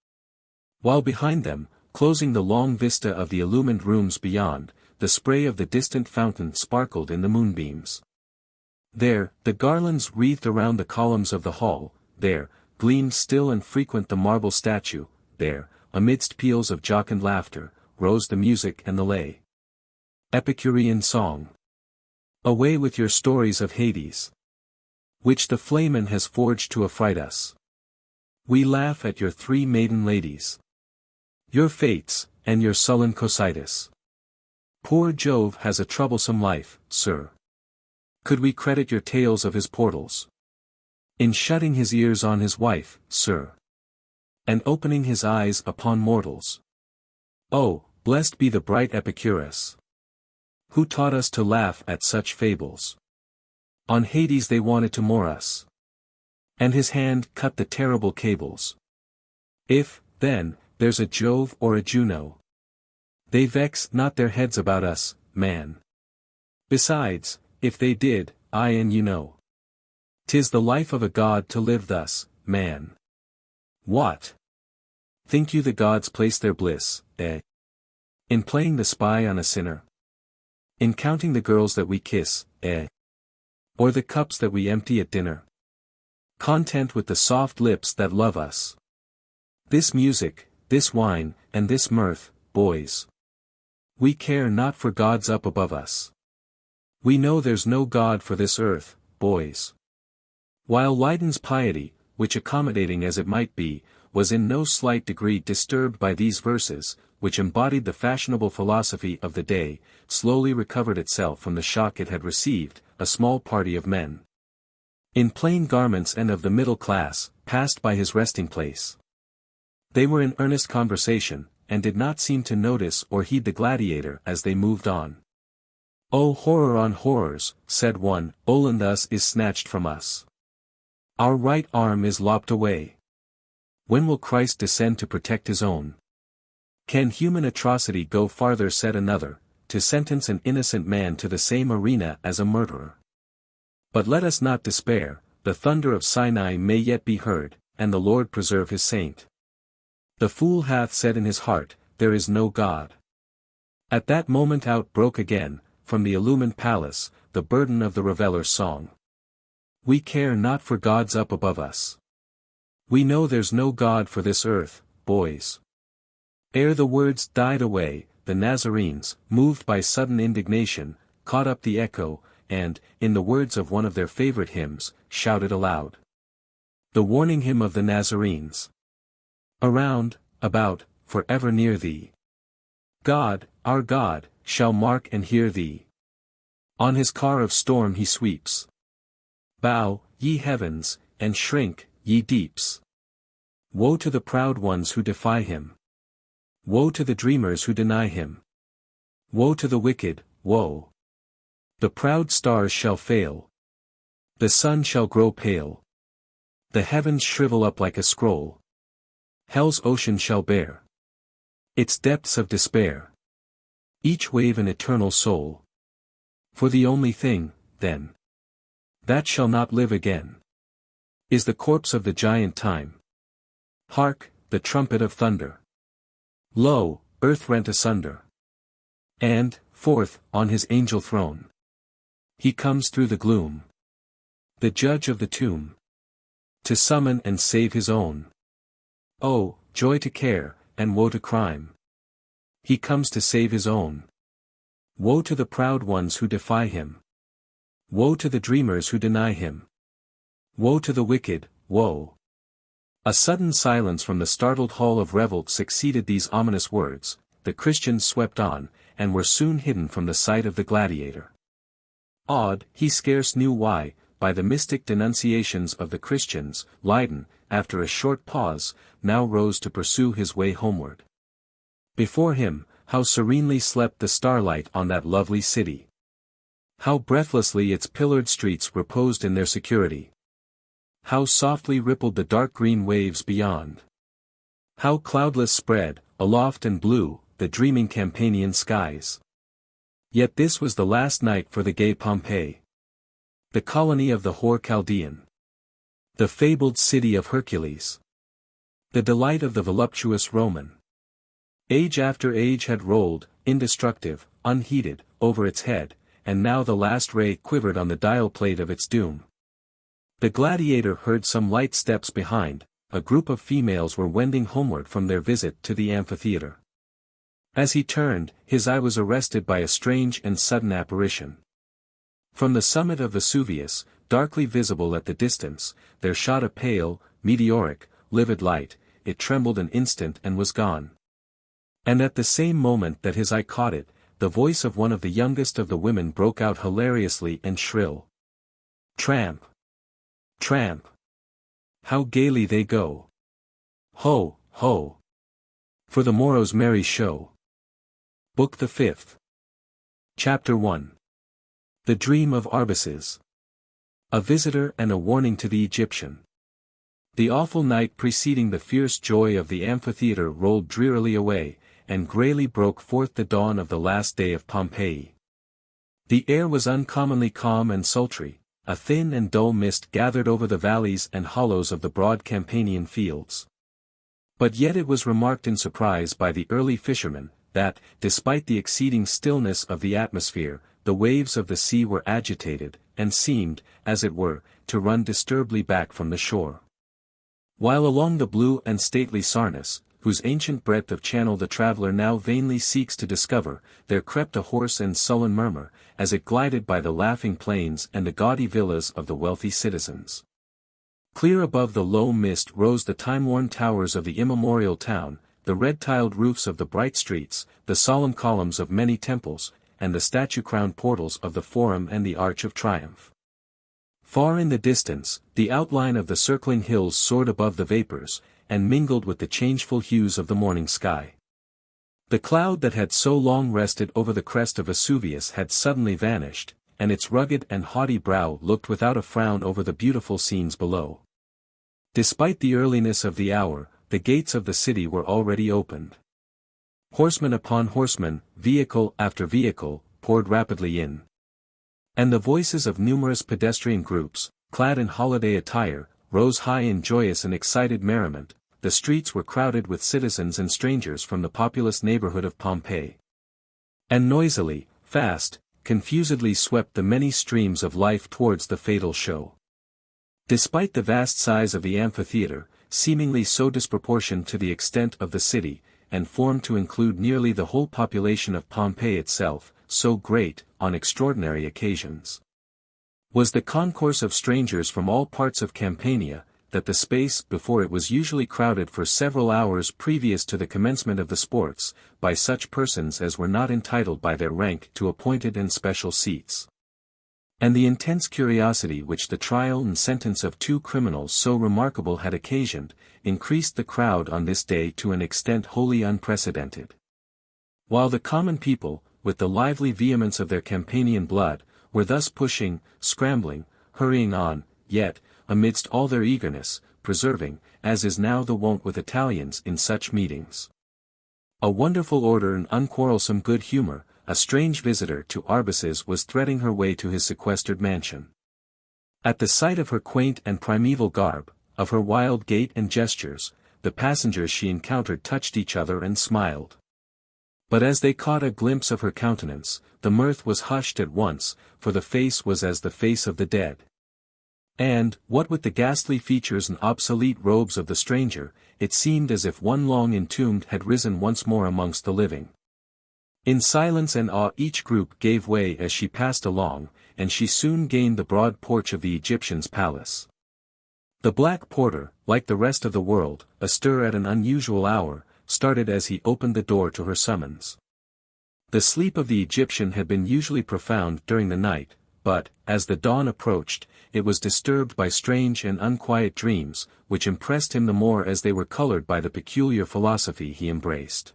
While behind them, closing the long vista of the illumined rooms beyond, the spray of the distant fountain sparkled in the moonbeams. There, the garlands wreathed around the columns of the hall, there, gleamed still and frequent the marble statue, there, amidst peals of jocund laughter, rose the music and the lay. Epicurean song. Away with your stories of Hades, which the flamen has forged to affright us. We laugh at your three maiden ladies, your fates, and your sullen Cocytus. Poor Jove has a troublesome life, sir. Could we credit your tales of his portals? In shutting his ears on his wife, sir, and opening his eyes upon mortals. Oh, blessed be the bright Epicurus, who taught us to laugh at such fables. On Hades they wanted to moor us, and his hand cut the terrible cables. If, then, there's a Jove or a Juno, they vex not their heads about us, man. Besides, if they did, I and you know, 'tis the life of a god to live thus, man. What? Think you the gods place their bliss, in playing the spy on a sinner? In counting the girls that we kiss, Or the cups that we empty at dinner? Content with the soft lips that love us. This music, this wine, and this mirth, boys. We care not for gods up above us. We know there's no God for this earth, boys. While Lydon's piety, which accommodating as it might be, was in no slight degree disturbed by these verses, which embodied the fashionable philosophy of the day, slowly recovered itself from the shock it had received, a small party of men, in plain garments and of the middle class, passed by his resting place. They were in earnest conversation, and did not seem to notice or heed the gladiator as they moved on. "Oh, horror on horrors," said one, "Olinthus is snatched from us. Our right arm is lopped away. When will Christ descend to protect his own? Can human atrocity go farther, said another, to sentence an innocent man to the same arena as a murderer? But let us not despair, the thunder of Sinai may yet be heard, and the Lord preserve his saint. The fool hath said in his heart, there is no God." At that moment out broke again, from the illumined palace, the burden of the reveller's song. We care not for gods up above us. We know there's no God for this earth, boys. Ere the words died away, the Nazarenes, moved by sudden indignation, caught up the echo, and, in the words of one of their favorite hymns, shouted aloud. The warning hymn of the Nazarenes. Around, about, forever near thee. God, our God, shall mark and hear thee. On his car of storm he sweeps. Bow, ye heavens, and shrink, ye deeps. Woe to the proud ones who defy him. Woe to the dreamers who deny him. Woe to the wicked, woe. The proud stars shall fail. The sun shall grow pale. The heavens shrivel up like a scroll. Hell's ocean shall bear its depths of despair. Each wave an eternal soul. For the only thing, then, that shall not live again, is the corpse of the giant time. Hark, the trumpet of thunder. Lo, earth rent asunder. And, forth, on his angel throne, he comes through the gloom, the judge of the tomb, to summon and save his own. Oh, joy to care, and woe to crime. He comes to save his own. Woe to the proud ones who defy him. Woe to the dreamers who deny him. Woe to the wicked, woe. A sudden silence from the startled hall of revolt succeeded these ominous words. The Christians swept on, and were soon hidden from the sight of the gladiator. Awed, he scarce knew why, by the mystic denunciations of the Christians, Lydon, after a short pause, now rose to pursue his way homeward. Before him, how serenely slept the starlight on that lovely city! How breathlessly its pillared streets reposed in their security! How softly rippled the dark green waves beyond! How cloudless spread, aloft and blue, the dreaming Campanian skies! Yet this was the last night for the gay Pompeii, the colony of the hoar Chaldean, the fabled city of Hercules, the delight of the voluptuous Roman. Age after age had rolled, indestructible, unheeded, over its head, and now the last ray quivered on the dial plate of its doom. The gladiator heard some light steps behind. A group of females were wending homeward from their visit to the amphitheatre. As he turned, his eye was arrested by a strange and sudden apparition. From the summit of Vesuvius, darkly visible at the distance, there shot a pale, meteoric, livid light. It trembled an instant and was gone. And at the same moment that his eye caught it, the voice of one of the youngest of the women broke out hilariously and shrill. Tramp! Tramp! How gaily they go! Ho, ho! For the morrow's merry show. Book the 5th. Chapter 1. The Dream of Arbaces. A visitor and a warning to the Egyptian. The awful night preceding the fierce joy of the amphitheatre rolled drearily away, and greyly broke forth the dawn of the last day of Pompeii. The air was uncommonly calm and sultry. A thin and dull mist gathered over the valleys and hollows of the broad Campanian fields. But yet it was remarked in surprise by the early fishermen, that, despite the exceeding stillness of the atmosphere, the waves of the sea were agitated, and seemed, as it were, to run disturbedly back from the shore. While along the blue and stately Sarnus, whose ancient breadth of channel the traveller now vainly seeks to discover, there crept a hoarse and sullen murmur, as it glided by the laughing plains and the gaudy villas of the wealthy citizens. Clear above the low mist rose the time-worn towers of the immemorial town, the red-tiled roofs of the bright streets, the solemn columns of many temples, and the statue-crowned portals of the Forum and the Arch of Triumph. Far in the distance, the outline of the circling hills soared above the vapours, and mingled with the changeful hues of the morning sky. The cloud that had so long rested over the crest of Vesuvius had suddenly vanished, and its rugged and haughty brow looked without a frown over the beautiful scenes below. Despite the earliness of the hour, the gates of the city were already opened. Horseman upon horseman, vehicle after vehicle, poured rapidly in. And the voices of numerous pedestrian groups, clad in holiday attire, rose high in joyous and excited merriment. The streets were crowded with citizens and strangers from the populous neighborhood of Pompeii. And noisily, fast, confusedly swept the many streams of life towards the fatal show. Despite the vast size of the amphitheatre, seemingly so disproportioned to the extent of the city, and formed to include nearly the whole population of Pompeii itself, so great, on extraordinary occasions, was the concourse of strangers from all parts of Campania, that the space before it was usually crowded for several hours previous to the commencement of the sports, by such persons as were not entitled by their rank to appointed and special seats. And the intense curiosity which the trial and sentence of two criminals so remarkable had occasioned, increased the crowd on this day to an extent wholly unprecedented. While the common people, with the lively vehemence of their Campanian blood, were thus pushing, scrambling, hurrying on, yet, amidst all their eagerness, preserving, as is now the wont with Italians in such meetings, a wonderful order and unquarrelsome good humor, a strange visitor to Arbaces was threading her way to his sequestered mansion. At the sight of her quaint and primeval garb, of her wild gait and gestures, the passengers she encountered touched each other and smiled. But as they caught a glimpse of her countenance, the mirth was hushed at once, for the face was as the face of the dead. And, what with the ghastly features and obsolete robes of the stranger, it seemed as if one long entombed had risen once more amongst the living. In silence and awe each group gave way as she passed along, and she soon gained the broad porch of the Egyptian's palace. The black porter, like the rest of the world, astir at an unusual hour, started as he opened the door to her summons. The sleep of the Egyptian had been usually profound during the night, but, as the dawn approached, it was disturbed by strange and unquiet dreams, which impressed him the more as they were colored by the peculiar philosophy he embraced.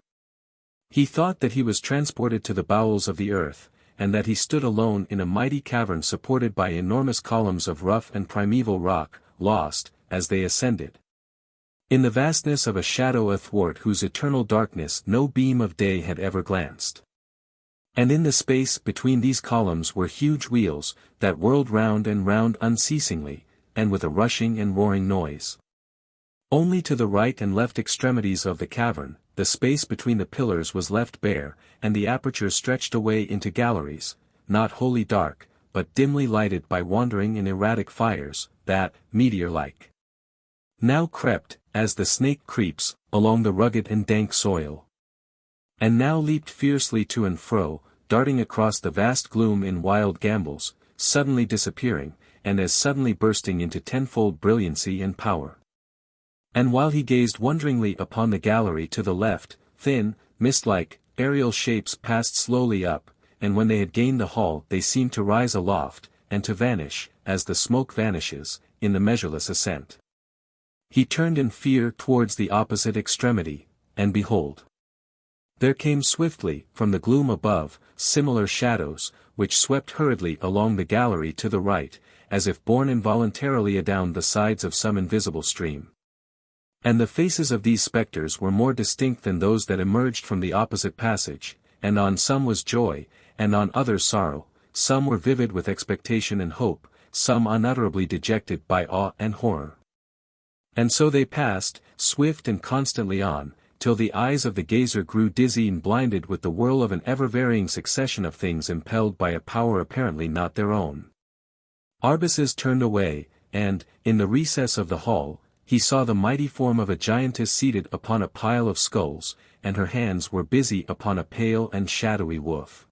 He thought that he was transported to the bowels of the earth, and that he stood alone in a mighty cavern supported by enormous columns of rough and primeval rock, lost, as they ascended, in the vastness of a shadow athwart whose eternal darkness no beam of day had ever glanced. And in the space between these columns were huge wheels, that whirled round and round unceasingly, and with a rushing and roaring noise. Only to the right and left extremities of the cavern, the space between the pillars was left bare, and the aperture stretched away into galleries, not wholly dark, but dimly lighted by wandering and erratic fires, that, meteor-like, now crept, as the snake creeps, along the rugged and dank soil, and now leaped fiercely to and fro, darting across the vast gloom in wild gambols, suddenly disappearing, and as suddenly bursting into tenfold brilliancy and power. And while he gazed wonderingly upon the gallery to the left, thin, mist-like, aerial shapes passed slowly up, and when they had gained the hall they seemed to rise aloft, and to vanish, as the smoke vanishes, in the measureless ascent. He turned in fear towards the opposite extremity, and behold, there came swiftly, from the gloom above, similar shadows, which swept hurriedly along the gallery to the right, as if borne involuntarily adown the sides of some invisible stream. And the faces of these spectres were more distinct than those that emerged from the opposite passage, and on some was joy, and on others sorrow, some were vivid with expectation and hope, some unutterably dejected by awe and horror. And so they passed, swift and constantly on, till the eyes of the gazer grew dizzy and blinded with the whirl of an ever-varying succession of things impelled by a power apparently not their own. Arbaces turned away, and, in the recess of the hall, he saw the mighty form of a giantess seated upon a pile of skulls, and her hands were busy upon a pale and shadowy woof.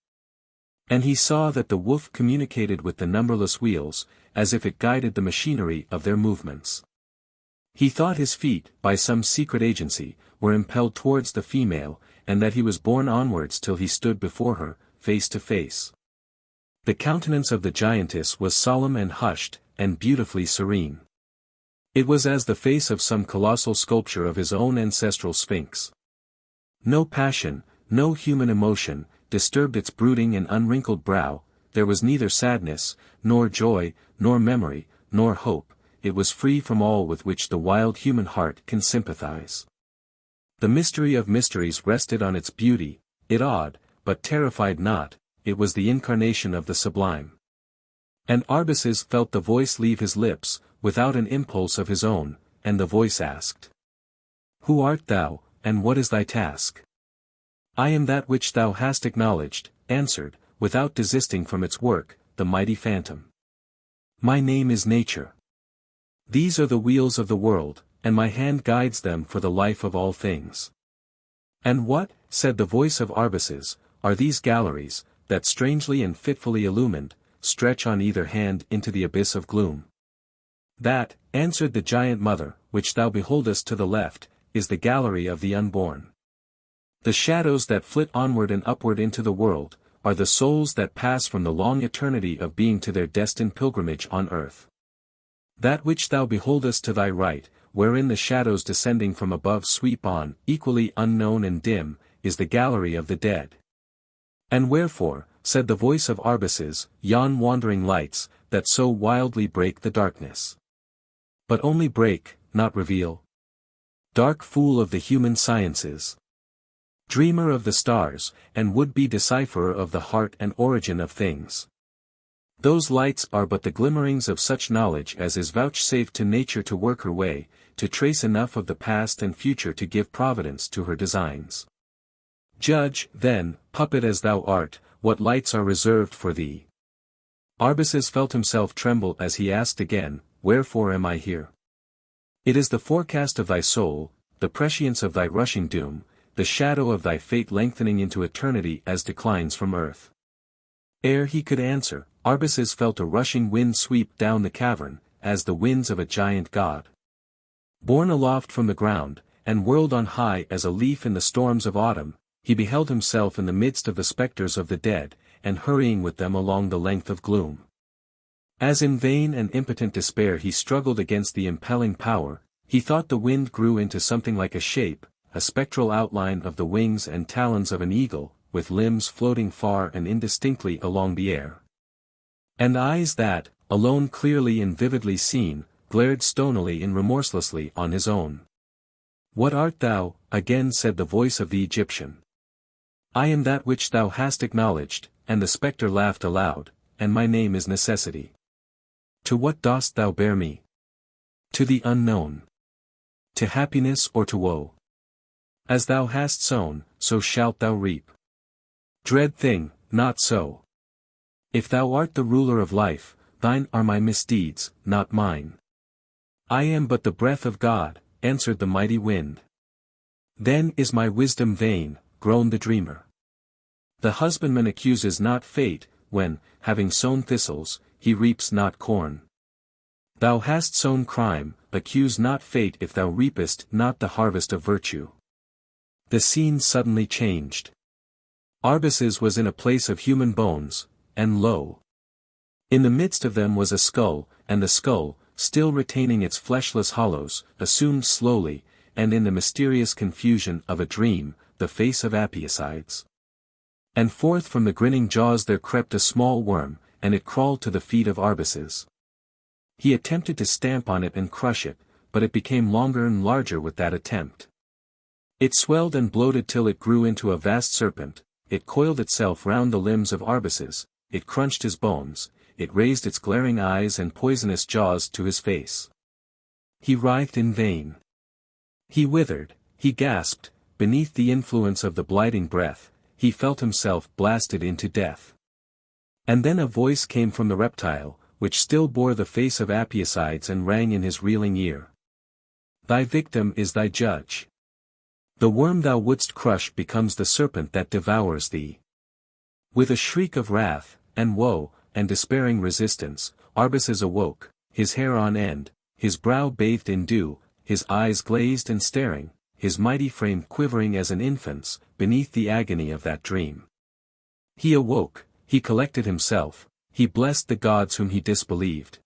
And he saw that the woof communicated with the numberless wheels, as if it guided the machinery of their movements. He thought his feet, by some secret agency, were impelled towards the female, and that he was borne onwards till he stood before her, face to face. The countenance of the giantess was solemn and hushed, and beautifully serene. It was as the face of some colossal sculpture of his own ancestral sphinx. No passion, no human emotion, disturbed its brooding and unwrinkled brow. There was neither sadness, nor joy, nor memory, nor hope. It was free from all with which the wild human heart can sympathize. The mystery of mysteries rested on its beauty. It awed, but terrified not. It was the incarnation of the sublime. And Arbaces felt the voice leave his lips, without an impulse of his own, and the voice asked, "Who art thou, and what is thy task?" "I am that which thou hast acknowledged," answered, without desisting from its work, the mighty phantom. "My name is Nature. These are the wheels of the world, and my hand guides them for the life of all things." "And what," said the voice of Arbaces, "are these galleries, that strangely and fitfully illumined, stretch on either hand into the abyss of gloom?" "That," answered the giant mother, "which thou beholdest to the left, is the gallery of the unborn. The shadows that flit onward and upward into the world, are the souls that pass from the long eternity of being to their destined pilgrimage on earth. That which thou beholdest to thy right, wherein the shadows descending from above sweep on, equally unknown and dim, is the gallery of the dead." "And wherefore," said the voice of Arbaces, "yon wandering lights, that so wildly break the darkness?" "But only break, not reveal. Dark fool of the human sciences! Dreamer of the stars, and would-be decipherer of the heart and origin of things. Those lights are but the glimmerings of such knowledge as is vouchsafed to nature to work her way, to trace enough of the past and future to give providence to her designs. Judge, then, puppet as thou art, what lights are reserved for thee." Arbaces felt himself tremble as he asked again, "Wherefore am I here?" "It is the forecast of thy soul, the prescience of thy rushing doom, the shadow of thy fate lengthening into eternity as declines from earth." Ere he could answer, Arbaces felt a rushing wind sweep down the cavern, as the winds of a giant god. Borne aloft from the ground, and whirled on high as a leaf in the storms of autumn, he beheld himself in the midst of the spectres of the dead, and hurrying with them along the length of gloom. As in vain and impotent despair he struggled against the impelling power, he thought the wind grew into something like a shape, a spectral outline of the wings and talons of an eagle, with limbs floating far and indistinctly along the air. And eyes that, alone clearly and vividly seen, glared stonily and remorselessly on his own. "What art thou?" again said the voice of the Egyptian. "I am that which thou hast acknowledged," and the spectre laughed aloud, "and my name is Necessity. To what dost thou bear me? To the unknown. To happiness or to woe? As thou hast sown, so shalt thou reap. Dread thing, not so. If thou art the ruler of life, thine are my misdeeds, not mine." "I am but the breath of God," answered the mighty wind. "Then is my wisdom vain," groaned the dreamer. "The husbandman accuses not fate, when, having sown thistles, he reaps not corn. Thou hast sown crime, accuse not fate if thou reapest not the harvest of virtue." The scene suddenly changed. Arbaces was in a place of human bones, and lo! in the midst of them was a skull, and the skull, still retaining its fleshless hollows, assumed slowly, and in the mysterious confusion of a dream, the face of Amphitheatre. And forth from the grinning jaws there crept a small worm, and it crawled to the feet of Arbaces. He attempted to stamp on it and crush it, but it became longer and larger with that attempt. It swelled and bloated till it grew into a vast serpent. It coiled itself round the limbs of Arbaces, it crunched his bones, it raised its glaring eyes and poisonous jaws to his face. He writhed in vain. He withered, he gasped, beneath the influence of the blighting breath, he felt himself blasted into death. And then a voice came from the reptile, which still bore the face of Arbaces and rang in his reeling ear. Thy victim is thy judge. The worm thou wouldst crush becomes the serpent that devours thee. With a shriek of wrath, and woe, and despairing resistance, Arbaces awoke, his hair on end, his brow bathed in dew, his eyes glazed and staring, his mighty frame quivering as an infant's, beneath the agony of that dream. He awoke, he collected himself, he blessed the gods whom he disbelieved.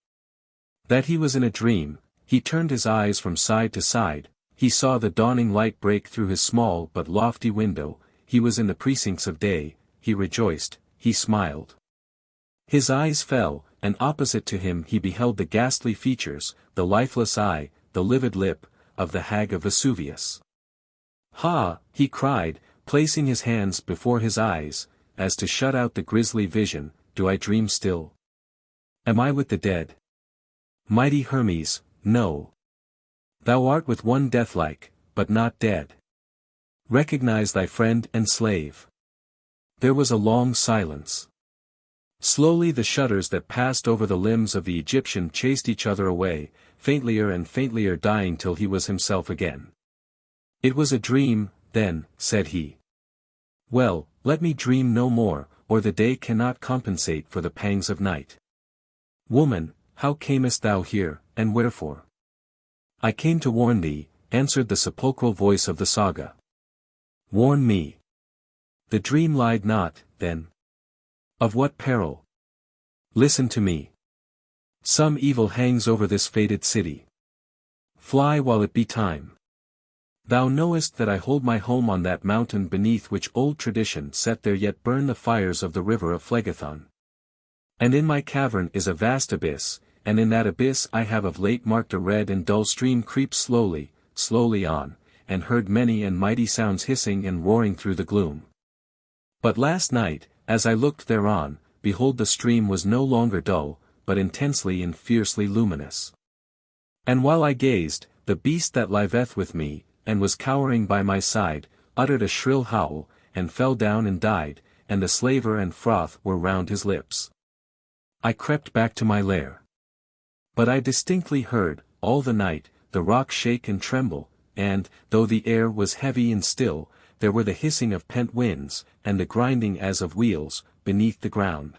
That he was in a dream, he turned his eyes from side to side, he saw the dawning light break through his small but lofty window, he was in the precincts of day, he rejoiced, he smiled. His eyes fell, and opposite to him he beheld the ghastly features, the lifeless eye, the livid lip, of the hag of Vesuvius. Ha! He cried, placing his hands before his eyes, as to shut out the grisly vision. Do I dream still? Am I with the dead? Mighty Hermes, no. Thou art with one deathlike, but not dead. Recognize thy friend and slave. There was a long silence. Slowly the shudders that passed over the limbs of the Egyptian chased each other away, faintlier and faintlier, dying till he was himself again. It was a dream, then, said he. Well, let me dream no more, or the day cannot compensate for the pangs of night. Woman, how camest thou here, and wherefore? I came to warn thee, answered the sepulchral voice of the saga. Warn me. The dream lied not, then. Of what peril? Listen to me. Some evil hangs over this fated city. Fly while it be time. Thou knowest that I hold my home on that mountain beneath which old tradition set there yet burn the fires of the river of Phlegethon. And in my cavern is a vast abyss, and in that abyss I have of late marked a red and dull stream creep slowly, slowly on, and heard many and mighty sounds hissing and roaring through the gloom. But last night, as I looked thereon, behold the stream was no longer dull, but intensely and fiercely luminous. And while I gazed, the beast that liveth with me, and was cowering by my side, uttered a shrill howl, and fell down and died, and the slaver and froth were round his lips. I crept back to my lair. But I distinctly heard, all the night, the rock shake and tremble, and, though the air was heavy and still, there were the hissing of pent winds, and the grinding as of wheels, beneath the ground.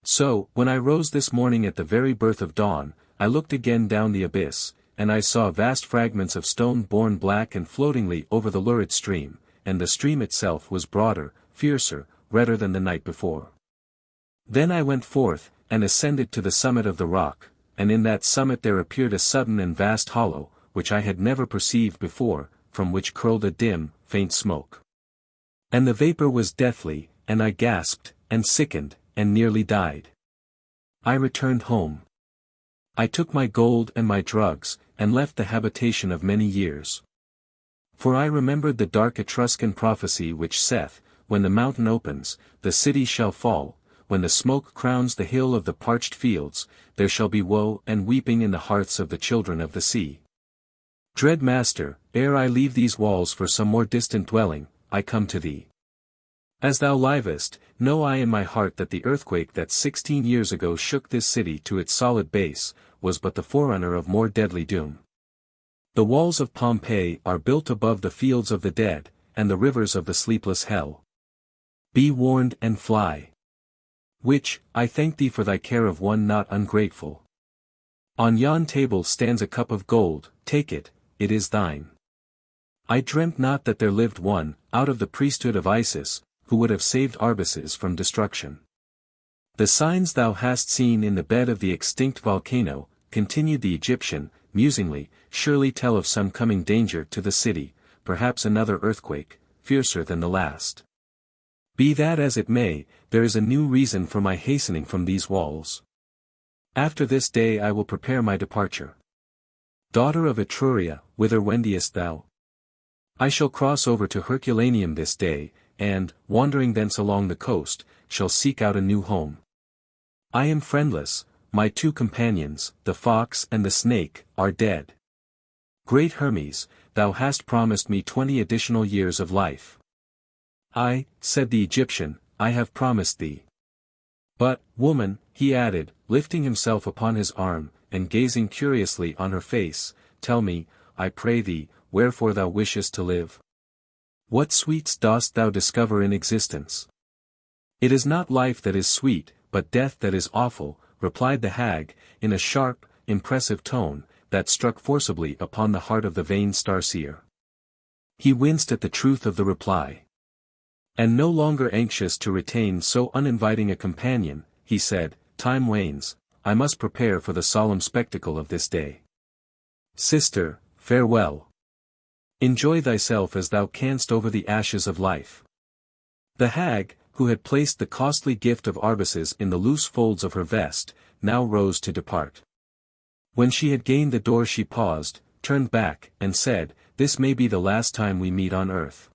So, when I rose this morning at the very birth of dawn, I looked again down the abyss, and I saw vast fragments of stone borne black and floatingly over the lurid stream, and the stream itself was broader, fiercer, redder than the night before. Then I went forth, and ascended to the summit of the rock, and in that summit there appeared a sudden and vast hollow, which I had never perceived before, from which curled a dim, faint smoke. And the vapor was deathly, and I gasped, and sickened, and nearly died. I returned home. I took my gold and my drugs, and left the habitation of many years. For I remembered the dark Etruscan prophecy which saith, when the mountain opens, the city shall fall, when the smoke crowns the hill of the parched fields, there shall be woe and weeping in the hearts of the children of the sea. Dread master, ere I leave these walls for some more distant dwelling, I come to thee. As thou livest, know I in my heart that the earthquake that 16 years ago shook this city to its solid base, was but the forerunner of more deadly doom. The walls of Pompeii are built above the fields of the dead, and the rivers of the sleepless hell. Be warned and fly. Which, I thank thee for thy care of one not ungrateful. On yon table stands a cup of gold, take it, it is thine. I dreamt not that there lived one, out of the priesthood of Isis, who would have saved Arbaces from destruction. The signs thou hast seen in the bed of the extinct volcano, continued the Egyptian, musingly, surely tell of some coming danger to the city, perhaps another earthquake, fiercer than the last. Be that as it may, there is a new reason for my hastening from these walls. After this day I will prepare my departure. Daughter of Etruria, whither wendest thou? I shall cross over to Herculaneum this day, and, wandering thence along the coast, shall seek out a new home. I am friendless, my two companions, the fox and the snake, are dead. Great Hermes, thou hast promised me 20 additional years of life. Said the Egyptian, I have promised thee. But, woman, he added, lifting himself upon his arm, and gazing curiously on her face, tell me, I pray thee, wherefore thou wishest to live? What sweets dost thou discover in existence? It is not life that is sweet, but death that is awful, replied the hag, in a sharp, impressive tone, that struck forcibly upon the heart of the vain starseer. He winced at the truth of the reply. And no longer anxious to retain so uninviting a companion, he said, time wanes, I must prepare for the solemn spectacle of this day. Sister, farewell. Enjoy thyself as thou canst over the ashes of life. The hag, who had placed the costly gift of Arbaces in the loose folds of her vest, now rose to depart. When she had gained the door she paused, turned back, and said, this may be the last time we meet on earth.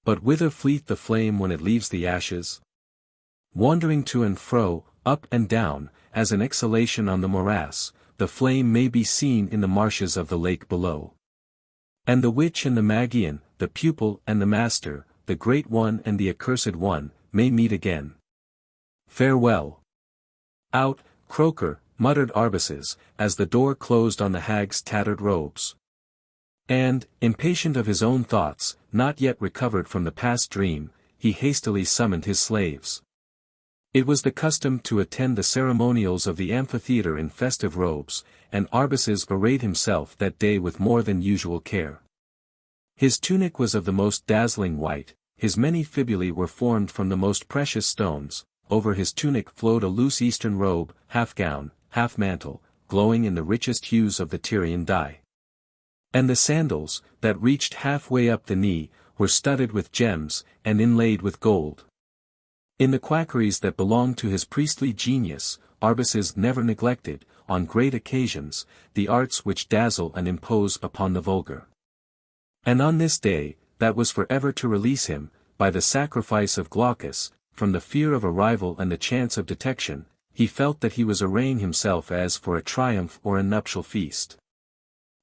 But whither fleet the flame when it leaves the ashes? Wandering to and fro, up and down, as an exhalation on the morass, the flame may be seen in the marshes of the lake below. And the witch and the Magian, the pupil and the master, the great one and the accursed one, may meet again. Farewell. Out, croaker, muttered Arbaces, as the door closed on the hag's tattered robes. And, impatient of his own thoughts, not yet recovered from the past dream, he hastily summoned his slaves. It was the custom to attend the ceremonials of the amphitheatre in festive robes, and Arbaces arrayed himself that day with more than usual care. His tunic was of the most dazzling white, his many fibulae were formed from the most precious stones, over his tunic flowed a loose eastern robe, half gown, half mantle, glowing in the richest hues of the Tyrian dye. And the sandals, that reached halfway up the knee, were studded with gems, and inlaid with gold. In the quackeries that belonged to his priestly genius, Arbaces never neglected, on great occasions, the arts which dazzle and impose upon the vulgar. And on this day, that was forever to release him, by the sacrifice of Glaucus, from the fear of arrival and the chance of detection, he felt that he was arraying himself as for a triumph or a nuptial feast.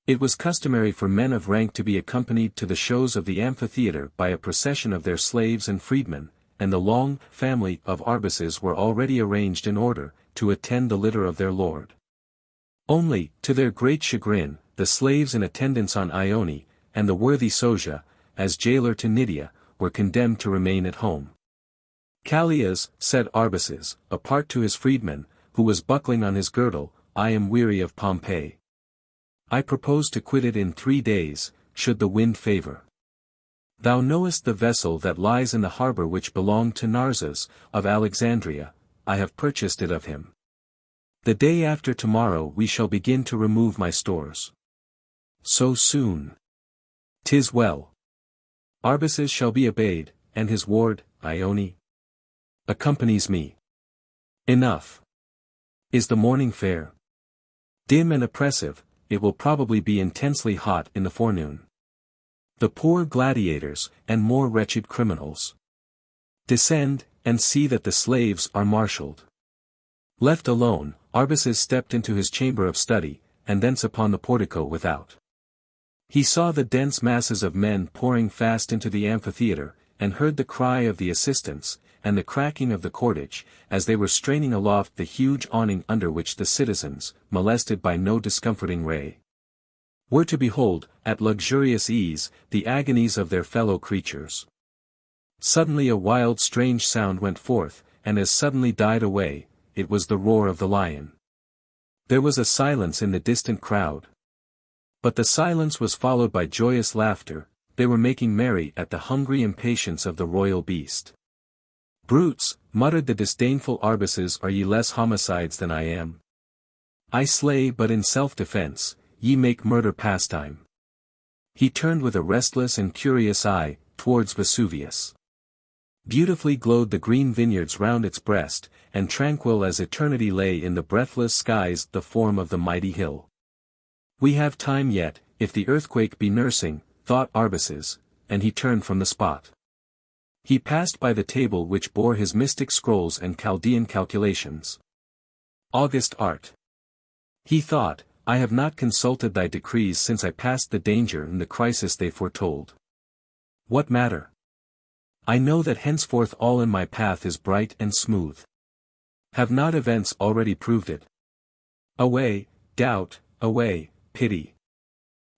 It was customary for men of rank to be accompanied to the shows of the amphitheatre by a procession of their slaves and freedmen, and the long family of Arbaces were already arranged in order, to attend the litter of their lord. Only, to their great chagrin, the slaves in attendance on Ione, and the worthy Soja, as jailer to Nydia, were condemned to remain at home. Callias, said Arbaces, apart to his freedman, who was buckling on his girdle, I am weary of Pompeii. I propose to quit it in 3 days, should the wind favour. Thou knowest the vessel that lies in the harbour which belonged to Narsas, of Alexandria, I have purchased it of him. The day after tomorrow we shall begin to remove my stores. So soon. 'Tis well. Arbaces shall be obeyed, and his ward, Ione, accompanies me. Enough. Is the morning fair? Dim and oppressive, it will probably be intensely hot in the forenoon. The poor gladiators, and more wretched criminals. Descend, and see that the slaves are marshalled. Left alone, Arbaces stepped into his chamber of study, and thence upon the portico without. He saw the dense masses of men pouring fast into the amphitheatre, and heard the cry of the assistants, and the cracking of the cordage, as they were straining aloft the huge awning under which the citizens, molested by no discomforting ray, were to behold, at luxurious ease, the agonies of their fellow creatures. Suddenly a wild strange sound went forth, and as suddenly died away, it was the roar of the lion. There was a silence in the distant crowd. But the silence was followed by joyous laughter, they were making merry at the hungry impatience of the royal beast. Brutes, muttered the disdainful Arbaces, are ye less homicides than I am? I slay but in self-defense, ye make murder pastime. He turned with a restless and curious eye, towards Vesuvius. Beautifully glowed the green vineyards round its breast, and tranquil as eternity lay in the breathless skies the form of the mighty hill. We have time yet, if the earthquake be nursing, thought Arbaces, and he turned from the spot. He passed by the table which bore his mystic scrolls and Chaldean calculations. August art. He thought, I have not consulted thy decrees since I passed the danger and the crisis they foretold. What matter? I know that henceforth all in my path is bright and smooth. Have not events already proved it? Away, doubt, away, pity.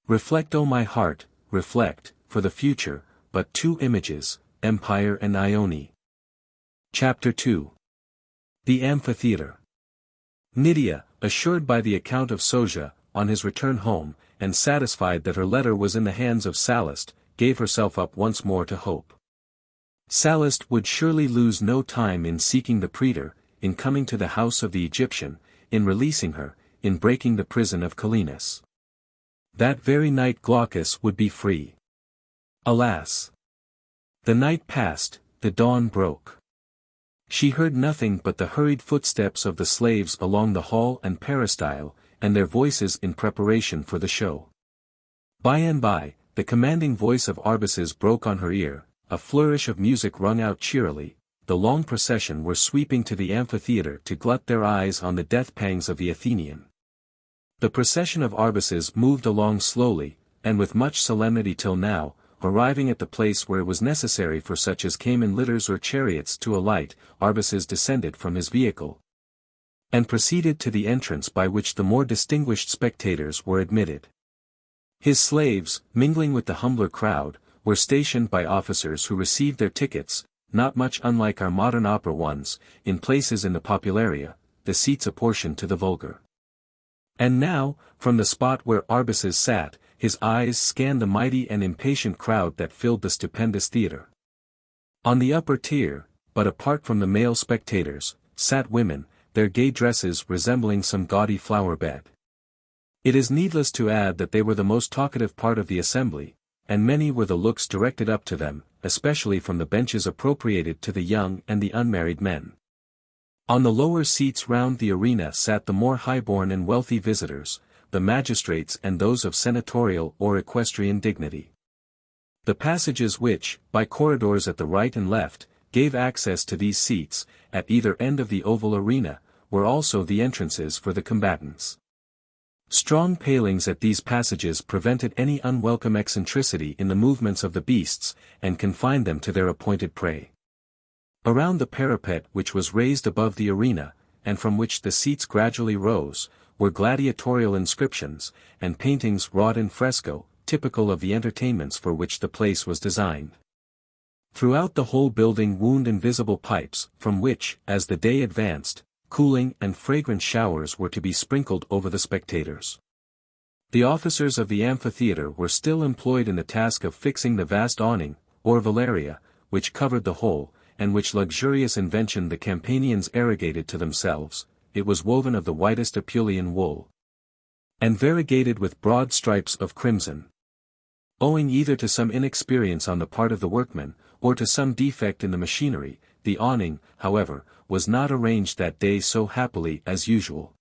Reflect, O my heart, reflect, for the future, but two images, Empire and Ione. Chapter 2. The Amphitheatre. Nydia, assured by the account of Soja, on his return home, and satisfied that her letter was in the hands of Sallust, gave herself up once more to hope. Sallust would surely lose no time in seeking the praetor, in coming to the house of the Egyptian, in releasing her, in breaking the prison of Calenus. That very night Glaucus would be free. Alas! The night passed, the dawn broke. She heard nothing but the hurried footsteps of the slaves along the hall and peristyle, and their voices in preparation for the show. By and by, the commanding voice of Arbaces broke on her ear, a flourish of music rung out cheerily, the long procession were sweeping to the amphitheatre to glut their eyes on the death pangs of the Athenian. The procession of Arbaces moved along slowly, and with much solemnity till now, arriving at the place where it was necessary for such as came in litters or chariots to alight. Arbaces descended from his vehicle, and proceeded to the entrance by which the more distinguished spectators were admitted. His slaves, mingling with the humbler crowd, were stationed by officers who received their tickets, not much unlike our modern opera ones, in places in the popularia, the seats apportioned to the vulgar. And now, from the spot where Arbaces sat, his eyes scanned the mighty and impatient crowd that filled the stupendous theatre. On the upper tier, but apart from the male spectators, sat women, their gay dresses resembling some gaudy flower bed. It is needless to add that they were the most talkative part of the assembly, and many were the looks directed up to them, especially from the benches appropriated to the young and the unmarried men. On the lower seats round the arena sat the more high-born and wealthy visitors, the magistrates and those of senatorial or equestrian dignity. The passages which, by corridors at the right and left, gave access to these seats, at either end of the oval arena, were also the entrances for the combatants. Strong palings at these passages prevented any unwelcome eccentricity in the movements of the beasts, and confined them to their appointed prey. Around the parapet which was raised above the arena, and from which the seats gradually rose, were gladiatorial inscriptions, and paintings wrought in fresco, typical of the entertainments for which the place was designed. Throughout the whole building wound invisible pipes, from which, as the day advanced, cooling and fragrant showers were to be sprinkled over the spectators. The officers of the amphitheatre were still employed in the task of fixing the vast awning, or velaria, which covered the whole, and which luxurious invention the Campanians arrogated to themselves. It was woven of the whitest Apulian wool, and variegated with broad stripes of crimson. Owing either to some inexperience on the part of the workmen, or to some defect in the machinery, the awning, however, was not arranged that day so happily as usual.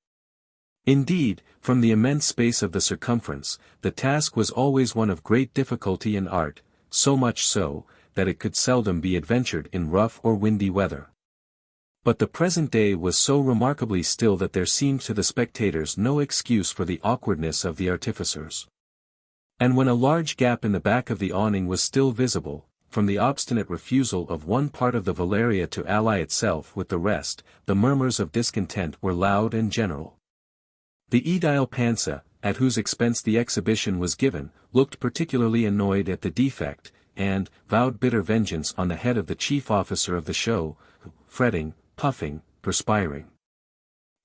Indeed, from the immense space of the circumference, the task was always one of great difficulty and art, so much so, that it could seldom be adventured in rough or windy weather. But the present day was so remarkably still that there seemed to the spectators no excuse for the awkwardness of the artificers. And when a large gap in the back of the awning was still visible, from the obstinate refusal of one part of the velaria to ally itself with the rest, the murmurs of discontent were loud and general. The aedile Pansa, at whose expense the exhibition was given, looked particularly annoyed at the defect, and vowed bitter vengeance on the head of the chief officer of the show, who, fretting, puffing, perspiring,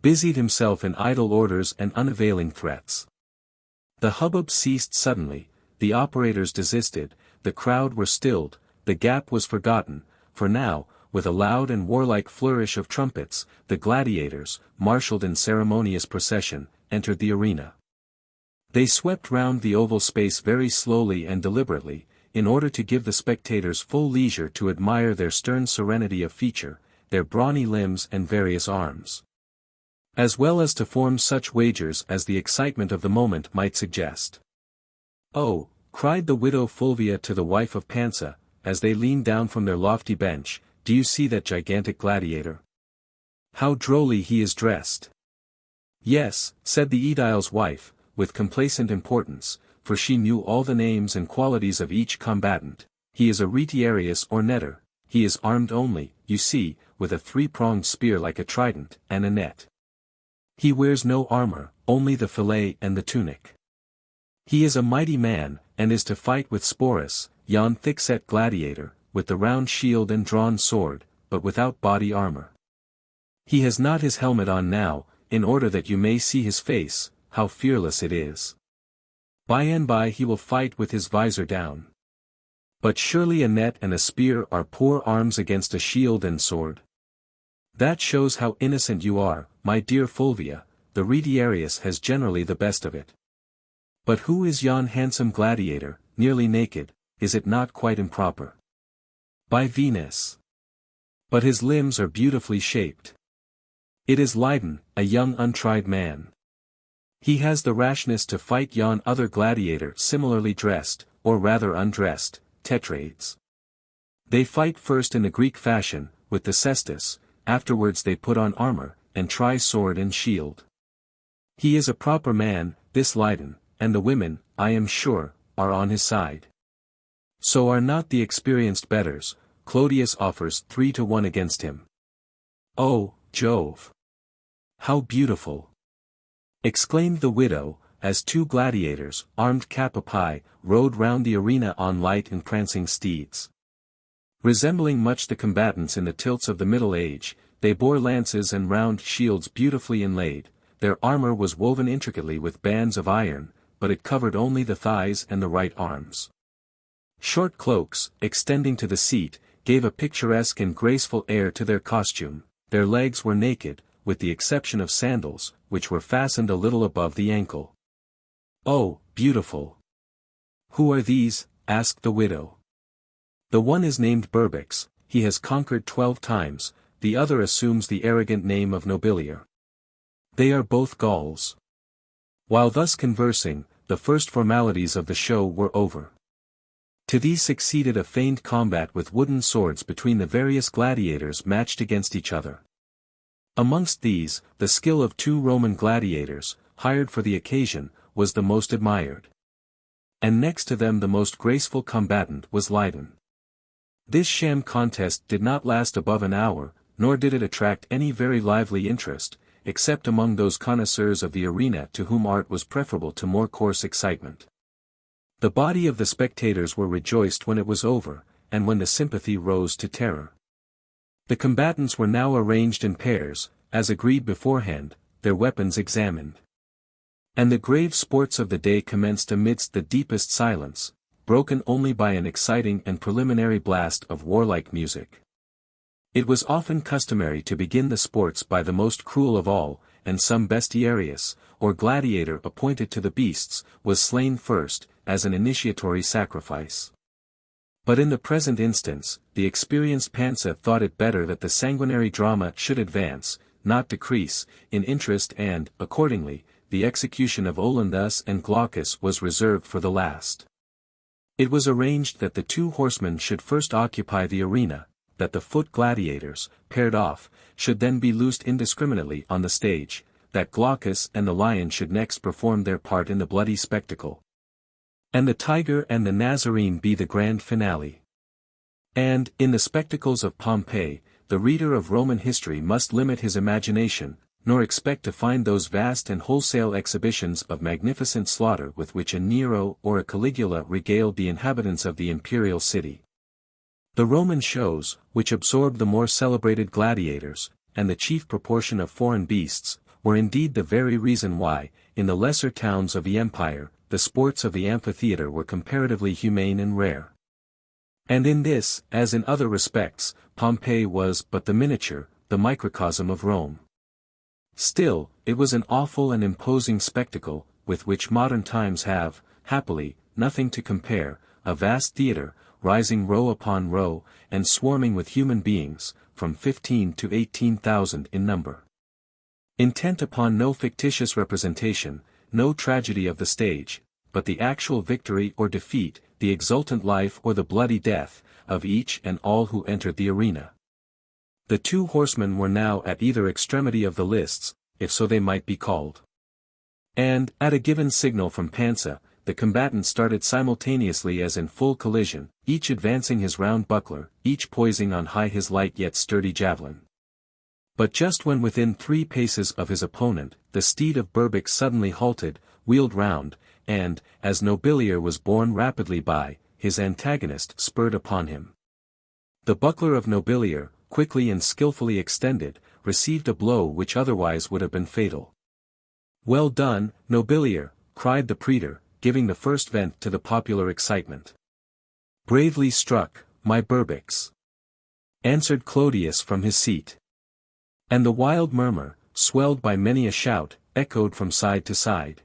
busied himself in idle orders and unavailing threats. The hubbub ceased suddenly, the operators desisted, the crowd were stilled, the gap was forgotten, for now, with a loud and warlike flourish of trumpets, the gladiators, marshalled in ceremonious procession, entered the arena. They swept round the oval space very slowly and deliberately, in order to give the spectators full leisure to admire their stern serenity of feature, their brawny limbs and various arms, as well as to form such wagers as the excitement of the moment might suggest. "Oh," cried the widow Fulvia to the wife of Pansa, as they leaned down from their lofty bench, "do you see that gigantic gladiator? How drolly he is dressed!" "Yes," said the aedile's wife, with complacent importance, for she knew all the names and qualities of each combatant, "he is a retiarius or netter, he is armed only, you see, with a three-pronged spear like a trident, and a net. He wears no armor, only the fillet and the tunic. He is a mighty man, and is to fight with Sporus, yon thick-set gladiator, with the round shield and drawn sword, but without body armor. He has not his helmet on now, in order that you may see his face, how fearless it is. By and by he will fight with his visor down. But surely a net and a spear are poor arms against a shield and sword. That shows how innocent you are, my dear Fulvia. The retiarius has generally the best of it. But who is yon handsome gladiator, nearly naked, is it not quite improper? By Venus! But his limbs are beautifully shaped. It is Lydon, a young untried man. He has the rashness to fight yon other gladiator similarly dressed, or rather undressed, tetrades. They fight first in the Greek fashion, with the cestus, afterwards they put on armor, and try sword and shield. He is a proper man, this Lydon, and the women, I am sure, are on his side. So are not the experienced betters. Clodius offers 3-1 against him. Oh, Jove! How beautiful! Exclaimed the widow, as two gladiators, armed cap a pie, rode round the arena on light and prancing steeds. Resembling much the combatants in the tilts of the Middle Age, they bore lances and round shields beautifully inlaid. Their armor was woven intricately with bands of iron, but it covered only the thighs and the right arms. Short cloaks, extending to the seat, gave a picturesque and graceful air to their costume. Their legs were naked, with the exception of sandals, which were fastened a little above the ankle. Oh, beautiful! Who are these? Asked the widow. The one is named Berbix, he has conquered 12 times, the other assumes the arrogant name of Nobilior. They are both Gauls. While thus conversing, the first formalities of the show were over. To these succeeded a feigned combat with wooden swords between the various gladiators matched against each other. Amongst these, the skill of 2 Roman gladiators, hired for the occasion, was the most admired. And next to them the most graceful combatant was Lydon. This sham contest did not last above an hour, nor did it attract any very lively interest, except among those connoisseurs of the arena to whom art was preferable to more coarse excitement. The body of the spectators were rejoiced when it was over, and when the sympathy rose to terror. The combatants were now arranged in pairs, as agreed beforehand, their weapons examined. And the grave sports of the day commenced amidst the deepest silence, broken only by an exciting and preliminary blast of warlike music. It was often customary to begin the sports by the most cruel of all, and some bestiarius, or gladiator appointed to the beasts, was slain first, as an initiatory sacrifice. But in the present instance, the experienced Pansa thought it better that the sanguinary drama should advance, not decrease, in interest, and, accordingly, the execution of Olinthus and Glaucus was reserved for the last. It was arranged that the 2 horsemen should first occupy the arena, that the foot gladiators, paired off, should then be loosed indiscriminately on the stage, that Glaucus and the lion should next perform their part in the bloody spectacle, and the tiger and the Nazarene be the grand finale. And, in the spectacles of Pompeii, the reader of Roman history must limit his imagination, nor expect to find those vast and wholesale exhibitions of magnificent slaughter with which a Nero or a Caligula regaled the inhabitants of the imperial city. The Roman shows, which absorbed the more celebrated gladiators, and the chief proportion of foreign beasts, were indeed the very reason why, in the lesser towns of the empire, the sports of the amphitheatre were comparatively humane and rare. And in this, as in other respects, Pompeii was but the miniature, the microcosm of Rome. Still, it was an awful and imposing spectacle, with which modern times have, happily, nothing to compare, a vast theatre, rising row upon row, and swarming with human beings, from 15 to 18,000 in number. Intent upon no fictitious representation, no tragedy of the stage, but the actual victory or defeat, the exultant life or the bloody death, of each and all who entered the arena. The 2 horsemen were now at either extremity of the lists, if so they might be called. And, at a given signal from Pansa, the combatants started simultaneously as in full collision, each advancing his round buckler, each poising on high his light yet sturdy javelin. But just when within 3 paces of his opponent, the steed of Berbix suddenly halted, wheeled round, and, as Nobilier was borne rapidly by, his antagonist spurred upon him. The buckler of Nobilier, quickly and skillfully extended, received a blow which otherwise would have been fatal. "Well done, Nobilier," cried the praetor, giving the first vent to the popular excitement. "Bravely struck, my Berbix," answered Clodius from his seat. And the wild murmur, swelled by many a shout, echoed from side to side.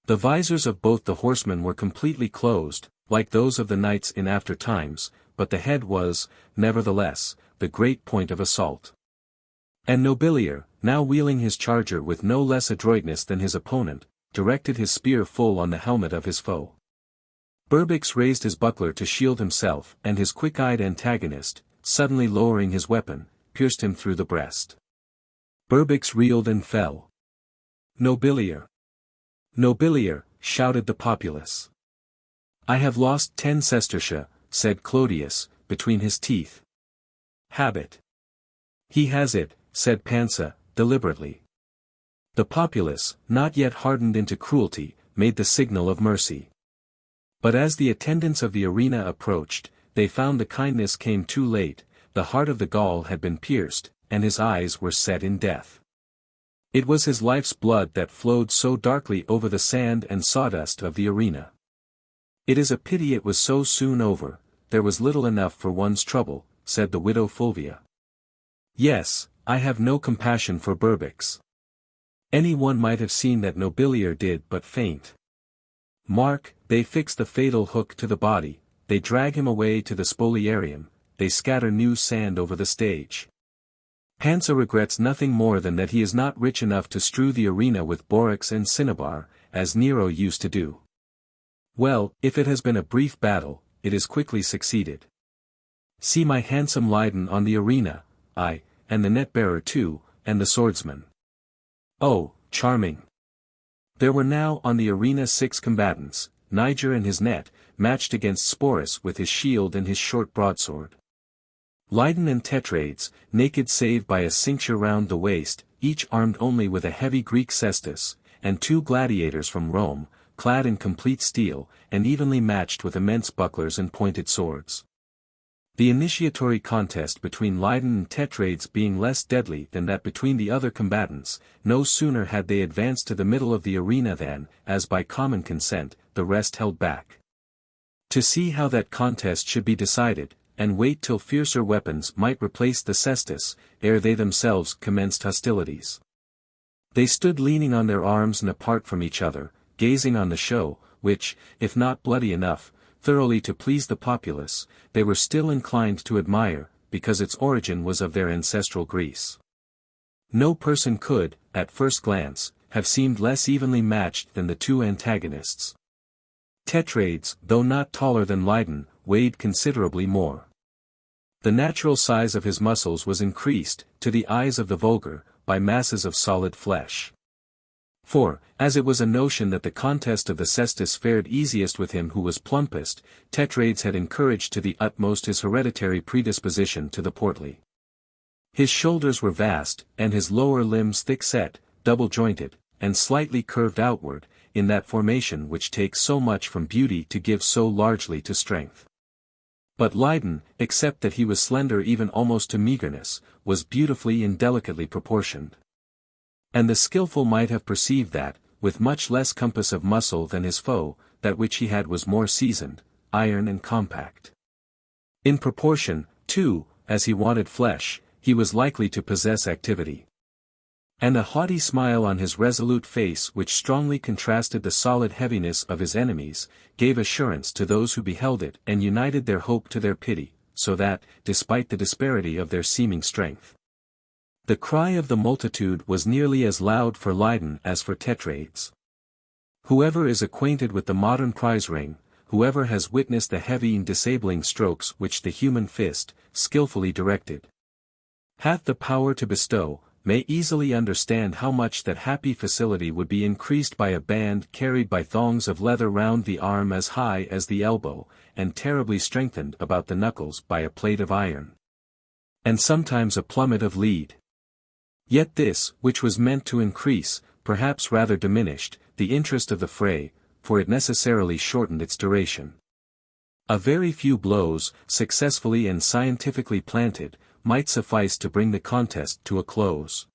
The visors of both the horsemen were completely closed, like those of the knights in after times, but the head was, nevertheless, the great point of assault. And Nobilier, now wheeling his charger with no less adroitness than his opponent, directed his spear full on the helmet of his foe. Berbix raised his buckler to shield himself, and his quick-eyed antagonist, suddenly lowering his weapon, pierced him through the breast. Berbix reeled and fell. "Nobilier! Nobilier!" shouted the populace. "I have lost 10 sestertia," said Clodius, between his teeth. "Habit." "He has it," said Pansa, deliberately. The populace, not yet hardened into cruelty, made the signal of mercy. But as the attendants of the arena approached, they found the kindness came too late, the heart of the Gaul had been pierced, and his eyes were set in death. It was his life's blood that flowed so darkly over the sand and sawdust of the arena. "It is a pity it was so soon over, there was little enough for one's trouble," said the widow Fulvia. "Yes, I have no compassion for Berbix. Any one might have seen that Nobilier did but faint. Mark, they fix the fatal hook to the body, they drag him away to the spoliarium, they scatter new sand over the stage. Pansa regrets nothing more than that he is not rich enough to strew the arena with borax and cinnabar, as Nero used to do. Well, if it has been a brief battle, it is quickly succeeded. See my handsome Leiden on the arena, aye, and the net-bearer too, and the swordsman. Oh, charming!" There were now on the arena 6 combatants, Niger and his net, matched against Sporus with his shield and his short broadsword. Leiden and Tetrades, naked save by a cincture round the waist, each armed only with a heavy Greek cestus, and 2 gladiators from Rome, clad in complete steel, and evenly matched with immense bucklers and pointed swords. The initiatory contest between Leiden and Tetrades being less deadly than that between the other combatants, no sooner had they advanced to the middle of the arena than, as by common consent, the rest held back. To see how that contest should be decided, and wait till fiercer weapons might replace the cestus, ere they themselves commenced hostilities. They stood leaning on their arms and apart from each other, gazing on the show, which, if not bloody enough, thoroughly to please the populace, they were still inclined to admire, because its origin was of their ancestral Greece. No person could, at first glance, have seemed less evenly matched than the 2 antagonists. Tetrades, though not taller than Leiden, weighed considerably more. The natural size of his muscles was increased, to the eyes of the vulgar, by masses of solid flesh. For, as it was a notion that the contest of the cestus fared easiest with him who was plumpest, Tetrades had encouraged to the utmost his hereditary predisposition to the portly. His shoulders were vast, and his lower limbs thick-set, double-jointed, and slightly curved outward, in that formation which takes so much from beauty to give so largely to strength. But Leiden, except that he was slender even almost to meagreness, was beautifully and delicately proportioned. And the skilful might have perceived that, with much less compass of muscle than his foe, that which he had was more seasoned, iron and compact. In proportion, too, as he wanted flesh, he was likely to possess activity. And a haughty smile on his resolute face which strongly contrasted the solid heaviness of his enemies, gave assurance to those who beheld it and united their hope to their pity, so that, despite the disparity of their seeming strength, the cry of the multitude was nearly as loud for Leiden as for Tetrades. Whoever is acquainted with the modern prize ring, whoever has witnessed the heavy and disabling strokes which the human fist, skillfully directed, hath the power to bestow, may easily understand how much that happy facility would be increased by a band carried by thongs of leather round the arm as high as the elbow, and terribly strengthened about the knuckles by a plate of iron. And sometimes a plummet of lead. Yet this, which was meant to increase, perhaps rather diminished, the interest of the fray, for it necessarily shortened its duration. A very few blows, successfully and scientifically planted, might suffice to bring the contest to a close.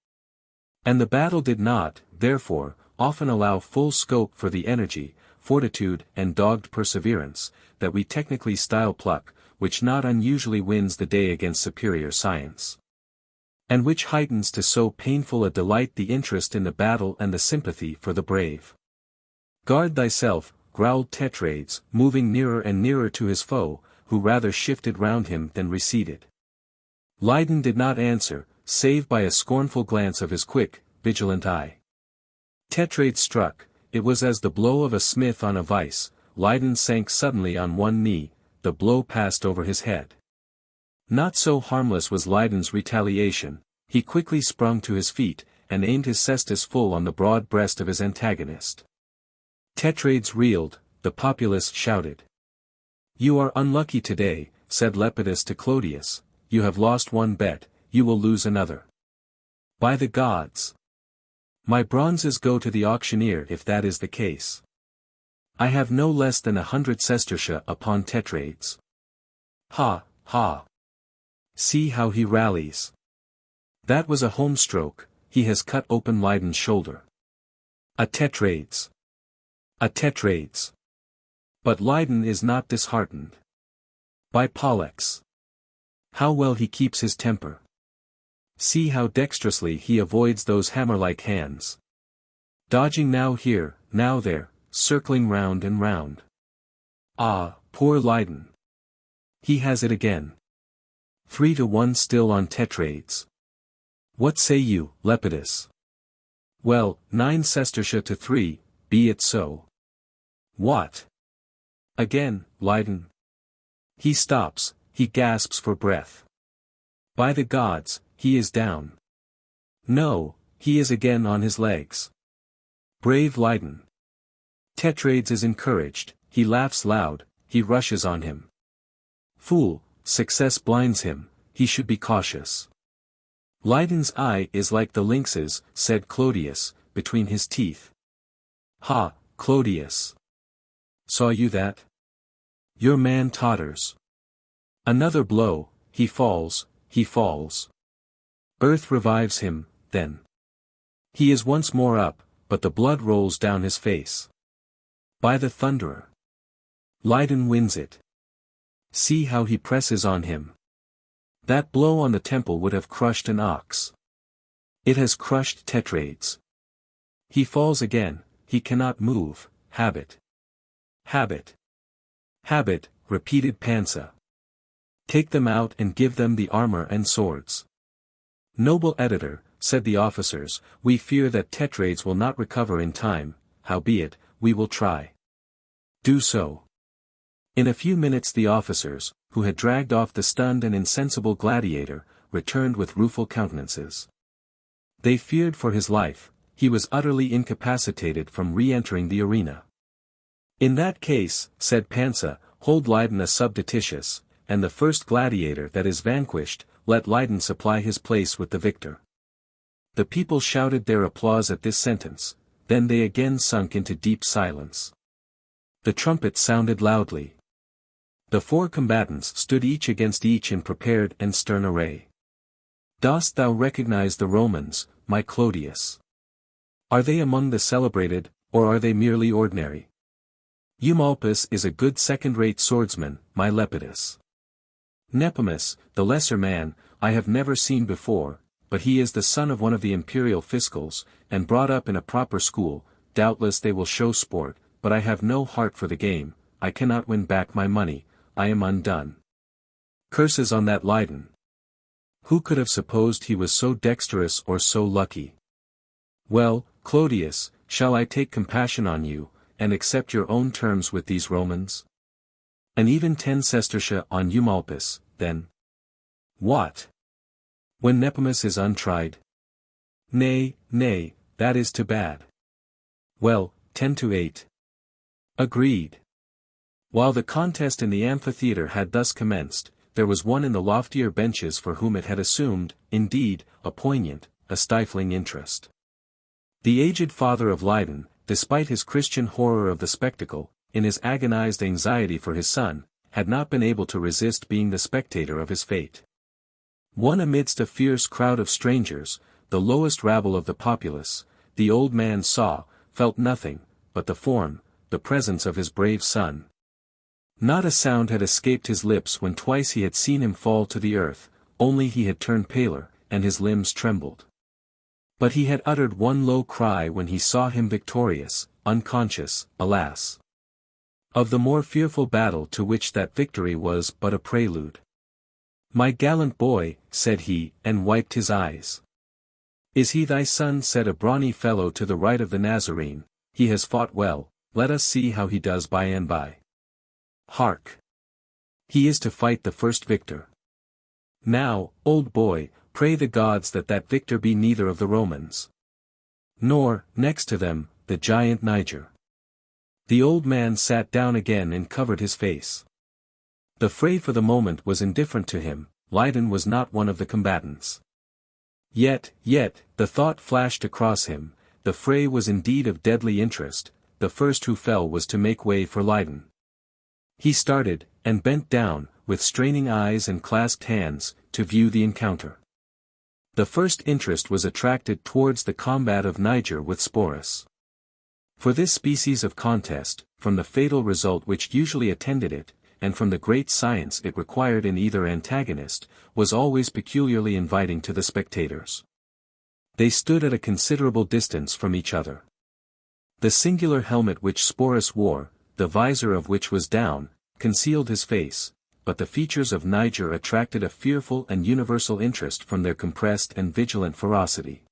And the battle did not, therefore, often allow full scope for the energy, fortitude and dogged perseverance, that we technically style pluck, which not unusually wins the day against superior science. And which heightens to so painful a delight the interest in the battle and the sympathy for the brave. Guard thyself, growled Tetrades, moving nearer and nearer to his foe, who rather shifted round him than receded. Lydon did not answer, save by a scornful glance of his quick, vigilant eye. Tetrades struck, it was as the blow of a smith on a vice. Lydon sank suddenly on one knee, the blow passed over his head. Not so harmless was Lydon's retaliation, he quickly sprung to his feet, and aimed his cestus full on the broad breast of his antagonist. Tetrades reeled, the populace shouted. "You are unlucky today," said Lepidus to Clodius, "you have lost one bet, you will lose another. By the gods! My bronzes go to the auctioneer if that is the case. I have no less than 100 sestertia upon Tetrades. Ha, ha! See how he rallies. That was a home stroke, he has cut open Lydon's shoulder. A Tetrades! A Tetrades! But Lydon is not disheartened. By Pollux! How well he keeps his temper. See how dexterously he avoids those hammer-like hands. Dodging now here, now there, circling round and round. Ah, poor Lydon! He has it again. 3-1 still on Tetrades. What say you, Lepidus? Well, 9 sestertia to 3, be it so. What? Again, Lydon. He stops, he gasps for breath. By the gods, he is down. No, he is again on his legs. Brave Lydon. Tetrades is encouraged, he laughs loud, he rushes on him. Fool, success blinds him, he should be cautious. Lydon's eye is like the lynx's, said Clodius, between his teeth. Ha, Clodius! Saw you that? Your man totters. Another blow, he falls, he falls. Earth revives him, then. He is once more up, but the blood rolls down his face. By the thunderer! Lydon wins it. See how he presses on him. That blow on the temple would have crushed an ox. It has crushed Tetrades. He falls again, he cannot move, habit. Habit. Habit, repeated Pansa. Take them out and give them the armor and swords. Noble editor, said the officers, we fear that Tetrades will not recover in time, howbeit, we will try. Do so. In a few minutes the officers, who had dragged off the stunned and insensible gladiator, returned with rueful countenances. They feared for his life, he was utterly incapacitated from re-entering the arena. In that case, said Pansa, hold Lydon a subdititius, and the first gladiator that is vanquished, let Lydon supply his place with the victor. The people shouted their applause at this sentence, then they again sunk into deep silence. The trumpet sounded loudly. The 4 combatants stood each against each in prepared and stern array. Dost thou recognize the Romans, my Clodius? Are they among the celebrated, or are they merely ordinary? Eumolpus is a good second-rate swordsman, my Lepidus. Nepomus, the lesser man, I have never seen before, but he is the son of one of the imperial fiscals, and brought up in a proper school. Doubtless they will show sport, but I have no heart for the game, I cannot win back my money, I am undone. Curses on that Lydon. Who could have supposed he was so dexterous or so lucky? Well, Clodius, shall I take compassion on you, and accept your own terms with these Romans? And even 10 sestertia on Eumolpus, then. What? When Nepomus is untried? Nay, nay, that is too bad. Well, 10-8. Agreed. While the contest in the amphitheatre had thus commenced, there was one in the loftier benches for whom it had assumed, indeed, a poignant, a stifling interest. The aged father of Lydon, despite his Christian horror of the spectacle, in his agonized anxiety for his son, had not been able to resist being the spectator of his fate. One amidst a fierce crowd of strangers, the lowest rabble of the populace, the old man saw, felt nothing, but the form, the presence of his brave son. Not a sound had escaped his lips when twice he had seen him fall to the earth, only he had turned paler, and his limbs trembled. But he had uttered one low cry when he saw him victorious, unconscious, alas! Of the more fearful battle to which that victory was but a prelude. "My gallant boy," said he, and wiped his eyes. "Is he thy son?" said a brawny fellow to the right of the Nazarene. "He has fought well, let us see how he does by and by. Hark! He is to fight the first victor. Now, old boy, pray the gods that that victor be neither of the Romans. Nor, next to them, the giant Niger." The old man sat down again and covered his face. The fray for the moment was indifferent to him. Lydon was not one of the combatants. Yet, the thought flashed across him, the fray was indeed of deadly interest, the first who fell was to make way for Lydon. He started, and bent down, with straining eyes and clasped hands, to view the encounter. The first interest was attracted towards the combat of Niger with Sporus. For this species of contest, from the fatal result which usually attended it, and from the great science it required in either antagonist, was always peculiarly inviting to the spectators. They stood at a considerable distance from each other. The singular helmet which Sporus wore, the visor of which was down, concealed his face, but the features of Niger attracted a fearful and universal interest from their compressed and vigilant ferocity.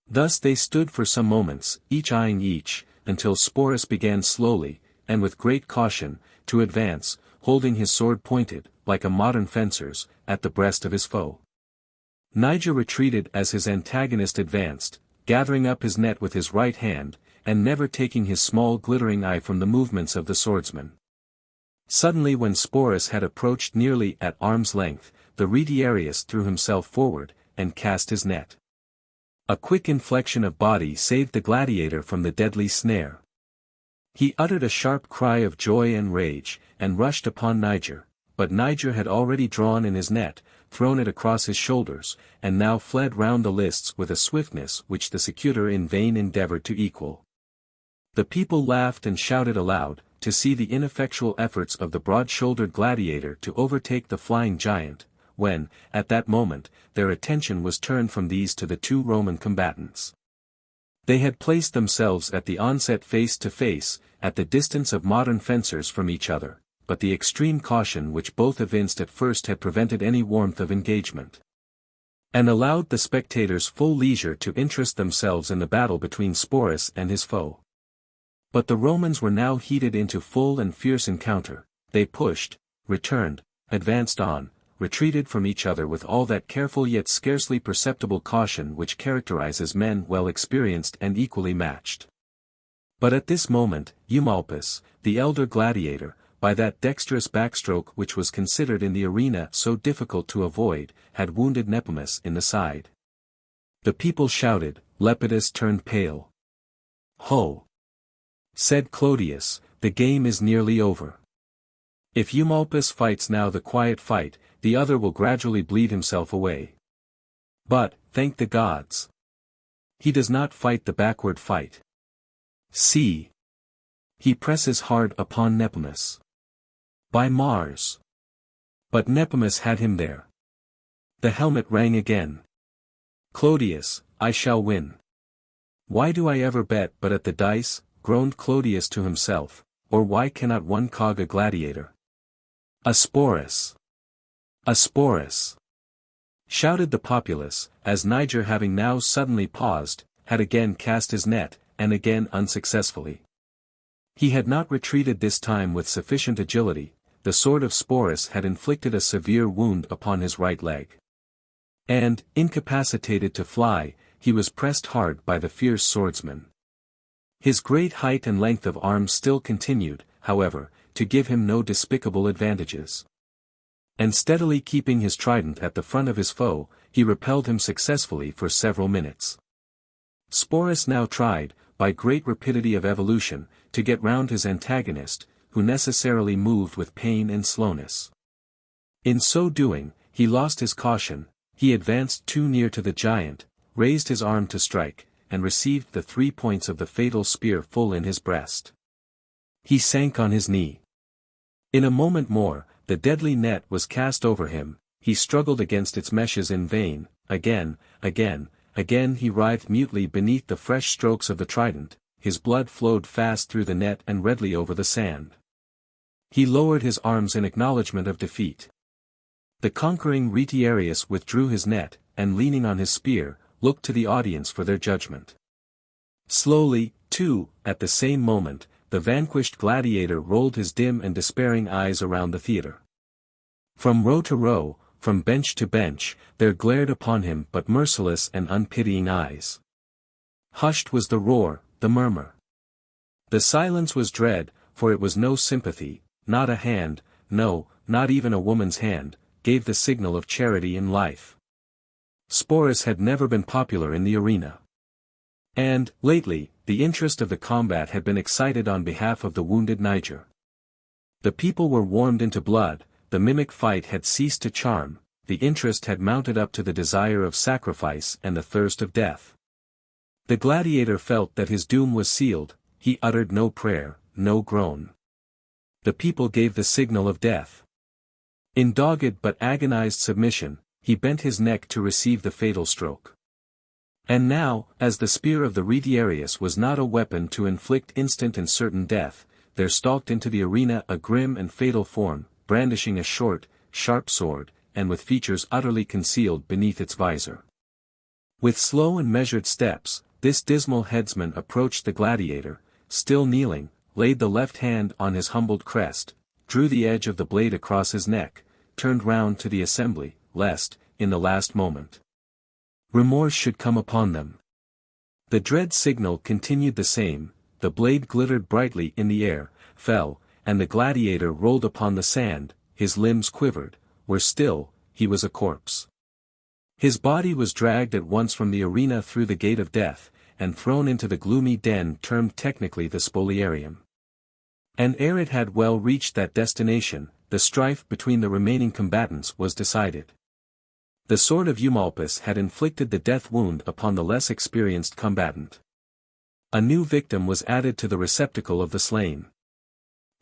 Thus they stood for some moments, each eyeing each, until Sporus began slowly, and with great caution, to advance, holding his sword pointed, like a modern fencer's, at the breast of his foe. Niger retreated as his antagonist advanced, gathering up his net with his right hand, and never taking his small glittering eye from the movements of the swordsman. Suddenly when Sporus had approached nearly at arm's length, the retiarius threw himself forward, and cast his net. A quick inflection of body saved the gladiator from the deadly snare. He uttered a sharp cry of joy and rage, and rushed upon Niger, but Niger had already drawn in his net, thrown it across his shoulders, and now fled round the lists with a swiftness which the secutor in vain endeavoured to equal. The people laughed and shouted aloud, to see the ineffectual efforts of the broad-shouldered gladiator to overtake the flying giant, when, at that moment, their attention was turned from these to the two Roman combatants. They had placed themselves at the onset face to face, at the distance of modern fencers from each other, but the extreme caution which both evinced at first had prevented any warmth of engagement, and allowed the spectators full leisure to interest themselves in the battle between Sporus and his foe. But the Romans were now heated into full and fierce encounter. They pushed, returned, advanced on, retreated from each other with all that careful yet scarcely perceptible caution which characterizes men well experienced and equally matched. But at this moment, Eumolpus, the elder gladiator, by that dexterous backstroke which was considered in the arena so difficult to avoid, had wounded Nepimus in the side. The people shouted, Lepidus turned pale. "Ho!" said Clodius, "the game is nearly over. If Eumolpus fights now the quiet fight, the other will gradually bleed himself away. But, thank the gods, he does not fight the backward fight. See! He presses hard upon Nepimus. By Mars!" But Nepimus had him there. The helmet rang again. "Clodius, I shall win. Why do I ever bet but at the dice?" groaned Clodius to himself, "or why cannot one cog a gladiator?" "A Sporus! A Sporus!" shouted the populace, as Niger, having now suddenly paused, had again cast his net, and again unsuccessfully. He had not retreated this time with sufficient agility. The sword of Sporus had inflicted a severe wound upon his right leg. And, incapacitated to fly, he was pressed hard by the fierce swordsman. His great height and length of arms still continued, however, to give him no despicable advantages. And steadily keeping his trident at the front of his foe, he repelled him successfully for several minutes. Sporus now tried, by great rapidity of evolution, to get round his antagonist, who necessarily moved with pain and slowness. In so doing, he lost his caution, he advanced too near to the giant, raised his arm to strike, and received the 3 points of the fatal spear full in his breast. He sank on his knee. In a moment more, the deadly net was cast over him, he struggled against its meshes in vain, again he writhed mutely beneath the fresh strokes of the trident, his blood flowed fast through the net and redly over the sand. He lowered his arms in acknowledgment of defeat. The conquering Retiarius withdrew his net, and leaning on his spear, looked to the audience for their judgment. Slowly, too, at the same moment, the vanquished gladiator rolled his dim and despairing eyes around the theatre. From row to row, from bench to bench, there glared upon him but merciless and unpitying eyes. Hushed was the roar, the murmur. The silence was dread, for it was no sympathy, not a hand, no, not even a woman's hand, gave the signal of charity in life. Sporus had never been popular in the arena. And, lately, the interest of the combat had been excited on behalf of the wounded Niger. The people were warmed into blood, the mimic fight had ceased to charm, the interest had mounted up to the desire of sacrifice and the thirst of death. The gladiator felt that his doom was sealed, he uttered no prayer, no groan. The people gave the signal of death. In dogged but agonized submission, he bent his neck to receive the fatal stroke. And now, as the spear of the Retiarius was not a weapon to inflict instant and certain death, there stalked into the arena a grim and fatal form, brandishing a short, sharp sword, and with features utterly concealed beneath its visor. With slow and measured steps, this dismal headsman approached the gladiator, still kneeling, laid the left hand on his humbled crest, drew the edge of the blade across his neck, turned round to the assembly, lest, in the last moment, remorse should come upon them. The dread signal continued the same, the blade glittered brightly in the air, fell, and the gladiator rolled upon the sand, his limbs quivered, were still, he was a corpse. His body was dragged at once from the arena through the gate of death, and thrown into the gloomy den termed technically the spoliarium. And ere it had well reached that destination, the strife between the remaining combatants was decided. The sword of Eumolpus had inflicted the death wound upon the less experienced combatant. A new victim was added to the receptacle of the slain.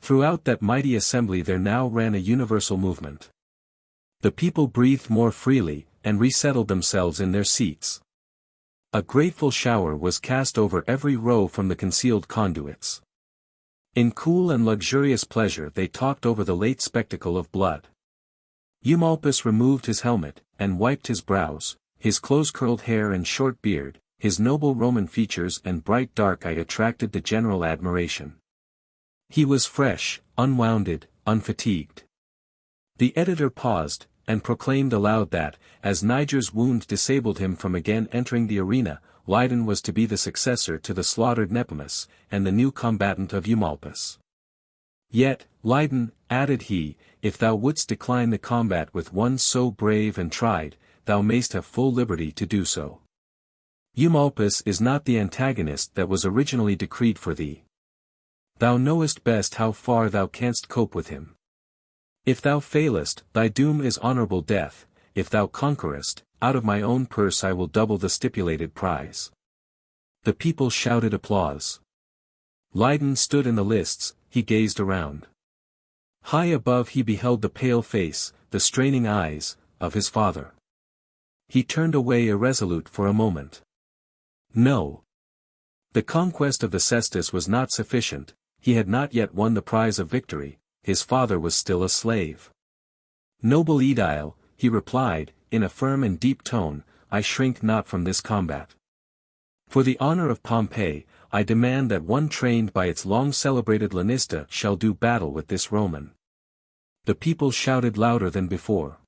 Throughout that mighty assembly there now ran a universal movement. The people breathed more freely, and resettled themselves in their seats. A grateful shower was cast over every row from the concealed conduits. In cool and luxurious pleasure they talked over the late spectacle of blood. Eumolpus removed his helmet, and wiped his brows, his close-curled hair and short beard, his noble Roman features and bright dark eye attracted the general admiration. He was fresh, unwounded, unfatigued. The editor paused, and proclaimed aloud that, as Niger's wound disabled him from again entering the arena, Lydon was to be the successor to the slaughtered Nepimus, and the new combatant of Eumolpus. Yet, Lydon, added he, if thou wouldst decline the combat with one so brave and tried, thou mayst have full liberty to do so. Eumolpus is not the antagonist that was originally decreed for thee. Thou knowest best how far thou canst cope with him. If thou failest, thy doom is honorable death, if thou conquerest, out of my own purse I will double the stipulated prize. The people shouted applause. Lydon stood in the lists, he gazed around. High above he beheld the pale face, the straining eyes, of his father. He turned away irresolute for a moment. No. The conquest of the cestus was not sufficient, he had not yet won the prize of victory, his father was still a slave. Noble Aedile, he replied, in a firm and deep tone, I shrink not from this combat. For the honor of Pompeii, I demand that one trained by its long-celebrated Lanista shall do battle with this Roman. The people shouted louder than before.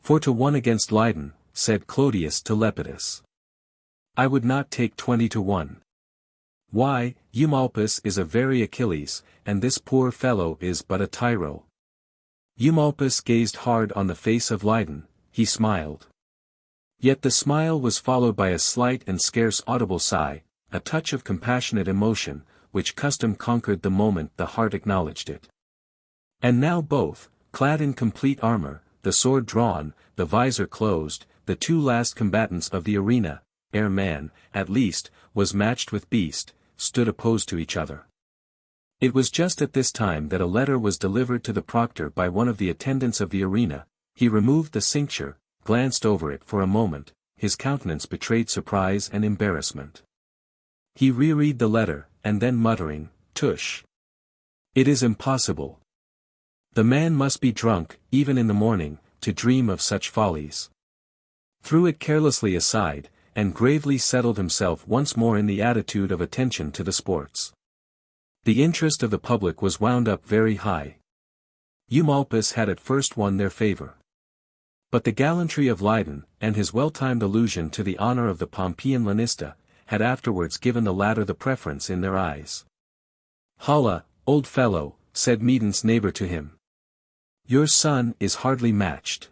4-1 against Lydon, said Clodius to Lepidus. I would not take 20 to 1. Why, Eumolpus is a very Achilles, and this poor fellow is but a tyro. Eumolpus gazed hard on the face of Lydon, he smiled. Yet the smile was followed by a slight and scarce audible sigh, a touch of compassionate emotion, which custom conquered the moment the heart acknowledged it. And now both, clad in complete armor, the sword drawn, the visor closed, the two last combatants of the arena, ere man, at least, was matched with beast, stood opposed to each other. It was just at this time that a letter was delivered to the proctor by one of the attendants of the arena. He removed the cincture, glanced over it for a moment, his countenance betrayed surprise and embarrassment. He reread the letter, and then muttering, "Tush! It is impossible. The man must be drunk, even in the morning, to dream of such follies." Threw it carelessly aside, and gravely settled himself once more in the attitude of attention to the sports. The interest of the public was wound up very high. Eumolpus had at first won their favor. But the gallantry of Lydon, and his well-timed allusion to the honor of the Pompeian lanista, had afterwards given the latter the preference in their eyes. "Holla, old fellow," said Medon's neighbor to him. "Your son is hardly matched.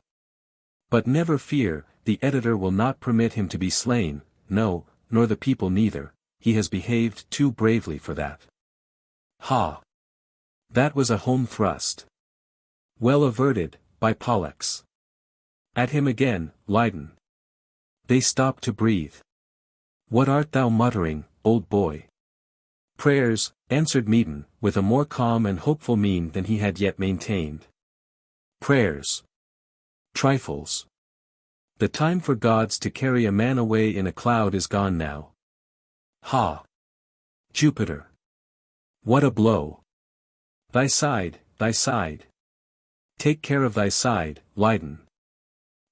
But never fear, the editor will not permit him to be slain, no, nor the people neither, he has behaved too bravely for that." Ha! That was a home thrust. Well averted, by Pollux. At him again, Lydon. They stopped to breathe. "What art thou muttering, old boy?" "Prayers," answered Medon, with a more calm and hopeful mien than he had yet maintained. "Prayers. Trifles. The time for gods to carry a man away in a cloud is gone now. Ha! Jupiter! What a blow! Thy side, thy side. Take care of thy side, Lydon."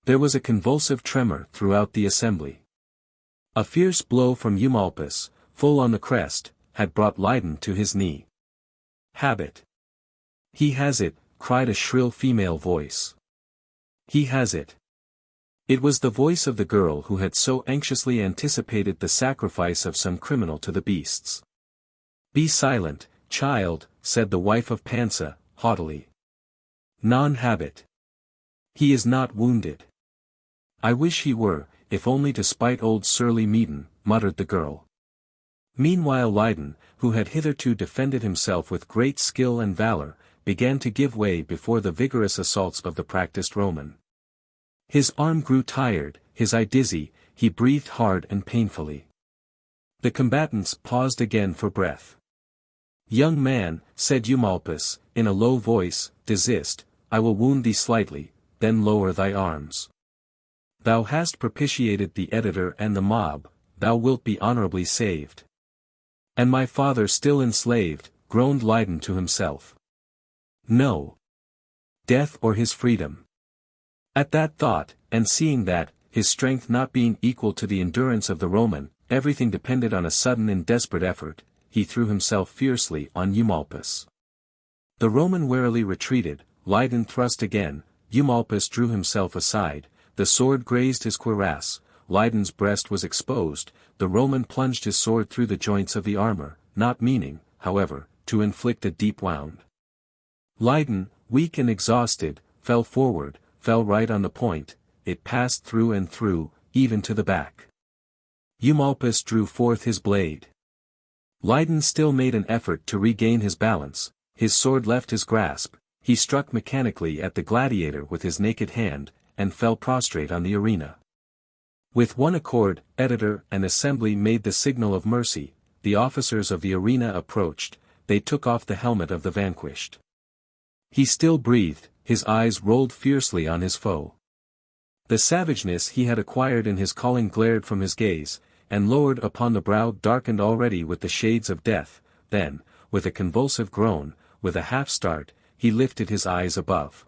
There was a convulsive tremor throughout the assembly. A fierce blow from Eumolpus, full on the crest, had brought Lydon to his knee. "Habit! He has it," cried a shrill female voice. "He has it." It was the voice of the girl who had so anxiously anticipated the sacrifice of some criminal to the beasts. "Be silent, child," said the wife of Pansa, haughtily. "Non habet. He is not wounded." "I wish he were, if only to spite old surly Medon," muttered the girl. Meanwhile Lydon, who had hitherto defended himself with great skill and valor, began to give way before the vigorous assaults of the practiced Roman. His arm grew tired, his eye dizzy, he breathed hard and painfully. The combatants paused again for breath. "Young man," said Eumolpus, in a low voice, "desist, I will wound thee slightly, then lower thy arms. Thou hast propitiated the editor and the mob, thou wilt be honorably saved." "And my father still enslaved," groaned Lydon to himself. "No. Death or his freedom." At that thought, and seeing that, his strength not being equal to the endurance of the Roman, everything depended on a sudden and desperate effort, he threw himself fiercely on Eumolpus. The Roman warily retreated, Lydon thrust again, Eumolpus drew himself aside, the sword grazed his cuirass, Lydon's breast was exposed, the Roman plunged his sword through the joints of the armor, not meaning, however, to inflict a deep wound. Lydon, weak and exhausted, fell forward, fell right on the point, it passed through and through, even to the back. Eumolpus drew forth his blade. Lydon still made an effort to regain his balance, his sword left his grasp, he struck mechanically at the gladiator with his naked hand, and fell prostrate on the arena. With one accord, editor and assembly made the signal of mercy, the officers of the arena approached, they took off the helmet of the vanquished. He still breathed, his eyes rolled fiercely on his foe. The savageness he had acquired in his calling glared from his gaze, and lowered upon the brow darkened already with the shades of death, then, with a convulsive groan, with a half-start, he lifted his eyes above.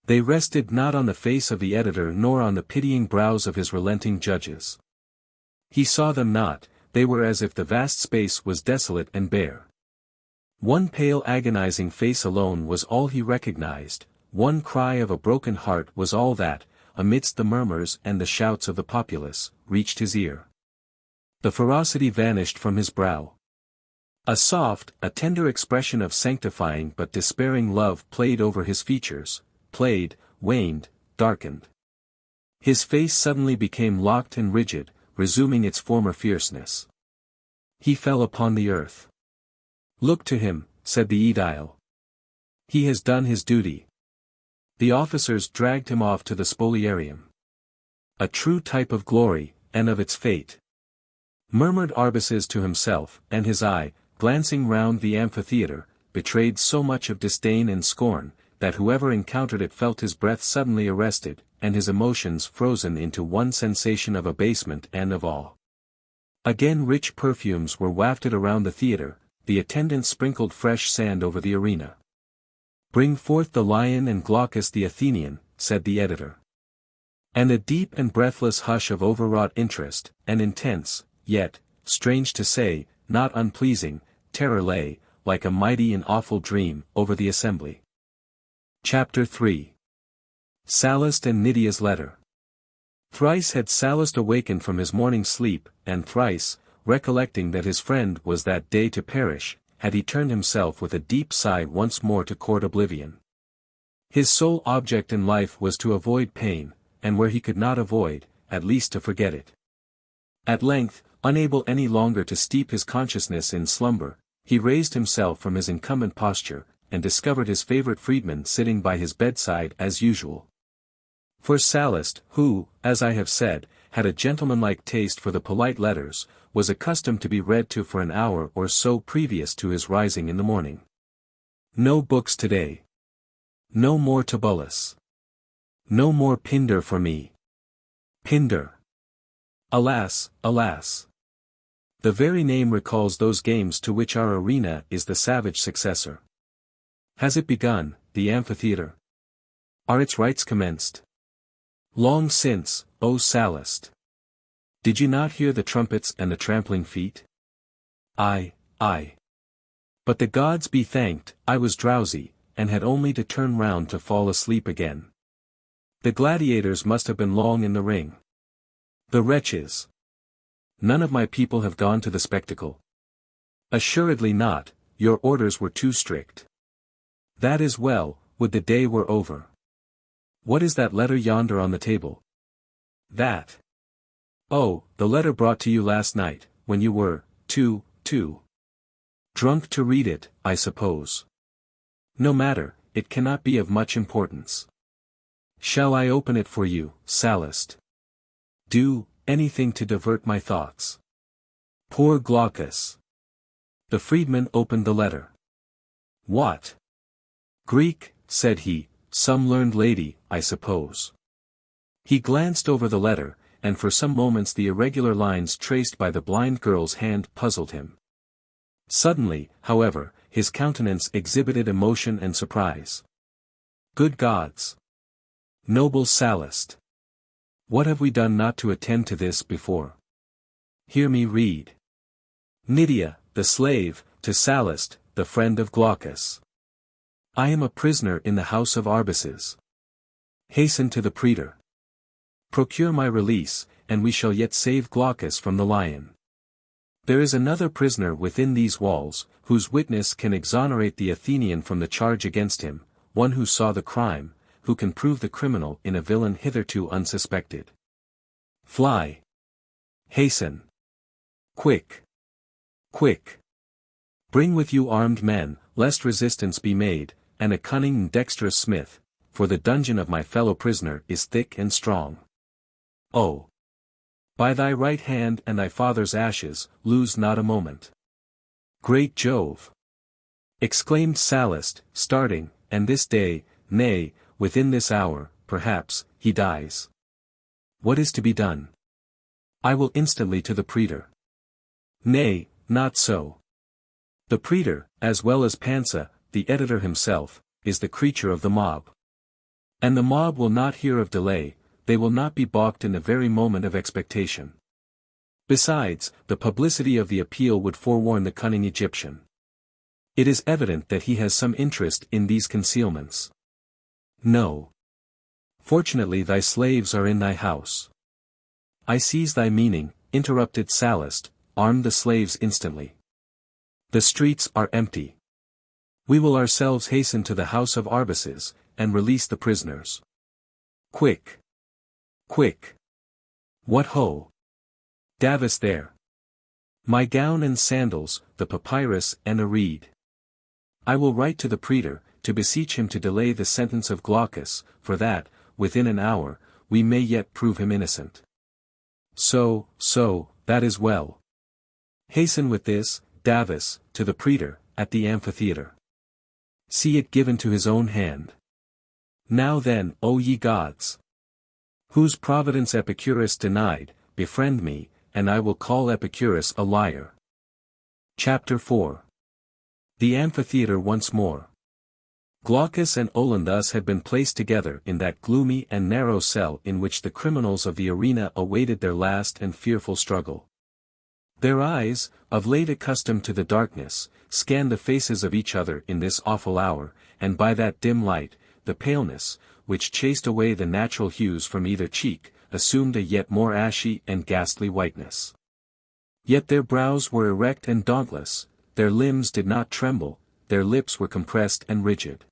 They rested not on the face of the editor nor on the pitying brows of his relenting judges. He saw them not, they were as if the vast space was desolate and bare. One pale agonizing face alone was all he recognized, one cry of a broken heart was all that, amidst the murmurs and the shouts of the populace, reached his ear. The ferocity vanished from his brow. A soft, a tender expression of sanctifying but despairing love played over his features, played, waned, darkened. His face suddenly became locked and rigid, resuming its former fierceness. He fell upon the earth. "Look to him," said the aedile. "He has done his duty." The officers dragged him off to the spoliarium. "A true type of glory, and of its fate," murmured Arbaces to himself, and his eye, glancing round the amphitheatre, betrayed so much of disdain and scorn, that whoever encountered it felt his breath suddenly arrested, and his emotions frozen into one sensation of abasement and of awe. Again rich perfumes were wafted around the theatre, the attendants sprinkled fresh sand over the arena. "Bring forth the lion and Glaucus the Athenian," said the editor. And a deep and breathless hush of overwrought interest, an intense, yet, strange to say, not unpleasing, terror lay, like a mighty and awful dream, over the assembly. Chapter 3. Sallust and Nydia's Letter. Thrice had Sallust awakened from his morning sleep, and thrice, recollecting that his friend was that day to perish, had he turned himself with a deep sigh once more to court oblivion. His sole object in life was to avoid pain, and where he could not avoid, at least to forget it. At length, unable any longer to steep his consciousness in slumber, he raised himself from his incumbent posture, and discovered his favourite freedman sitting by his bedside as usual. For Sallust, who, as I have said, had a gentlemanlike taste for the polite letters, was accustomed to be read to for an hour or so previous to his rising in the morning. No books today. No more Tibullus. No more Pindar for me. Pindar. Alas, alas. The very name recalls those games to which our arena is the savage successor. Has it begun, the amphitheatre? Are its rites commenced? Long since, O Sallust. Did you not hear the trumpets and the trampling feet? Aye. But the gods be thanked, I was drowsy, and had only to turn round to fall asleep again. The gladiators must have been long in the ring. The wretches. None of my people have gone to the spectacle. Assuredly not, your orders were too strict. That is well, would the day were over. What is that letter yonder on the table? That. Oh, the letter brought to you last night, when you were, too drunk to read it, I suppose. No matter, it cannot be of much importance. Shall I open it for you, Sallust? Do anything to divert my thoughts. Poor Glaucus. The freedman opened the letter. What? Greek, said he, some learned lady, I suppose. He glanced over the letter, and for some moments the irregular lines traced by the blind girl's hand puzzled him. Suddenly, however, his countenance exhibited emotion and surprise. Good gods! Noble Sallust! What have we done not to attend to this before? Hear me read. Nydia, the slave, to Sallust, the friend of Glaucus. I am a prisoner in the house of Arbaces. Hasten to the praetor. Procure my release, and we shall yet save Glaucus from the lion. There is another prisoner within these walls, whose witness can exonerate the Athenian from the charge against him, one who saw the crime, who can prove the criminal in a villain hitherto unsuspected. Fly. Hasten. Quick. Quick. Bring with you armed men, lest resistance be made, and a cunning and dexterous smith, for the dungeon of my fellow prisoner is thick and strong. Oh! By thy right hand and thy father's ashes, lose not a moment. Great Jove! Exclaimed Sallust, starting, and this day, nay, within this hour, perhaps, he dies. What is to be done? I will instantly to the praetor. Nay, not so. The praetor, as well as Pansa, the editor himself, is the creature of the mob. And the mob will not hear of delay, they will not be balked in the very moment of expectation. Besides, the publicity of the appeal would forewarn the cunning Egyptian. It is evident that he has some interest in these concealments. No. Fortunately thy slaves are in thy house. I seize thy meaning, interrupted Sallust, arm the slaves instantly. The streets are empty. We will ourselves hasten to the house of Arbaces, and release the prisoners. Quick! Quick! What ho! Davis there! My gown and sandals, the papyrus and a reed. I will write to the praetor, to beseech him to delay the sentence of Glaucus, for that, within an hour, we may yet prove him innocent. So, that is well. Hasten with this, Davis, to the praetor, at the amphitheatre. See it given to his own hand. Now then, O ye gods! Whose providence Epicurus denied, befriend me, and I will call Epicurus a liar. Chapter 4. The amphitheatre once more. Glaucus and Olinthus had been placed together in that gloomy and narrow cell in which the criminals of the arena awaited their last and fearful struggle. Their eyes, of late accustomed to the darkness, scanned the faces of each other in this awful hour, and by that dim light, the paleness, which chased away the natural hues from either cheek, assumed a yet more ashy and ghastly whiteness. Yet their brows were erect and dauntless, their limbs did not tremble, their lips were compressed and rigid.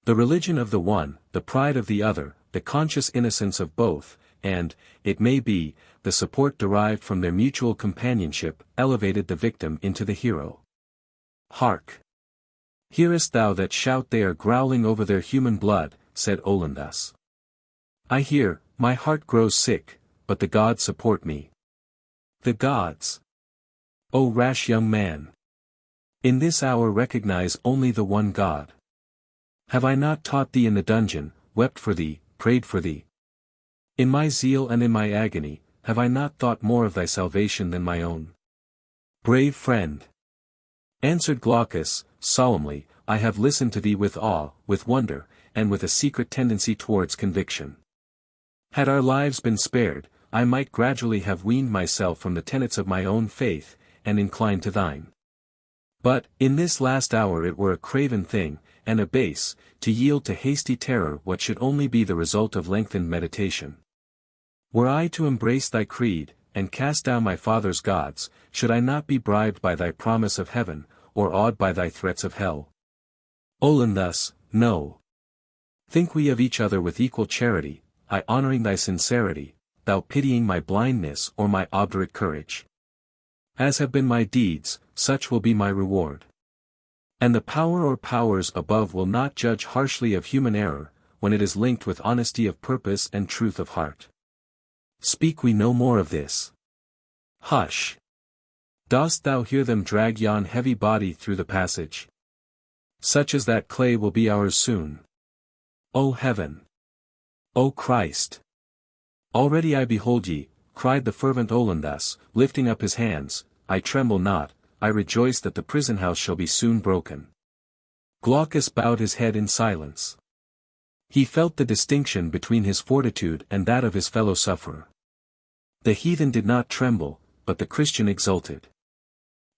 The religion of the one, the pride of the other, the conscious innocence of both, and, it may be, the support derived from their mutual companionship, elevated the victim into the hero. Hark! Hearest thou that shout? They are growling over their human blood, said Olinthus. I hear, my heart grows sick, but the gods support me. The gods! O rash young man! In this hour recognize only the one God. Have I not taught thee in the dungeon, wept for thee, prayed for thee? In my zeal and in my agony, have I not thought more of thy salvation than my own? Brave friend! Answered Glaucus, solemnly, I have listened to thee with awe, with wonder, and with a secret tendency towards conviction. Had our lives been spared, I might gradually have weaned myself from the tenets of my own faith, and inclined to thine. But, in this last hour it were a craven thing, and a base, to yield to hasty terror what should only be the result of lengthened meditation. Were I to embrace thy creed, and cast down my father's gods, should I not be bribed by thy promise of heaven, or awed by thy threats of hell? Olinthus, no. Think we of each other with equal charity, I honoring thy sincerity, thou pitying my blindness or my obdurate courage. As have been my deeds, such will be my reward. And the power or powers above will not judge harshly of human error, when it is linked with honesty of purpose and truth of heart. Speak we no more of this. Hush! Dost thou hear them drag yon heavy body through the passage? Such as that clay will be ours soon. O heaven! O Christ! Already I behold ye, cried the fervent Olinthus, lifting up his hands, I tremble not, I rejoice that the prison house shall be soon broken. Glaucus bowed his head in silence. He felt the distinction between his fortitude and that of his fellow sufferer. The heathen did not tremble, but the Christian exulted.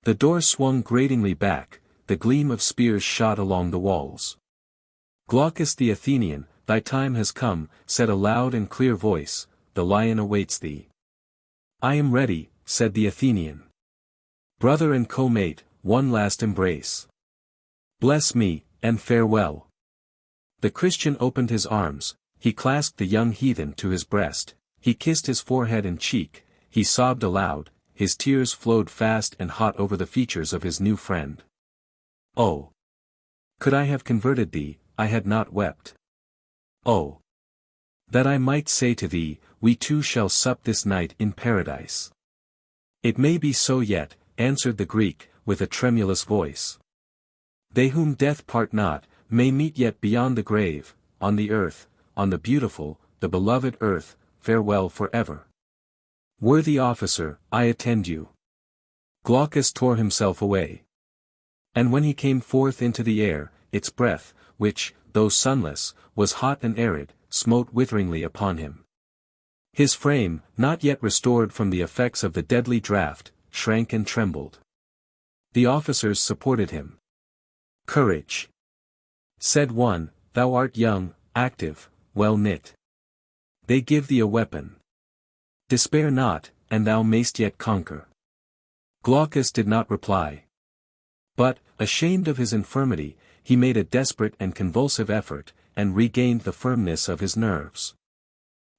The door swung gratingly back, the gleam of spears shot along the walls. Glaucus the Athenian, thy time has come, said a loud and clear voice, the lion awaits thee. I am ready, said the Athenian. Brother and co-mate, one last embrace. Bless me, and farewell. The Christian opened his arms, he clasped the young heathen to his breast, he kissed his forehead and cheek, he sobbed aloud, his tears flowed fast and hot over the features of his new friend. Oh! Could I have converted thee, I had not wept. Oh! That I might say to thee, we two shall sup this night in paradise. It may be so yet, answered the Greek, with a tremulous voice. They whom death part not, may meet yet beyond the grave, on the earth, on the beautiful, the beloved earth, farewell forever. Worthy officer, I attend you. Glaucus tore himself away. And when he came forth into the air, its breath, which, though sunless, was hot and arid, smote witheringly upon him. His frame, not yet restored from the effects of the deadly draught, shrank and trembled. The officers supported him. Courage! Said one, thou art young, active, well knit. They give thee a weapon. Despair not, and thou mayst yet conquer. Glaucus did not reply. But, ashamed of his infirmity, he made a desperate and convulsive effort, and regained the firmness of his nerves.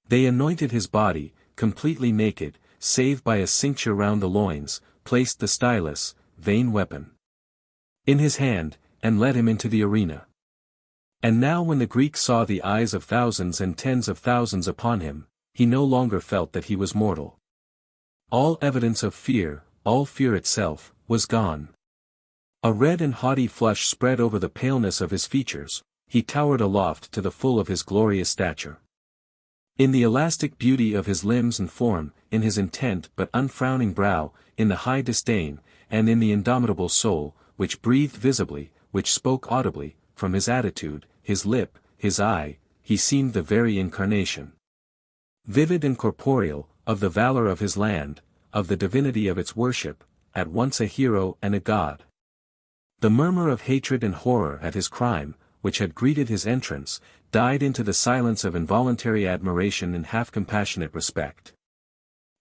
They anointed his body, completely naked, save by a cincture round the loins, placed the stylus, vain weapon, in his hand, and led him into the arena. And now when the Greek saw the eyes of thousands and tens of thousands upon him, he no longer felt that he was mortal. All evidence of fear, all fear itself, was gone. A red and haughty flush spread over the paleness of his features, he towered aloft to the full of his glorious stature. In the elastic beauty of his limbs and form, in his intent but unfrowning brow, in the high disdain, and in the indomitable soul, which breathed visibly, which spoke audibly, from his attitude, his lip, his eye, he seemed the very incarnation, vivid and corporeal, of the valor of his land, of the divinity of its worship, at once a hero and a god. The murmur of hatred and horror at his crime, which had greeted his entrance, died into the silence of involuntary admiration and half-compassionate respect.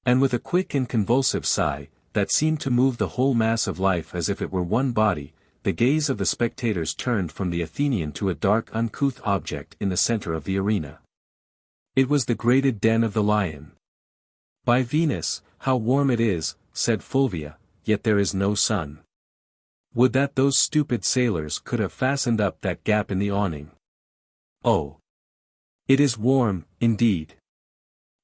And with a quick and convulsive sigh, that seemed to move the whole mass of life as if it were one body, the gaze of the spectators turned from the Athenian to a dark uncouth object in the center of the arena. It was the grated den of the lion. "By Venus, how warm it is," said Fulvia, "yet there is no sun. Would that those stupid sailors could have fastened up that gap in the awning. Oh! It is warm, indeed.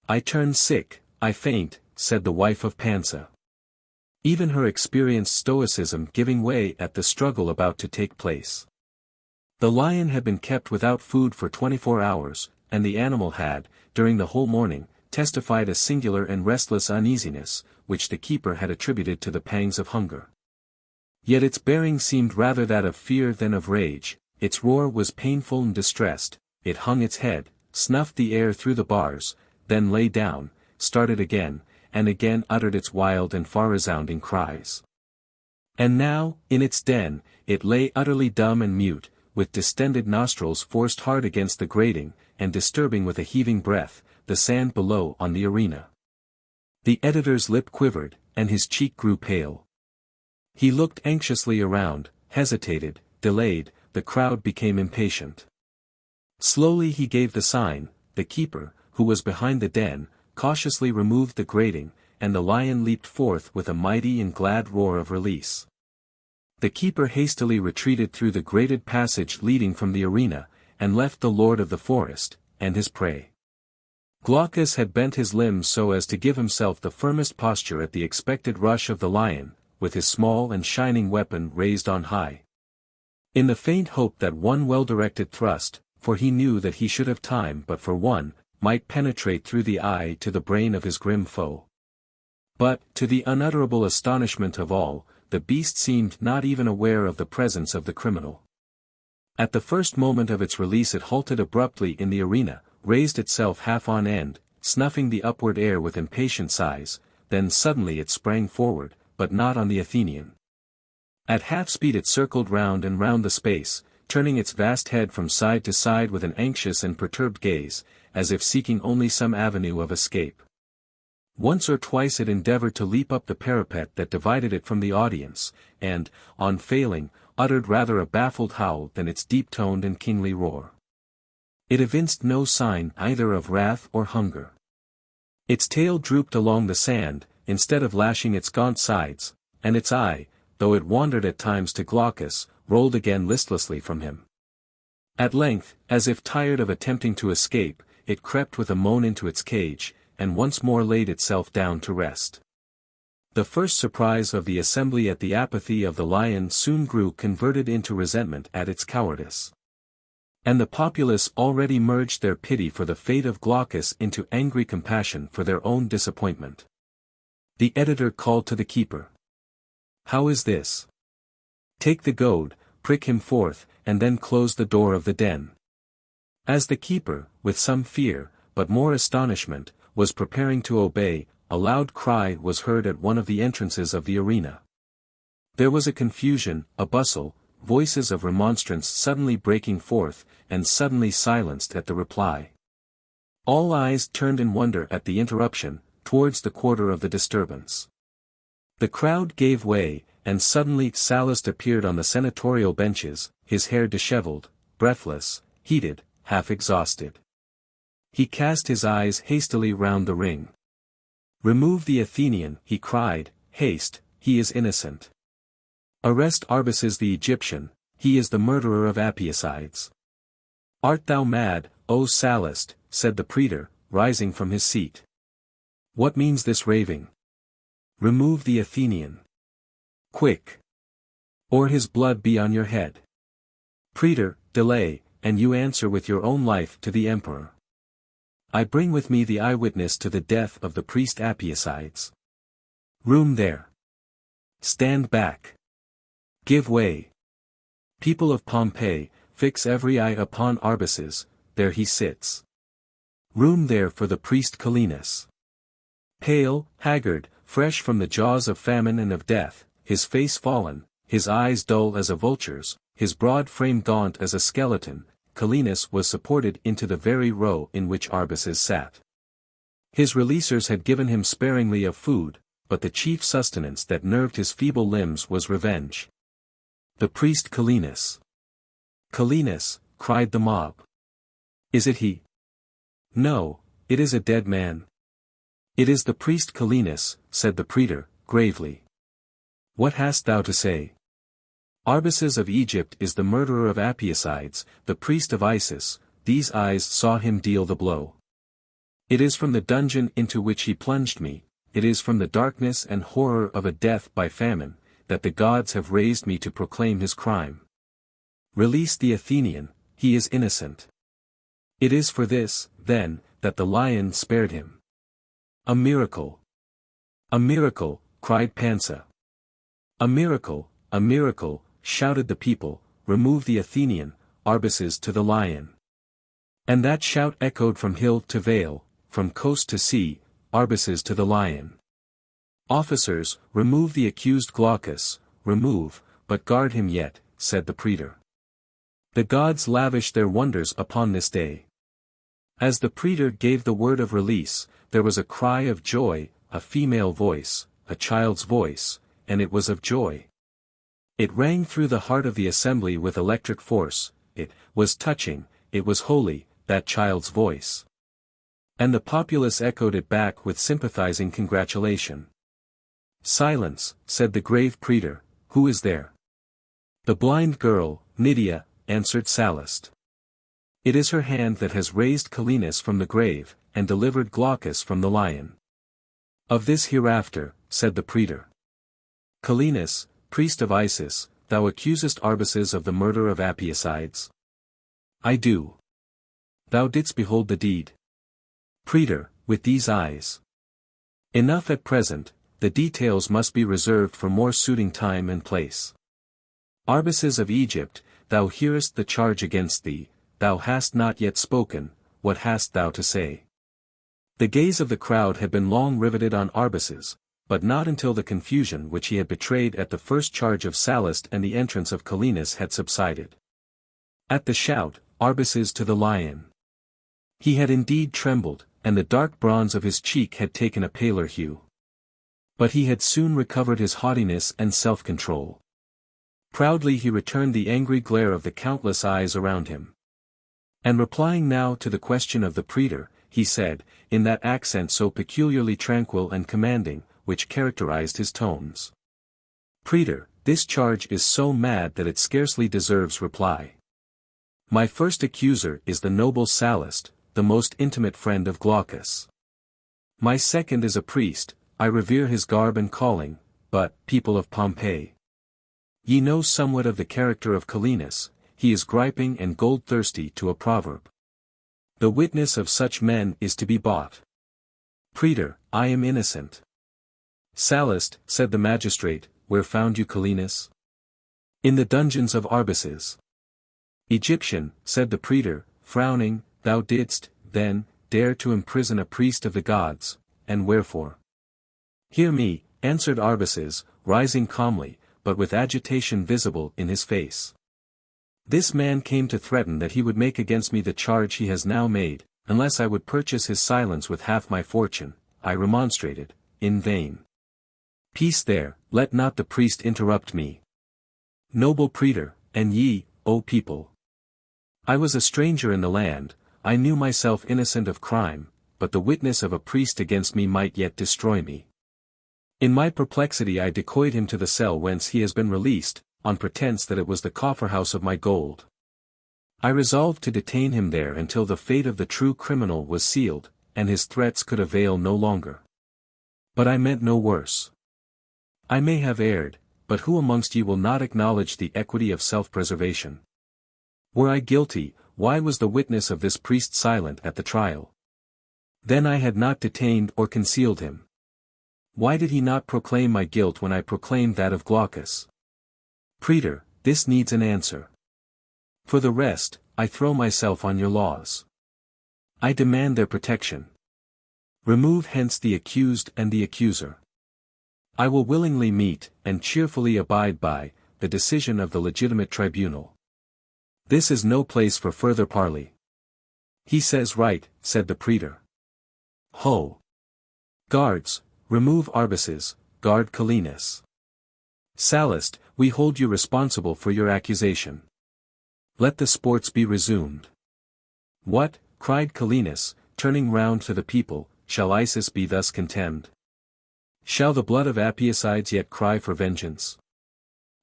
I turn sick, I faint," said the wife of Pansa. Even her experienced stoicism giving way at the struggle about to take place. The lion had been kept without food for 24 hours, and the animal had, during the whole morning, testified a singular and restless uneasiness, which the keeper had attributed to the pangs of hunger. Yet its bearing seemed rather that of fear than of rage, its roar was painful and distressed, it hung its head, snuffed the air through the bars, then lay down, started again, and again uttered its wild and far-resounding cries. And now, in its den, it lay utterly dumb and mute, with distended nostrils forced hard against the grating, and disturbing with a heaving breath, the sand below on the arena. The editor's lip quivered, and his cheek grew pale. He looked anxiously around, hesitated, delayed, the crowd became impatient. Slowly he gave the sign, the keeper, who was behind the den, cautiously removed the grating, and the lion leaped forth with a mighty and glad roar of release. The keeper hastily retreated through the grated passage leading from the arena, and left the lord of the forest, and his prey. Glaucus had bent his limbs so as to give himself the firmest posture at the expected rush of the lion, with his small and shining weapon raised on high. In the faint hope that one well-directed thrust, for he knew that he should have time but for one, might penetrate through the eye to the brain of his grim foe. But, to the unutterable astonishment of all, the beast seemed not even aware of the presence of the criminal. At the first moment of its release it halted abruptly in the arena, raised itself half on end, snuffing the upward air with impatient sighs, then suddenly it sprang forward, but not on the Athenian. At half speed it circled round and round the space, turning its vast head from side to side with an anxious and perturbed gaze, as if seeking only some avenue of escape. Once or twice it endeavored to leap up the parapet that divided it from the audience, and, on failing, uttered rather a baffled howl than its deep-toned and kingly roar. It evinced no sign either of wrath or hunger. Its tail drooped along the sand, instead of lashing its gaunt sides, and its eye, though it wandered at times to Glaucus, rolled again listlessly from him. At length, as if tired of attempting to escape, it crept with a moan into its cage, and once more laid itself down to rest. The first surprise of the assembly at the apathy of the lion soon grew converted into resentment at its cowardice. And the populace already merged their pity for the fate of Glaucus into angry compassion for their own disappointment. The editor called to the keeper. "How is this? Take the goad, prick him forth, and then close the door of the den." As the keeper, with some fear, but more astonishment, was preparing to obey, a loud cry was heard at one of the entrances of the arena. There was a confusion, a bustle, voices of remonstrance suddenly breaking forth, and suddenly silenced at the reply. All eyes turned in wonder at the interruption, towards the quarter of the disturbance. The crowd gave way, and suddenly Sallust appeared on the senatorial benches, his hair disheveled, breathless, heated, half exhausted. He cast his eyes hastily round the ring. "Remove the Athenian," he cried, "haste, he is innocent. Arrest Arbaces the Egyptian, he is the murderer of Appiacides." "Art thou mad, O Sallust?" said the praetor, rising from his seat. "What means this raving? Remove the Athenian. Quick! Or his blood be on your head." "Praetor, delay, and you answer with your own life to the emperor. I bring with me the eyewitness to the death of the priest Appiacides. Room there. Stand back. Give way. People of Pompeii, fix every eye upon Arbaces, there he sits. Room there for the priest Calenus. Pale, haggard, fresh from the jaws of famine and of death, his face fallen, his eyes dull as a vulture's, his broad frame gaunt as a skeleton, Calenus was supported into the very row in which Arbaces sat. His releasers had given him sparingly of food, but the chief sustenance that nerved his feeble limbs was revenge. The priest Calenus. "Calenus," cried the mob. "Is it he?" "No, it is a dead man." "It is the priest Calenus," said the praetor, gravely. "What hast thou to say?" "Arbaces of Egypt is the murderer of Appiacides, the priest of Isis, these eyes saw him deal the blow. It is from the dungeon into which he plunged me, it is from the darkness and horror of a death by famine, that the gods have raised me to proclaim his crime. Release the Athenian, he is innocent. It is for this, then, that the lion spared him." "A miracle! A miracle!" cried Pansa. "A miracle, shouted the people, "remove the Athenian, Arbaces to the lion." And that shout echoed from hill to vale, from coast to sea, Arbaces to the lion. "Officers, remove the accused Glaucus, remove, but guard him yet," said the praetor. "The gods lavish their wonders upon this day." As the praetor gave the word of release, there was a cry of joy, a female voice, a child's voice, and it was of joy. It rang through the heart of the assembly with electric force, it was touching, it was holy, that child's voice. And the populace echoed it back with sympathizing congratulation. "Silence," said the grave praetor, "who is there?" "The blind girl, Nydia," answered Sallust. "It is her hand that has raised Calenus from the grave, and delivered Glaucus from the lion." "Of this hereafter," said the praetor. "Calenus, priest of Isis, thou accusest Arbaces of the murder of Appiacides?" "I do." "Thou didst behold the deed?" "Praetor, with these eyes." "Enough at present, the details must be reserved for more suiting time and place. Arbaces of Egypt, thou hearest the charge against thee, thou hast not yet spoken, what hast thou to say?" The gaze of the crowd had been long riveted on Arbaces, but not until the confusion which he had betrayed at the first charge of Sallust and the entrance of Calenus had subsided. At the shout, "Arbaces to the lion!" he had indeed trembled, and the dark bronze of his cheek had taken a paler hue. But he had soon recovered his haughtiness and self-control. Proudly he returned the angry glare of the countless eyes around him. And replying now to the question of the praetor, he said, in that accent so peculiarly tranquil and commanding, which characterized his tones. "Praetor, this charge is so mad that it scarcely deserves reply. My first accuser is the noble Sallust, the most intimate friend of Glaucus. My second is a priest, I revere his garb and calling, but, people of Pompeii, ye know somewhat of the character of Calenus, he is griping and gold-thirsty to a proverb. The witness of such men is to be bought. Praetor, I am innocent." "Sallust," said the magistrate, "where found you Calenus?" "In the dungeons of Arbaces." "Egyptian," said the praetor, frowning, "thou didst, then, dare to imprison a priest of the gods, and wherefore?" "Hear me," answered Arbaces, rising calmly, but with agitation visible in his face. "This man came to threaten that he would make against me the charge he has now made, unless I would purchase his silence with half my fortune. I remonstrated, in vain. Peace there, let not the priest interrupt me. Noble praetor, and ye, O people. I was a stranger in the land, I knew myself innocent of crime, but the witness of a priest against me might yet destroy me. In my perplexity I decoyed him to the cell whence he has been released, on pretence that it was the coffer-house of my gold. I resolved to detain him there until the fate of the true criminal was sealed, and his threats could avail no longer. But I meant no worse. I may have erred, but who amongst you will not acknowledge the equity of self-preservation? Were I guilty, why was the witness of this priest silent at the trial? Then I had not detained or concealed him. Why did he not proclaim my guilt when I proclaimed that of Glaucus? Praetor, this needs an answer. For the rest, I throw myself on your laws. I demand their protection. Remove hence the accused and the accuser. I will willingly meet, and cheerfully abide by, the decision of the legitimate tribunal. This is no place for further parley. He says right, said the praetor. Ho! Guards, remove Arbaces, guard Calenus. Sallust, we hold you responsible for your accusation. Let the sports be resumed. What, cried Calenus, turning round to the people, shall Isis be thus contemned? Shall the blood of Amphitheatres yet cry for vengeance?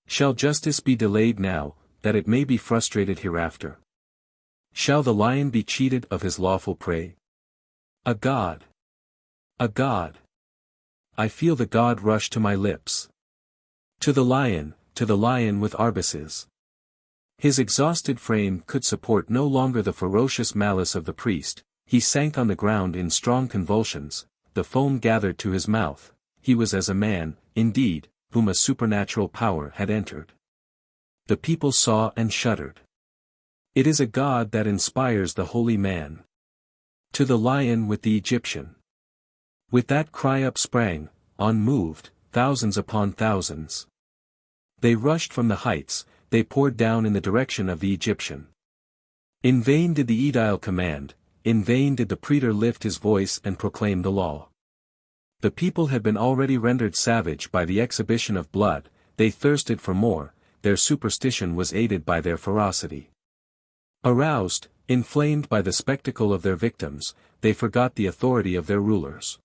Shall justice be delayed now, that it may be frustrated hereafter? Shall the lion be cheated of his lawful prey? A god! A god! I feel the god rush to my lips. To the lion with Arbaces. His exhausted frame could support no longer the ferocious malice of the priest, he sank on the ground in strong convulsions, the foam gathered to his mouth. He was as a man, indeed, whom a supernatural power had entered. The people saw and shuddered. It is a god that inspires the holy man. To the lion with the Egyptian. With that cry up sprang, unmoved, thousands upon thousands. They rushed from the heights, they poured down in the direction of the Egyptian. In vain did the aedile command, in vain did the praetor lift his voice and proclaim the law. The people had been already rendered savage by the exhibition of blood, they thirsted for more, their superstition was aided by their ferocity. Aroused, inflamed by the spectacle of their victims, they forgot the authority of their rulers.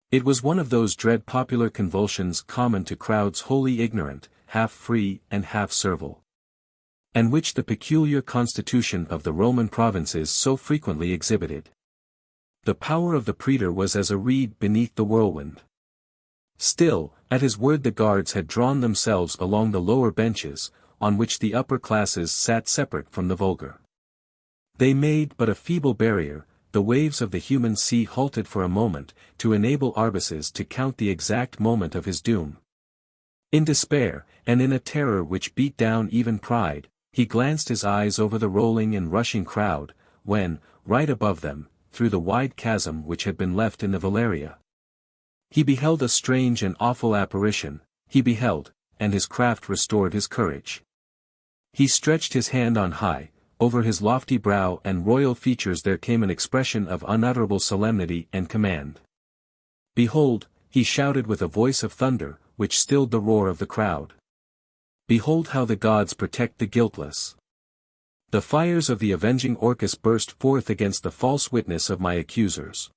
It was one of those dread popular convulsions common to crowds wholly ignorant, half free and half servile, and which the peculiar constitution of the Roman provinces so frequently exhibited. The power of the praetor was as a reed beneath the whirlwind. Still, at his word the guards had drawn themselves along the lower benches, on which the upper classes sat separate from the vulgar. They made but a feeble barrier, the waves of the human sea halted for a moment, to enable Arbaces to count the exact moment of his doom. In despair, and in a terror which beat down even pride, he glanced his eyes over the rolling and rushing crowd, when, right above them, through the wide chasm which had been left in the Valeria, he beheld a strange and awful apparition, he beheld, and his craft restored his courage. He stretched his hand on high, over his lofty brow and royal features there came an expression of unutterable solemnity and command. Behold, he shouted with a voice of thunder, which stilled the roar of the crowd. Behold how the gods protect the guiltless. The fires of the avenging Orcus burst forth against the false witness of my accusers.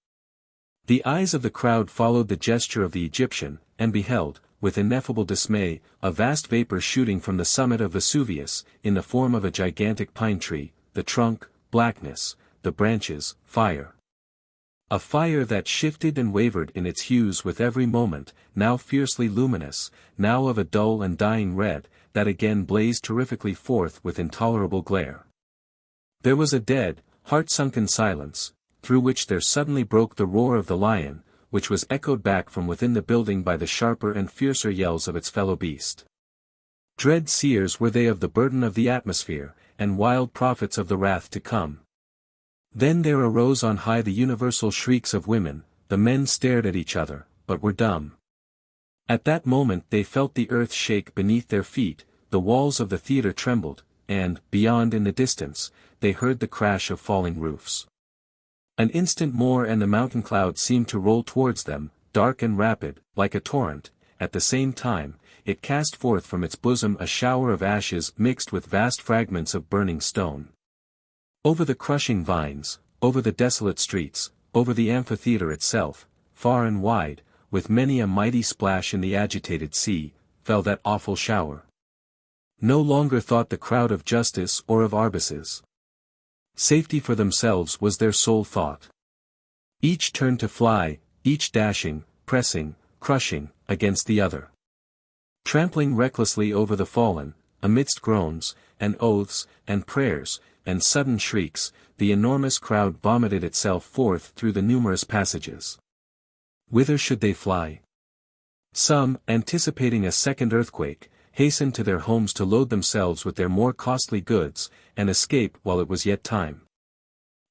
The eyes of the crowd followed the gesture of the Egyptian, and beheld, with ineffable dismay, a vast vapor shooting from the summit of Vesuvius, in the form of a gigantic pine tree, the trunk, blackness, the branches, fire. A fire that shifted and wavered in its hues with every moment, now fiercely luminous, now of a dull and dying red, that again blazed terrifically forth with intolerable glare. There was a dead, heart-sunken silence, through which there suddenly broke the roar of the lion, which was echoed back from within the building by the sharper and fiercer yells of its fellow beast. Dread seers were they of the burden of the atmosphere, and wild prophets of the wrath to come. Then there arose on high the universal shrieks of women, the men stared at each other, but were dumb. At that moment they felt the earth shake beneath their feet, the walls of the theatre trembled, and, beyond in the distance, they heard the crash of falling roofs. An instant more and the mountain cloud seemed to roll towards them, dark and rapid, like a torrent, at the same time, it cast forth from its bosom a shower of ashes mixed with vast fragments of burning stone. Over the crushing vines, over the desolate streets, over the amphitheatre itself, far and wide, with many a mighty splash in the agitated sea, fell that awful shower. No longer thought the crowd of justice or of Arbaces. Safety for themselves was their sole thought. Each turned to fly, each dashing, pressing, crushing, against the other. Trampling recklessly over the fallen, amidst groans, and oaths, and prayers, and sudden shrieks, the enormous crowd vomited itself forth through the numerous passages. Whither should they fly? Some, anticipating a second earthquake, hastened to their homes to load themselves with their more costly goods, and escape while it was yet time.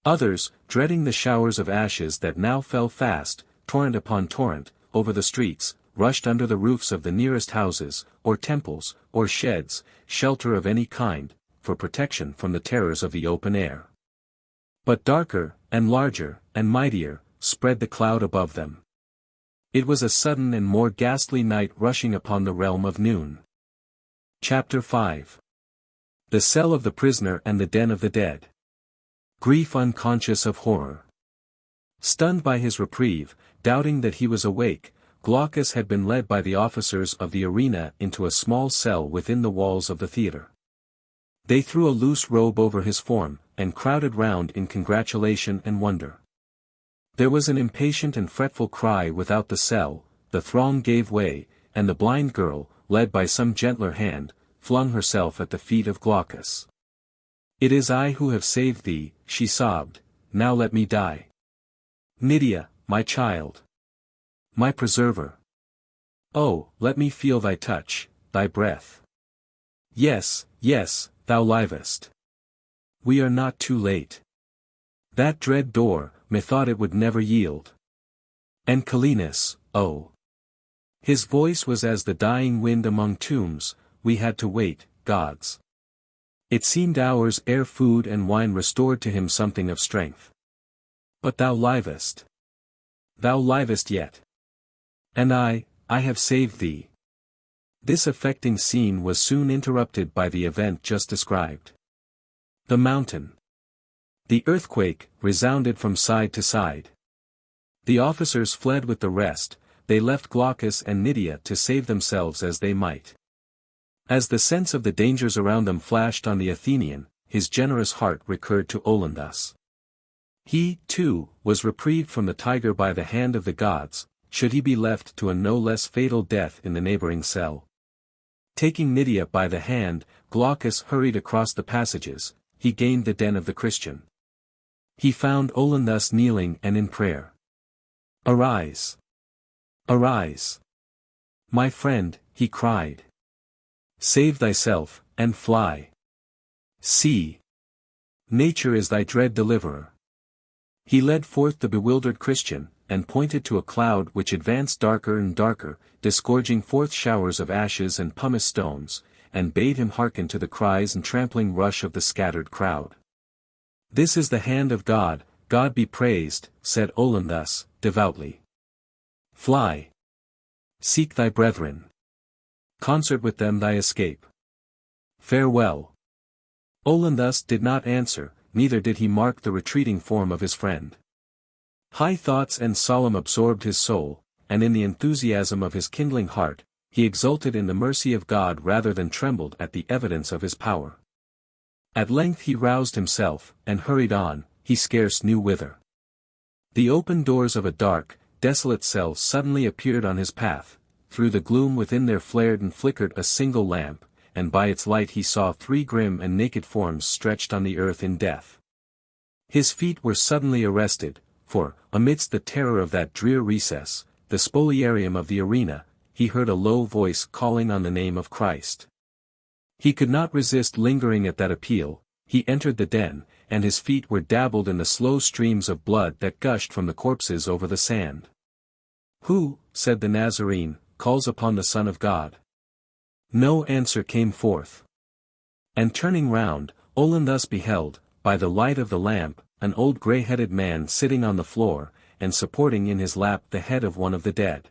Others, dreading the showers of ashes that now fell fast, torrent upon torrent, over the streets, rushed under the roofs of the nearest houses, or temples, or sheds, shelter of any kind, for protection from the terrors of the open air. But darker, and larger, and mightier, spread the cloud above them. It was a sudden and more ghastly night rushing upon the realm of noon. Chapter 5. The cell of the prisoner and the den of the dead. Grief unconscious of horror. Stunned by his reprieve, doubting that he was awake, Glaucus had been led by the officers of the arena into a small cell within the walls of the theatre. They threw a loose robe over his form, and crowded round in congratulation and wonder. There was an impatient and fretful cry without the cell, the throng gave way, and the blind girl, led by some gentler hand, flung herself at the feet of Glaucus. "It is I who have saved thee," she sobbed, "now let me die. Nydia, my child. My preserver. Oh, let me feel thy touch, thy breath. Yes, yes, thou livest. We are not too late. That dread door, methought it would never yield. And Calenus, oh. His voice was as the dying wind among tombs, we had to wait, gods. It seemed hours ere food and wine restored to him something of strength. But thou livest. Thou livest yet. And I have saved thee." This affecting scene was soon interrupted by the event just described. The mountain. The earthquake resounded from side to side. The officers fled with the rest, they left Glaucus and Nydia to save themselves as they might. As the sense of the dangers around them flashed on the Athenian, his generous heart recurred to Olinthus. He, too, was reprieved from the tiger by the hand of the gods, should he be left to a no less fatal death in the neighboring cell. Taking Nydia by the hand, Glaucus hurried across the passages, he gained the den of the Christian. He found Olinthus kneeling and in prayer. "Arise! Arise! My friend," he cried. "Save thyself, and fly. See! Nature is thy dread deliverer." He led forth the bewildered Christian, and pointed to a cloud which advanced darker and darker, disgorging forth showers of ashes and pumice stones, and bade him hearken to the cries and trampling rush of the scattered crowd. "This is the hand of God, God be praised," said Olinthus, devoutly. "Fly! Seek thy brethren. Concert with them thy escape. Farewell." Olinthus did not answer, neither did he mark the retreating form of his friend. High thoughts and solemn absorbed his soul, and in the enthusiasm of his kindling heart, he exulted in the mercy of God rather than trembled at the evidence of his power. At length he roused himself, and hurried on, he scarce knew whither. The open doors of a dark, desolate cell suddenly appeared on his path, through the gloom within there flared and flickered a single lamp, and by its light he saw 3 grim and naked forms stretched on the earth in death. His feet were suddenly arrested, for, amidst the terror of that drear recess, the spoliarium of the arena, he heard a low voice calling on the name of Christ. He could not resist lingering at that appeal, he entered the den, and his feet were dabbled in the slow streams of blood that gushed from the corpses over the sand. "Who," said the Nazarene, "calls upon the Son of God?" No answer came forth. And turning round, Olinthus beheld, by the light of the lamp, an old grey-headed man sitting on the floor, and supporting in his lap the head of one of the dead.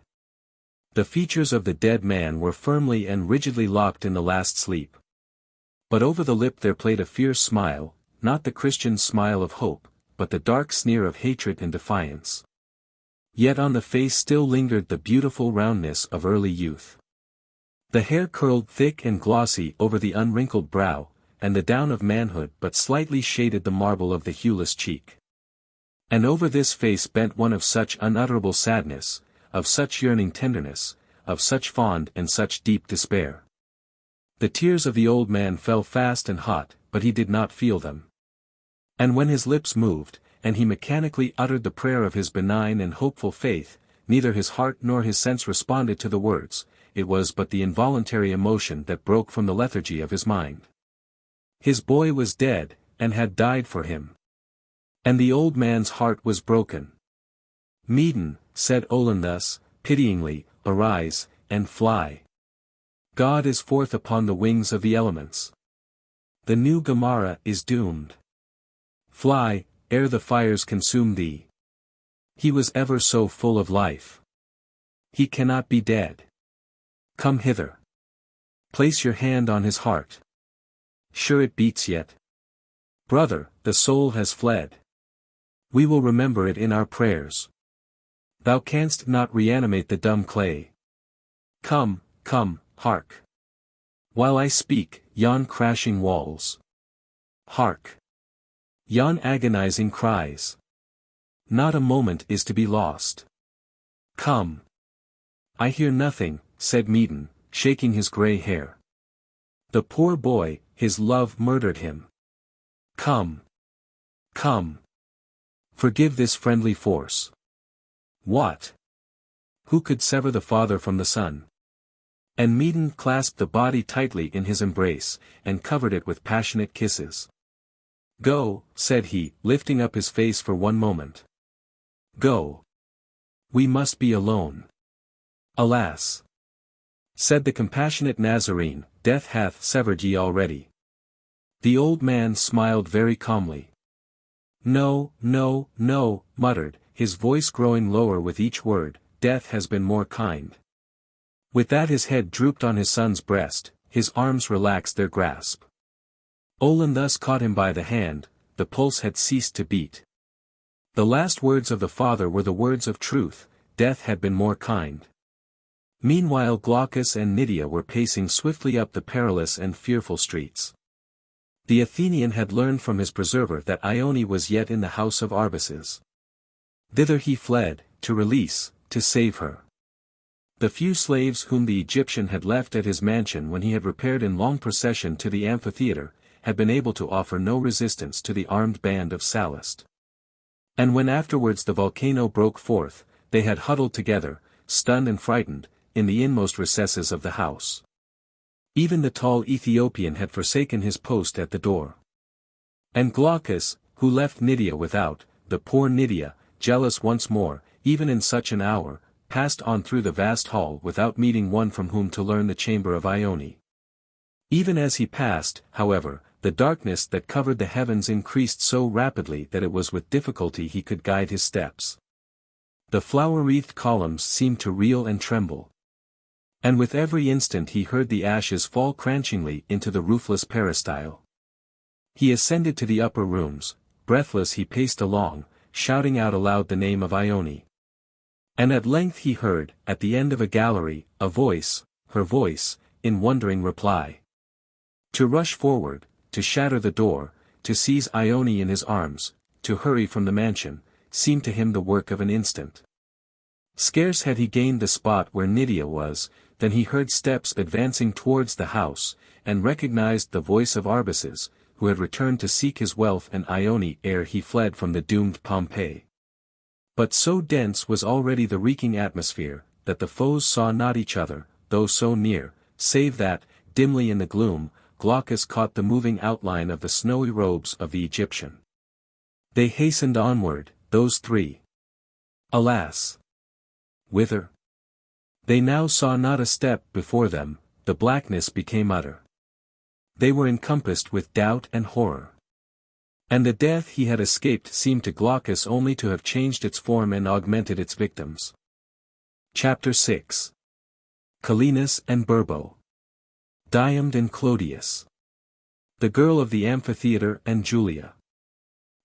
The features of the dead man were firmly and rigidly locked in the last sleep. But over the lip there played a fierce smile, not the Christian smile of hope, but the dark sneer of hatred and defiance. Yet on the face still lingered the beautiful roundness of early youth. The hair curled thick and glossy over the unwrinkled brow, and the down of manhood but slightly shaded the marble of the hueless cheek. And over this face bent one of such unutterable sadness, of such yearning tenderness, of such fond and such deep despair. The tears of the old man fell fast and hot, but he did not feel them. And when his lips moved, and he mechanically uttered the prayer of his benign and hopeful faith, neither his heart nor his sense responded to the words, it was but the involuntary emotion that broke from the lethargy of his mind. His boy was dead, and had died for him. And the old man's heart was broken. "Maiden," said Olinthus, pityingly, "arise, and fly. God is forth upon the wings of the elements. The new Gemara is doomed. Fly, ere the fires consume thee. He was ever so full of life. He cannot be dead. Come hither. Place your hand on his heart. Sure it beats yet. Brother, the soul has fled. We will remember it in our prayers. Thou canst not reanimate the dumb clay. Come, come, hark. While I speak, yon crashing walls. Hark. Yon agonizing cries. Not a moment is to be lost. Come. I hear nothing, said Meaden, shaking his grey hair. The poor boy, his love murdered him. Come. Come. Forgive this friendly force. What? Who could sever the father from the son? And Meaden clasped the body tightly in his embrace, and covered it with passionate kisses. Go, said he, lifting up his face for one moment. Go. We must be alone. Alas! Said the compassionate Nazarene, death hath severed ye already. The old man smiled very calmly. No, no, no, muttered, his voice growing lower with each word, death has been more kind. With that his head drooped on his son's breast, his arms relaxed their grasp. Olin thus caught him by the hand, the pulse had ceased to beat. The last words of the father were the words of truth, death had been more kind. Meanwhile Glaucus and Nydia were pacing swiftly up the perilous and fearful streets. The Athenian had learned from his preserver that Ione was yet in the house of Arbaces. Thither he fled, to release, to save her. The few slaves whom the Egyptian had left at his mansion when he had repaired in long procession to the amphitheatre, had been able to offer no resistance to the armed band of Sallust. And when afterwards the volcano broke forth, they had huddled together, stunned and frightened, in the inmost recesses of the house. Even the tall Ethiopian had forsaken his post at the door. And Glaucus, who left Nydia without, the poor Nydia, jealous once more, even in such an hour, passed on through the vast hall without meeting one from whom to learn the chamber of Ione. Even as he passed, however, the darkness that covered the heavens increased so rapidly that it was with difficulty he could guide his steps. The flower-wreathed columns seemed to reel and tremble. And with every instant he heard the ashes fall cranchingly into the roofless peristyle. He ascended to the upper rooms, breathless he paced along, shouting out aloud the name of Ione. And at length he heard, at the end of a gallery, a voice, her voice, in wondering reply. To rush forward, to shatter the door, to seize Ione in his arms, to hurry from the mansion, seemed to him the work of an instant. Scarce had he gained the spot where Nydia was, than he heard steps advancing towards the house, and recognized the voice of Arbaces, who had returned to seek his wealth and Ione ere he fled from the doomed Pompeii. But so dense was already the reeking atmosphere, that the foes saw not each other, though so near, save that, dimly in the gloom, Glaucus caught the moving outline of the snowy robes of the Egyptian. They hastened onward, those three. Alas! Whither? They now saw not a step before them, the blackness became utter. They were encompassed with doubt and horror. And the death he had escaped seemed to Glaucus only to have changed its form and augmented its victims. Chapter 6 Calenus and Burbo. Diomed and Clodius. The girl of the Amphitheatre and Julia.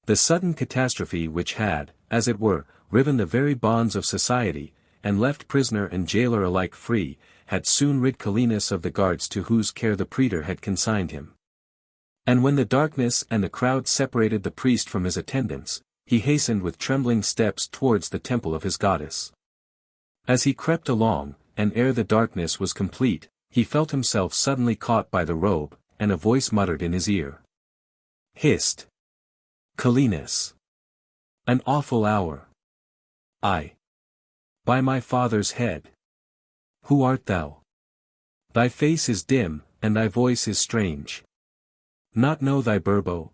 The sudden catastrophe which had, as it were, riven the very bonds of society, and left prisoner and jailer alike free, had soon rid Calenus of the guards to whose care the praetor had consigned him. And when the darkness and the crowd separated the priest from his attendants, he hastened with trembling steps towards the temple of his goddess. As he crept along, and ere the darkness was complete, he felt himself suddenly caught by the robe, and a voice muttered in his ear. Hist! Calenus! An awful hour! I! By my father's head! Who art thou? Thy face is dim, and thy voice is strange. Not know thy Burbo?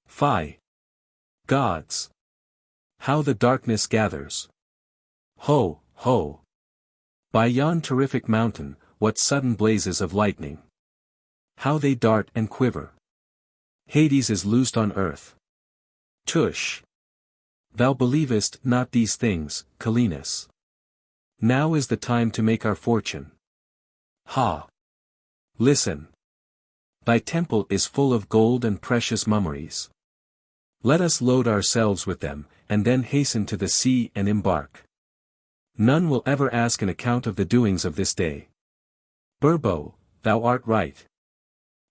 Fie! Gods! How the darkness gathers! Ho, ho! By yon terrific mountain, what sudden blazes of lightning! How they dart and quiver! Hades is loosed on earth. Tush! Thou believest not these things, Calenus. Now is the time to make our fortune. Ha! Listen! Thy temple is full of gold and precious mummeries. Let us load ourselves with them, and then hasten to the sea and embark. None will ever ask an account of the doings of this day. Burbo, thou art right.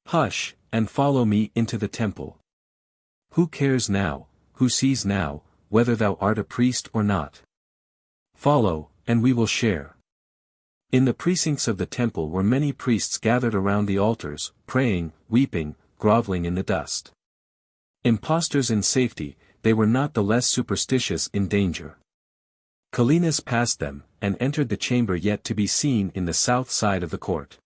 Hush, and follow me into the temple. Who cares now, who sees now, whether thou art a priest or not? Follow, and we will share. In the precincts of the temple were many priests gathered around the altars, praying, weeping, groveling in the dust. Impostors in safety, they were not the less superstitious in danger. Calenus passed them, and entered the chamber yet to be seen in the south side of the court.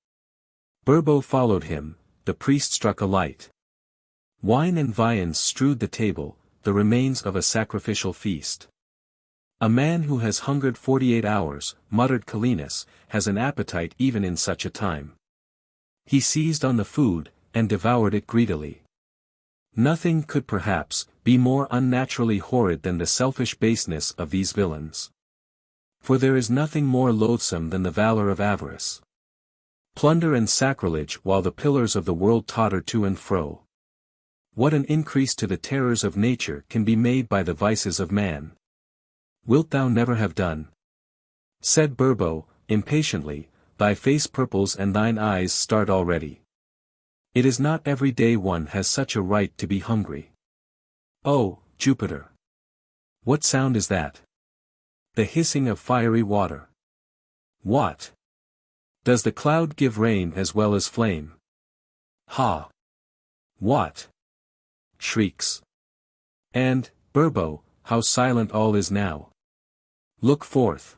Burbo followed him, the priest struck a light. Wine and viands strewed the table, the remains of a sacrificial feast. A man who has hungered 48 hours, muttered Calenus, has an appetite even in such a time. He seized on the food, and devoured it greedily. Nothing could perhaps, be more unnaturally horrid than the selfish baseness of these villains. For there is nothing more loathsome than the valor of avarice. Plunder and sacrilege while the pillars of the world totter to and fro. What an increase to the terrors of nature can be made by the vices of man. Wilt thou never have done? Said Burbo, impatiently, thy face purples and thine eyes start already. It is not every day one has such a right to be hungry. Oh, Jupiter! What sound is that? The hissing of fiery water. What? Does the cloud give rain as well as flame? Ha! What? Shrieks. And, Burbo, how silent all is now. Look forth.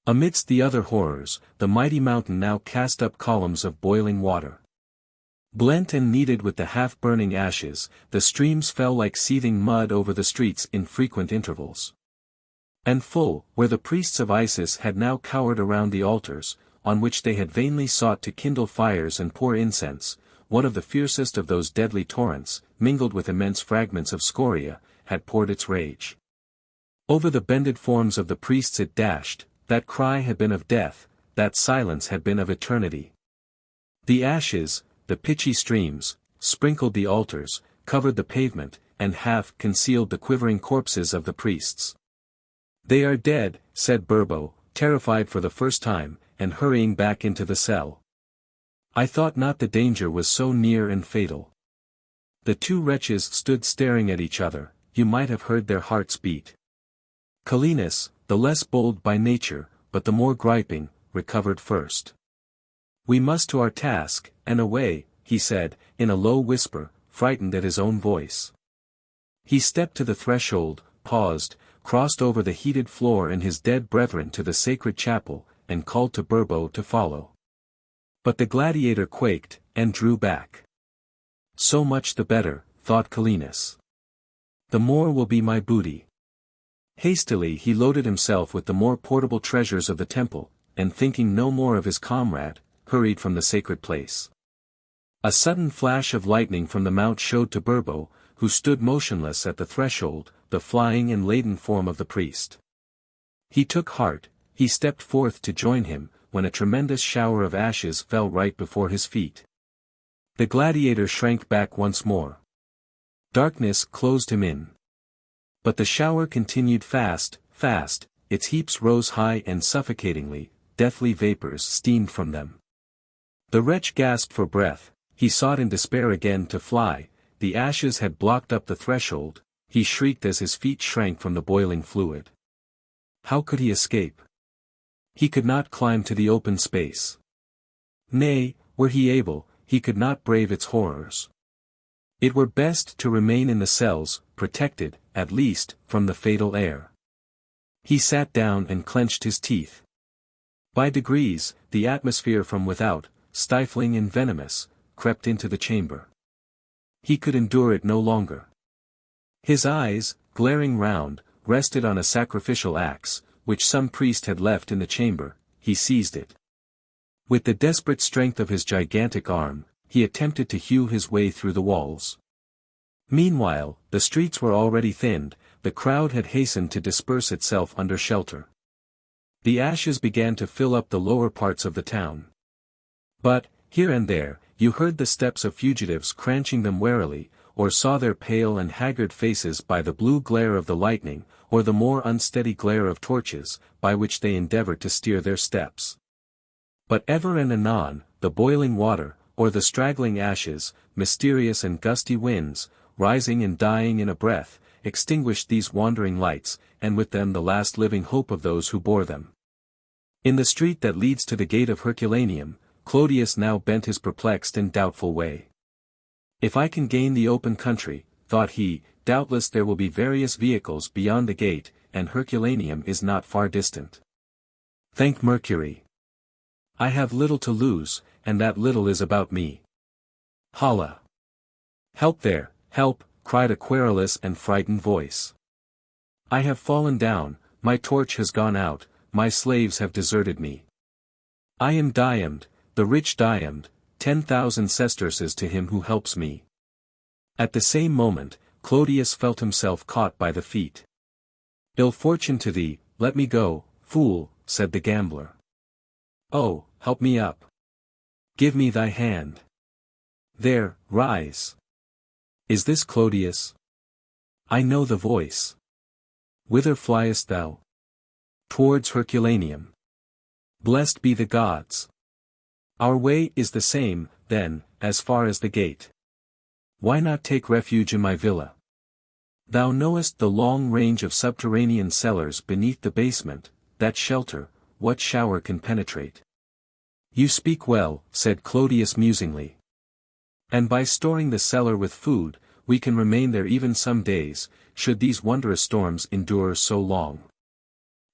Amidst the other horrors, the mighty mountain now cast up columns of boiling water. Blent and kneaded with the half-burning ashes, the streams fell like seething mud over the streets in frequent intervals. And full, where the priests of Isis had now cowered around the altars, on which they had vainly sought to kindle fires and pour incense, one of the fiercest of those deadly torrents, mingled with immense fragments of scoria, had poured its rage. Over the bended forms of the priests it dashed, that cry had been of death, that silence had been of eternity. The ashes, the pitchy streams, sprinkled the altars, covered the pavement, and half concealed the quivering corpses of the priests. They are dead, said Burbo, terrified for the first time, and hurrying back into the cell. I thought not the danger was so near and fatal. The two wretches stood staring at each other, you might have heard their hearts beat. Calenus, the less bold by nature, but the more griping, recovered first. We must to our task, and away, he said, in a low whisper, frightened at his own voice. He stepped to the threshold, paused, crossed over the heated floor and his dead brethren to the sacred chapel, and called to Burbo to follow. But the gladiator quaked, and drew back. So much the better, thought Calenus. The more will be my booty. Hastily he loaded himself with the more portable treasures of the temple, and thinking no more of his comrade, hurried from the sacred place. A sudden flash of lightning from the mount showed to Burbo, who stood motionless at the threshold, the flying and laden form of the priest. He took heart, he stepped forth to join him, when a tremendous shower of ashes fell right before his feet. The gladiator shrank back once more. Darkness closed him in. But the shower continued fast, its heaps rose high and suffocatingly, deathly vapors steamed from them. The wretch gasped for breath, he sought in despair again to fly, the ashes had blocked up the threshold, he shrieked as his feet shrank from the boiling fluid. How could he escape? He could not climb to the open space. Nay, were he able, he could not brave its horrors. It were best to remain in the cells, protected, at least, from the fatal air. He sat down and clenched his teeth. By degrees, the atmosphere from without, stifling and venomous, crept into the chamber. He could endure it no longer. His eyes, glaring round, rested on a sacrificial axe, which some priest had left in the chamber. He seized it. With the desperate strength of his gigantic arm, he attempted to hew his way through the walls. Meanwhile, the streets were already thinned, the crowd had hastened to disperse itself under shelter. The ashes began to fill up the lower parts of the town. But, here and there, you heard the steps of fugitives cranching them warily, or saw their pale and haggard faces by the blue glare of the lightning, or the more unsteady glare of torches, by which they endeavored to steer their steps. But ever and anon, the boiling water, or the straggling ashes, mysterious and gusty winds, rising and dying in a breath, extinguished these wandering lights, and with them the last living hope of those who bore them. In the street that leads to the gate of Herculaneum, Clodius now bent his perplexed and doubtful way. If I can gain the open country, thought he, doubtless there will be various vehicles beyond the gate, and Herculaneum is not far distant. Thank Mercury. I have little to lose, and that little is about me. Holla! Help there, help, cried a querulous and frightened voice. I have fallen down, my torch has gone out, my slaves have deserted me. I am Diamond, the rich Diamond, 10,000 sesterces to him who helps me. At the same moment, Clodius felt himself caught by the feet. Ill fortune to thee, let me go, fool, said the gambler. Oh, help me up. Give me thy hand. There, rise. Is this Clodius? I know the voice. Whither fliest thou? Towards Herculaneum. Blessed be the gods. Our way is the same, then, as far as the gate. Why not take refuge in my villa? Thou knowest the long range of subterranean cellars beneath the basement, that shelter, what shower can penetrate? You speak well, said Clodius musingly. And by storing the cellar with food, we can remain there even some days, should these wondrous storms endure so long.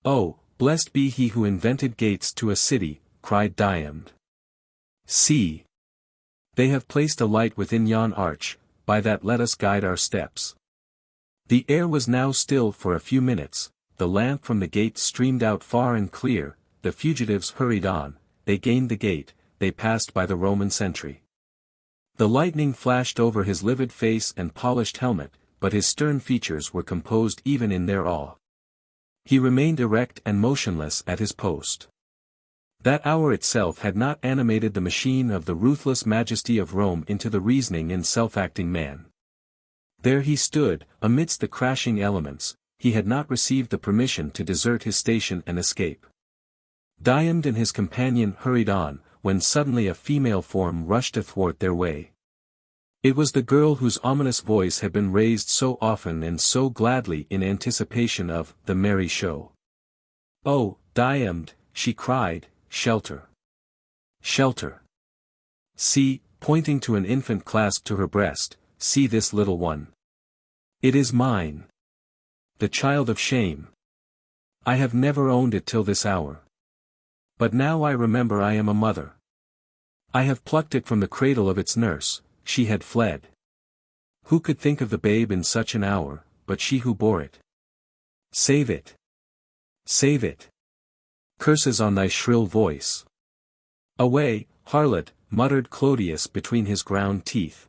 Oh, blessed be he who invented gates to a city, cried Diamond. See! They have placed a light within yon arch, by that let us guide our steps. The air was now still for a few minutes, the lamp from the gate streamed out far and clear, the fugitives hurried on, they gained the gate, they passed by the Roman sentry. The lightning flashed over his livid face and polished helmet, but his stern features were composed even in their awe. He remained erect and motionless at his post. That hour itself had not animated the machine of the ruthless majesty of Rome into the reasoning and self-acting man. There he stood, amidst the crashing elements, he had not received the permission to desert his station and escape. Diamond and his companion hurried on, when suddenly a female form rushed athwart their way. It was the girl whose ominous voice had been raised so often and so gladly in anticipation of the merry show. Oh, Diamond, she cried, shelter. Shelter. See, pointing to an infant clasped to her breast, see this little one. It is mine. The child of shame. I have never owned it till this hour. But now I remember I am a mother. I have plucked it from the cradle of its nurse, she had fled. Who could think of the babe in such an hour, but she who bore it? Save it. Save it. Curses on thy shrill voice. Away, harlot, muttered Clodius between his ground teeth.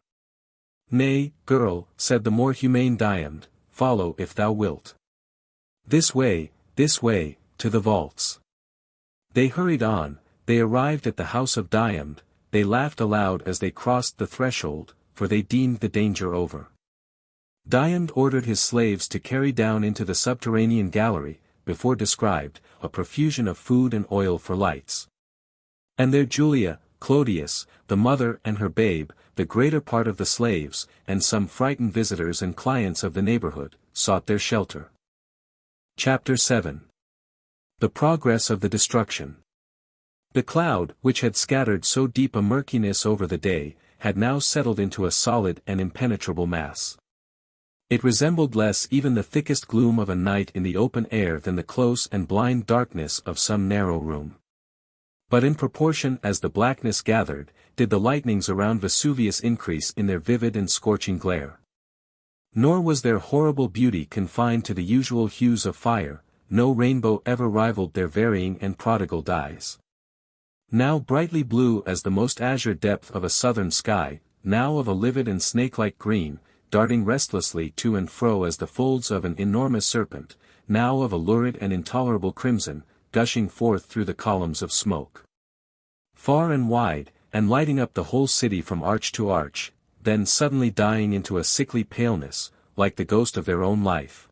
Nay, girl, said the more humane Diamond, follow if thou wilt. This way, to the vaults. They hurried on, they arrived at the house of Diomede. They laughed aloud as they crossed the threshold, for they deemed the danger over. Diomede ordered his slaves to carry down into the subterranean gallery, before described, a profusion of food and oil for lights. And there Julia, Clodius, the mother and her babe, the greater part of the slaves, and some frightened visitors and clients of the neighborhood, sought their shelter. Chapter 7. The progress of the destruction. The cloud, which had scattered so deep a murkiness over the day, had now settled into a solid and impenetrable mass. It resembled less even the thickest gloom of a night in the open air than the close and blind darkness of some narrow room. But in proportion as the blackness gathered, did the lightnings around Vesuvius increase in their vivid and scorching glare. Nor was their horrible beauty confined to the usual hues of fire, no rainbow ever rivaled their varying and prodigal dyes. Now brightly blue as the most azure depth of a southern sky, now of a livid and snake-like green, darting restlessly to and fro as the folds of an enormous serpent, now of a lurid and intolerable crimson, gushing forth through the columns of smoke. Far and wide, and lighting up the whole city from arch to arch, then suddenly dying into a sickly paleness, like the ghost of their own life.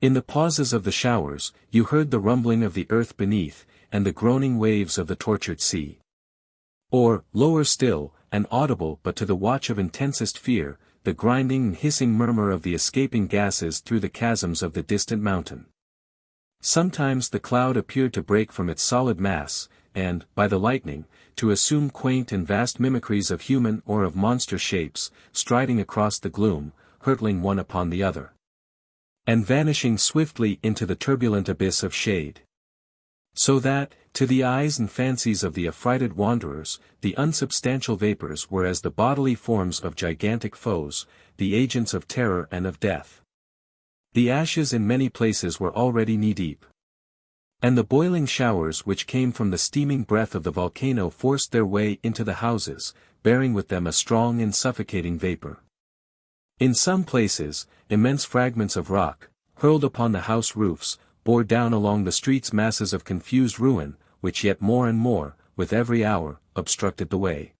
In the pauses of the showers, you heard the rumbling of the earth beneath, and the groaning waves of the tortured sea. Or, lower still, and audible but to the watch of intensest fear, the grinding and hissing murmur of the escaping gases through the chasms of the distant mountain. Sometimes the cloud appeared to break from its solid mass, and, by the lightning, to assume quaint and vast mimicries of human or of monster shapes, striding across the gloom, hurtling one upon the other, and vanishing swiftly into the turbulent abyss of shade. So that, to the eyes and fancies of the affrighted wanderers, the unsubstantial vapors were as the bodily forms of gigantic foes, the agents of terror and of death. The ashes in many places were already knee-deep. And the boiling showers which came from the steaming breath of the volcano forced their way into the houses, bearing with them a strong and suffocating vapor. In some places, immense fragments of rock, hurled upon the house roofs, bore down along the streets masses of confused ruin, which yet more and more, with every hour, obstructed the way.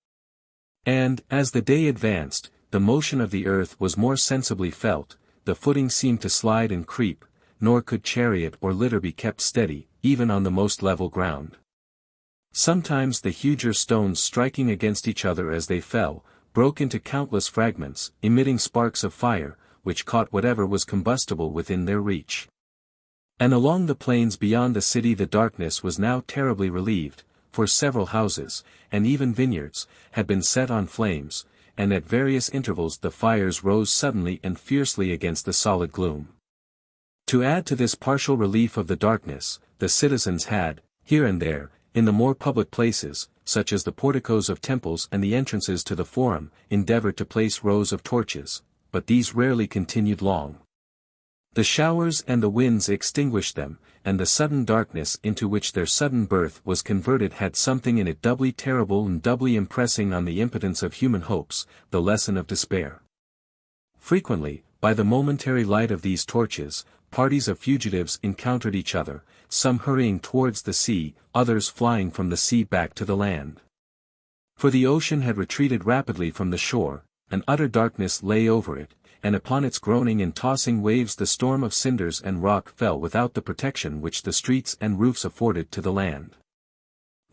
And, as the day advanced, the motion of the earth was more sensibly felt, the footing seemed to slide and creep, nor could chariot or litter be kept steady, even on the most level ground. Sometimes the huger stones striking against each other as they fell, broke into countless fragments, emitting sparks of fire, which caught whatever was combustible within their reach. And along the plains beyond the city the darkness was now terribly relieved, for several houses, and even vineyards, had been set on flames, and at various intervals the fires rose suddenly and fiercely against the solid gloom. To add to this partial relief of the darkness, the citizens had, here and there, in the more public places, such as the porticos of temples and the entrances to the forum, endeavored to place rows of torches, but these rarely continued long. The showers and the winds extinguished them, and the sudden darkness into which their sudden birth was converted had something in it doubly terrible and doubly impressing on the impotence of human hopes, the lesson of despair. Frequently, by the momentary light of these torches, parties of fugitives encountered each other, some hurrying towards the sea, others flying from the sea back to the land. For the ocean had retreated rapidly from the shore, and utter darkness lay over it, and upon its groaning and tossing waves the storm of cinders and rock fell without the protection which the streets and roofs afforded to the land.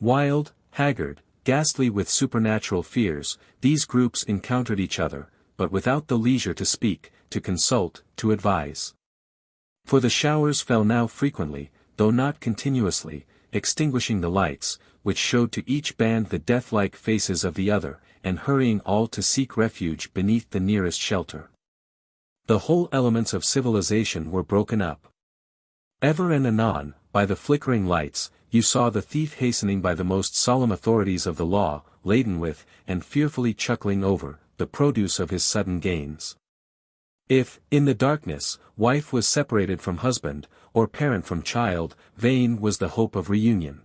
Wild, haggard, ghastly with supernatural fears, these groups encountered each other, but without the leisure to speak, to consult, to advise. For the showers fell now frequently, though not continuously, extinguishing the lights, which showed to each band the death-like faces of the other, and hurrying all to seek refuge beneath the nearest shelter. The whole elements of civilization were broken up. Ever and anon, by the flickering lights, you saw the thief hastening by the most solemn authorities of the law, laden with, and fearfully chuckling over, the produce of his sudden gains. If, in the darkness, wife was separated from husband, or parent from child, vain was the hope of reunion.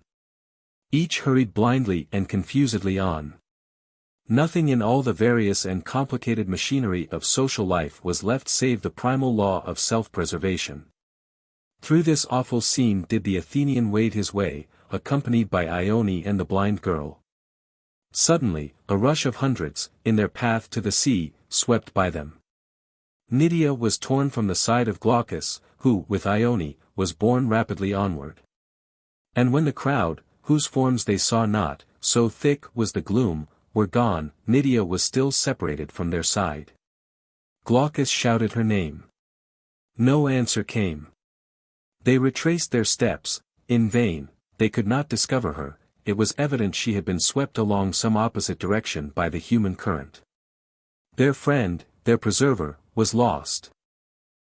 Each hurried blindly and confusedly on. Nothing in all the various and complicated machinery of social life was left save the primal law of self-preservation. Through this awful scene did the Athenian wade his way, accompanied by Ione and the blind girl. Suddenly, a rush of hundreds, in their path to the sea, swept by them. Nydia was torn from the side of Glaucus, who, with Ione, was borne rapidly onward. And when the crowd, whose forms they saw not, so thick was the gloom, were gone, Nydia was still separated from their side. Glaucus shouted her name. No answer came. They retraced their steps, in vain, they could not discover her, it was evident she had been swept along some opposite direction by the human current. Their friend, their preserver, was lost.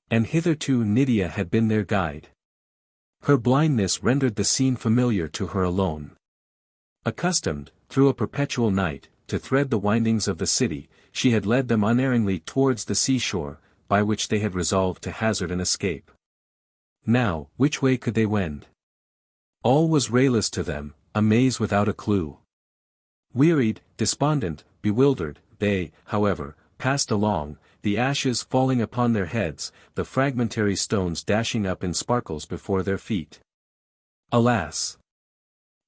And hitherto Nydia had been their guide. Her blindness rendered the scene familiar to her alone. Accustomed, through a perpetual night, to thread the windings of the city, she had led them unerringly towards the seashore, by which they had resolved to hazard an escape. Now, which way could they wend? All was rayless to them, a maze without a clue. Wearied, despondent, bewildered, they, however, passed along, the ashes falling upon their heads, the fragmentary stones dashing up in sparkles before their feet. Alas!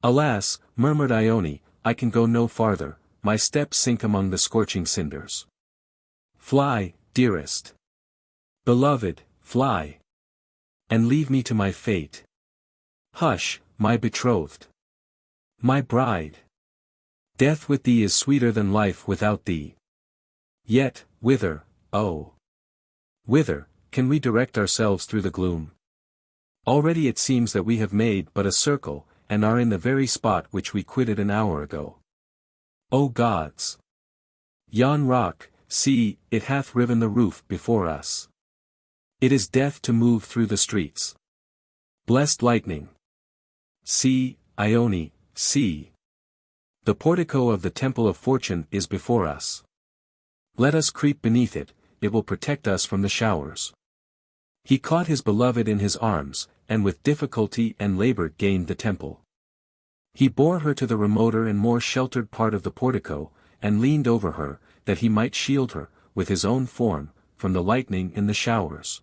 Alas, murmured Ione, I can go no farther, my steps sink among the scorching cinders. Fly, dearest. Beloved, fly. And leave me to my fate. Hush, my betrothed. My bride. Death with thee is sweeter than life without thee. Yet, whither, oh! Whither, can we direct ourselves through the gloom? Already it seems that we have made but a circle, and are in the very spot which we quitted an hour ago. O gods! Yon rock, see, it hath riven the roof before us. It is death to move through the streets. Blessed lightning! See, Ione, see! The portico of the Temple of Fortune is before us. Let us creep beneath it, it will protect us from the showers. He caught his beloved in his arms, and with difficulty and labor gained the temple. He bore her to the remoter and more sheltered part of the portico, and leaned over her, that he might shield her, with his own form, from the lightning and the showers.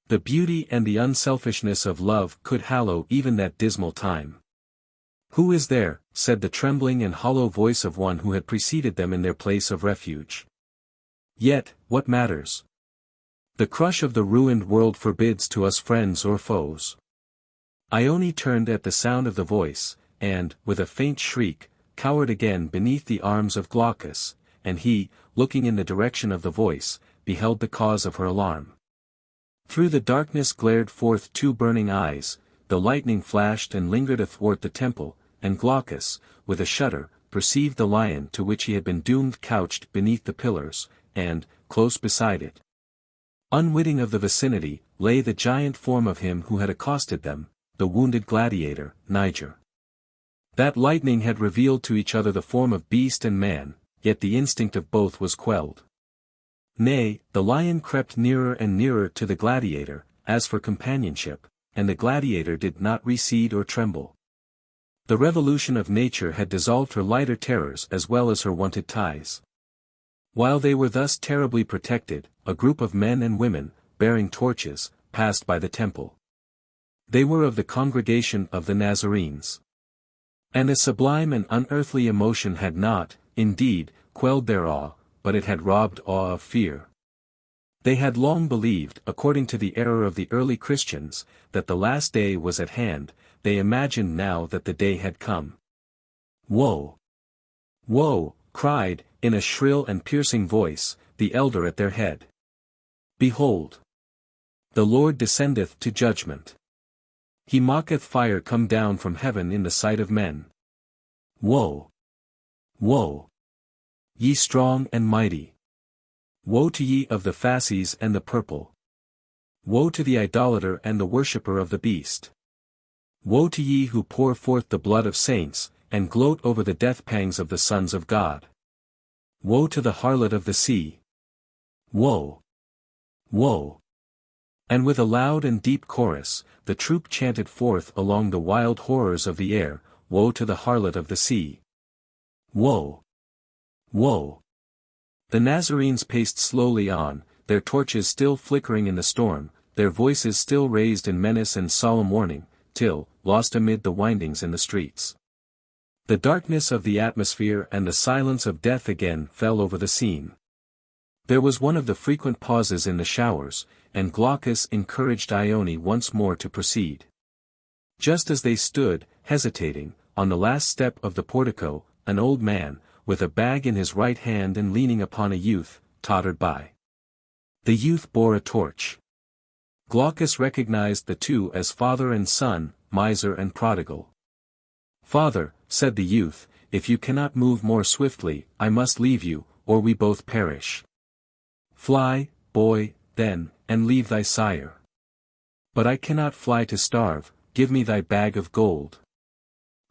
The beauty and the unselfishness of love could hallow even that dismal time. Who is there, said the trembling and hollow voice of one who had preceded them in their place of refuge. Yet, what matters? The crush of the ruined world forbids to us friends or foes. Ione turned at the sound of the voice, and, with a faint shriek, cowered again beneath the arms of Glaucus, and he, looking in the direction of the voice, beheld the cause of her alarm. Through the darkness glared forth two burning eyes, the lightning flashed and lingered athwart the temple, and Glaucus, with a shudder, perceived the lion to which he had been doomed couched beneath the pillars, and, close beside it, unwitting of the vicinity, lay the giant form of him who had accosted them, the wounded gladiator, Nydia. That lightning had revealed to each other the form of beast and man, yet the instinct of both was quelled. Nay, the lion crept nearer and nearer to the gladiator, as for companionship, and the gladiator did not recede or tremble. The revolution of nature had dissolved her lighter terrors as well as her wonted ties. While they were thus terribly protected, a group of men and women, bearing torches, passed by the temple. They were of the congregation of the Nazarenes. And a sublime and unearthly emotion had not, indeed, quelled their awe, but it had robbed awe of fear. They had long believed, according to the error of the early Christians, that the last day was at hand, they imagined now that the day had come. Woe! Woe! Cried, in a shrill and piercing voice, the elder at their head. Behold! The Lord descendeth to judgment. He maketh fire come down from heaven in the sight of men. Woe! Woe! Ye strong and mighty! Woe to ye of the fasces and the purple! Woe to the idolater and the worshipper of the beast! Woe to ye who pour forth the blood of saints, and gloat over the death pangs of the sons of God! Woe to the harlot of the sea! Woe! Woe! And with a loud and deep chorus, the troop chanted forth along the wild horrors of the air, Woe to the harlot of the sea! Woe! Woe! The Nazarenes paced slowly on, their torches still flickering in the storm, their voices still raised in menace and solemn warning, till, lost amid the windings in the streets. The darkness of the atmosphere and the silence of death again fell over the scene. There was one of the frequent pauses in the showers, and Glaucus encouraged Ione once more to proceed. Just as they stood, hesitating, on the last step of the portico, an old man, with a bag in his right hand and leaning upon a youth, tottered by. The youth bore a torch. Glaucus recognized the two as father and son, miser and prodigal. "Father," said the youth, "if you cannot move more swiftly, I must leave you, or we both perish. Fly, boy, then, and leave thy sire." "But I cannot fly to starve, give me thy bag of gold."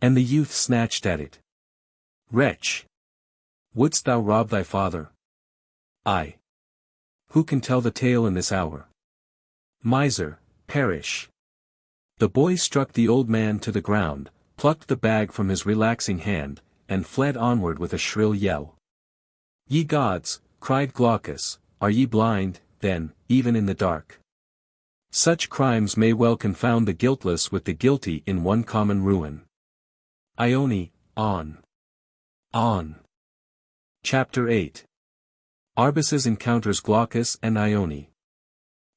And the youth snatched at it. "Wretch! Wouldst thou rob thy father?" "Aye. Who can tell the tale in this hour?" "Miser, perish." The boy struck the old man to the ground, plucked the bag from his relaxing hand, and fled onward with a shrill yell. "Ye gods," cried Glaucus, "are ye blind, then, even in the dark? Such crimes may well confound the guiltless with the guilty in one common ruin." Ione, on. On. Chapter 8. Arbaces encounters Glaucus and Ione.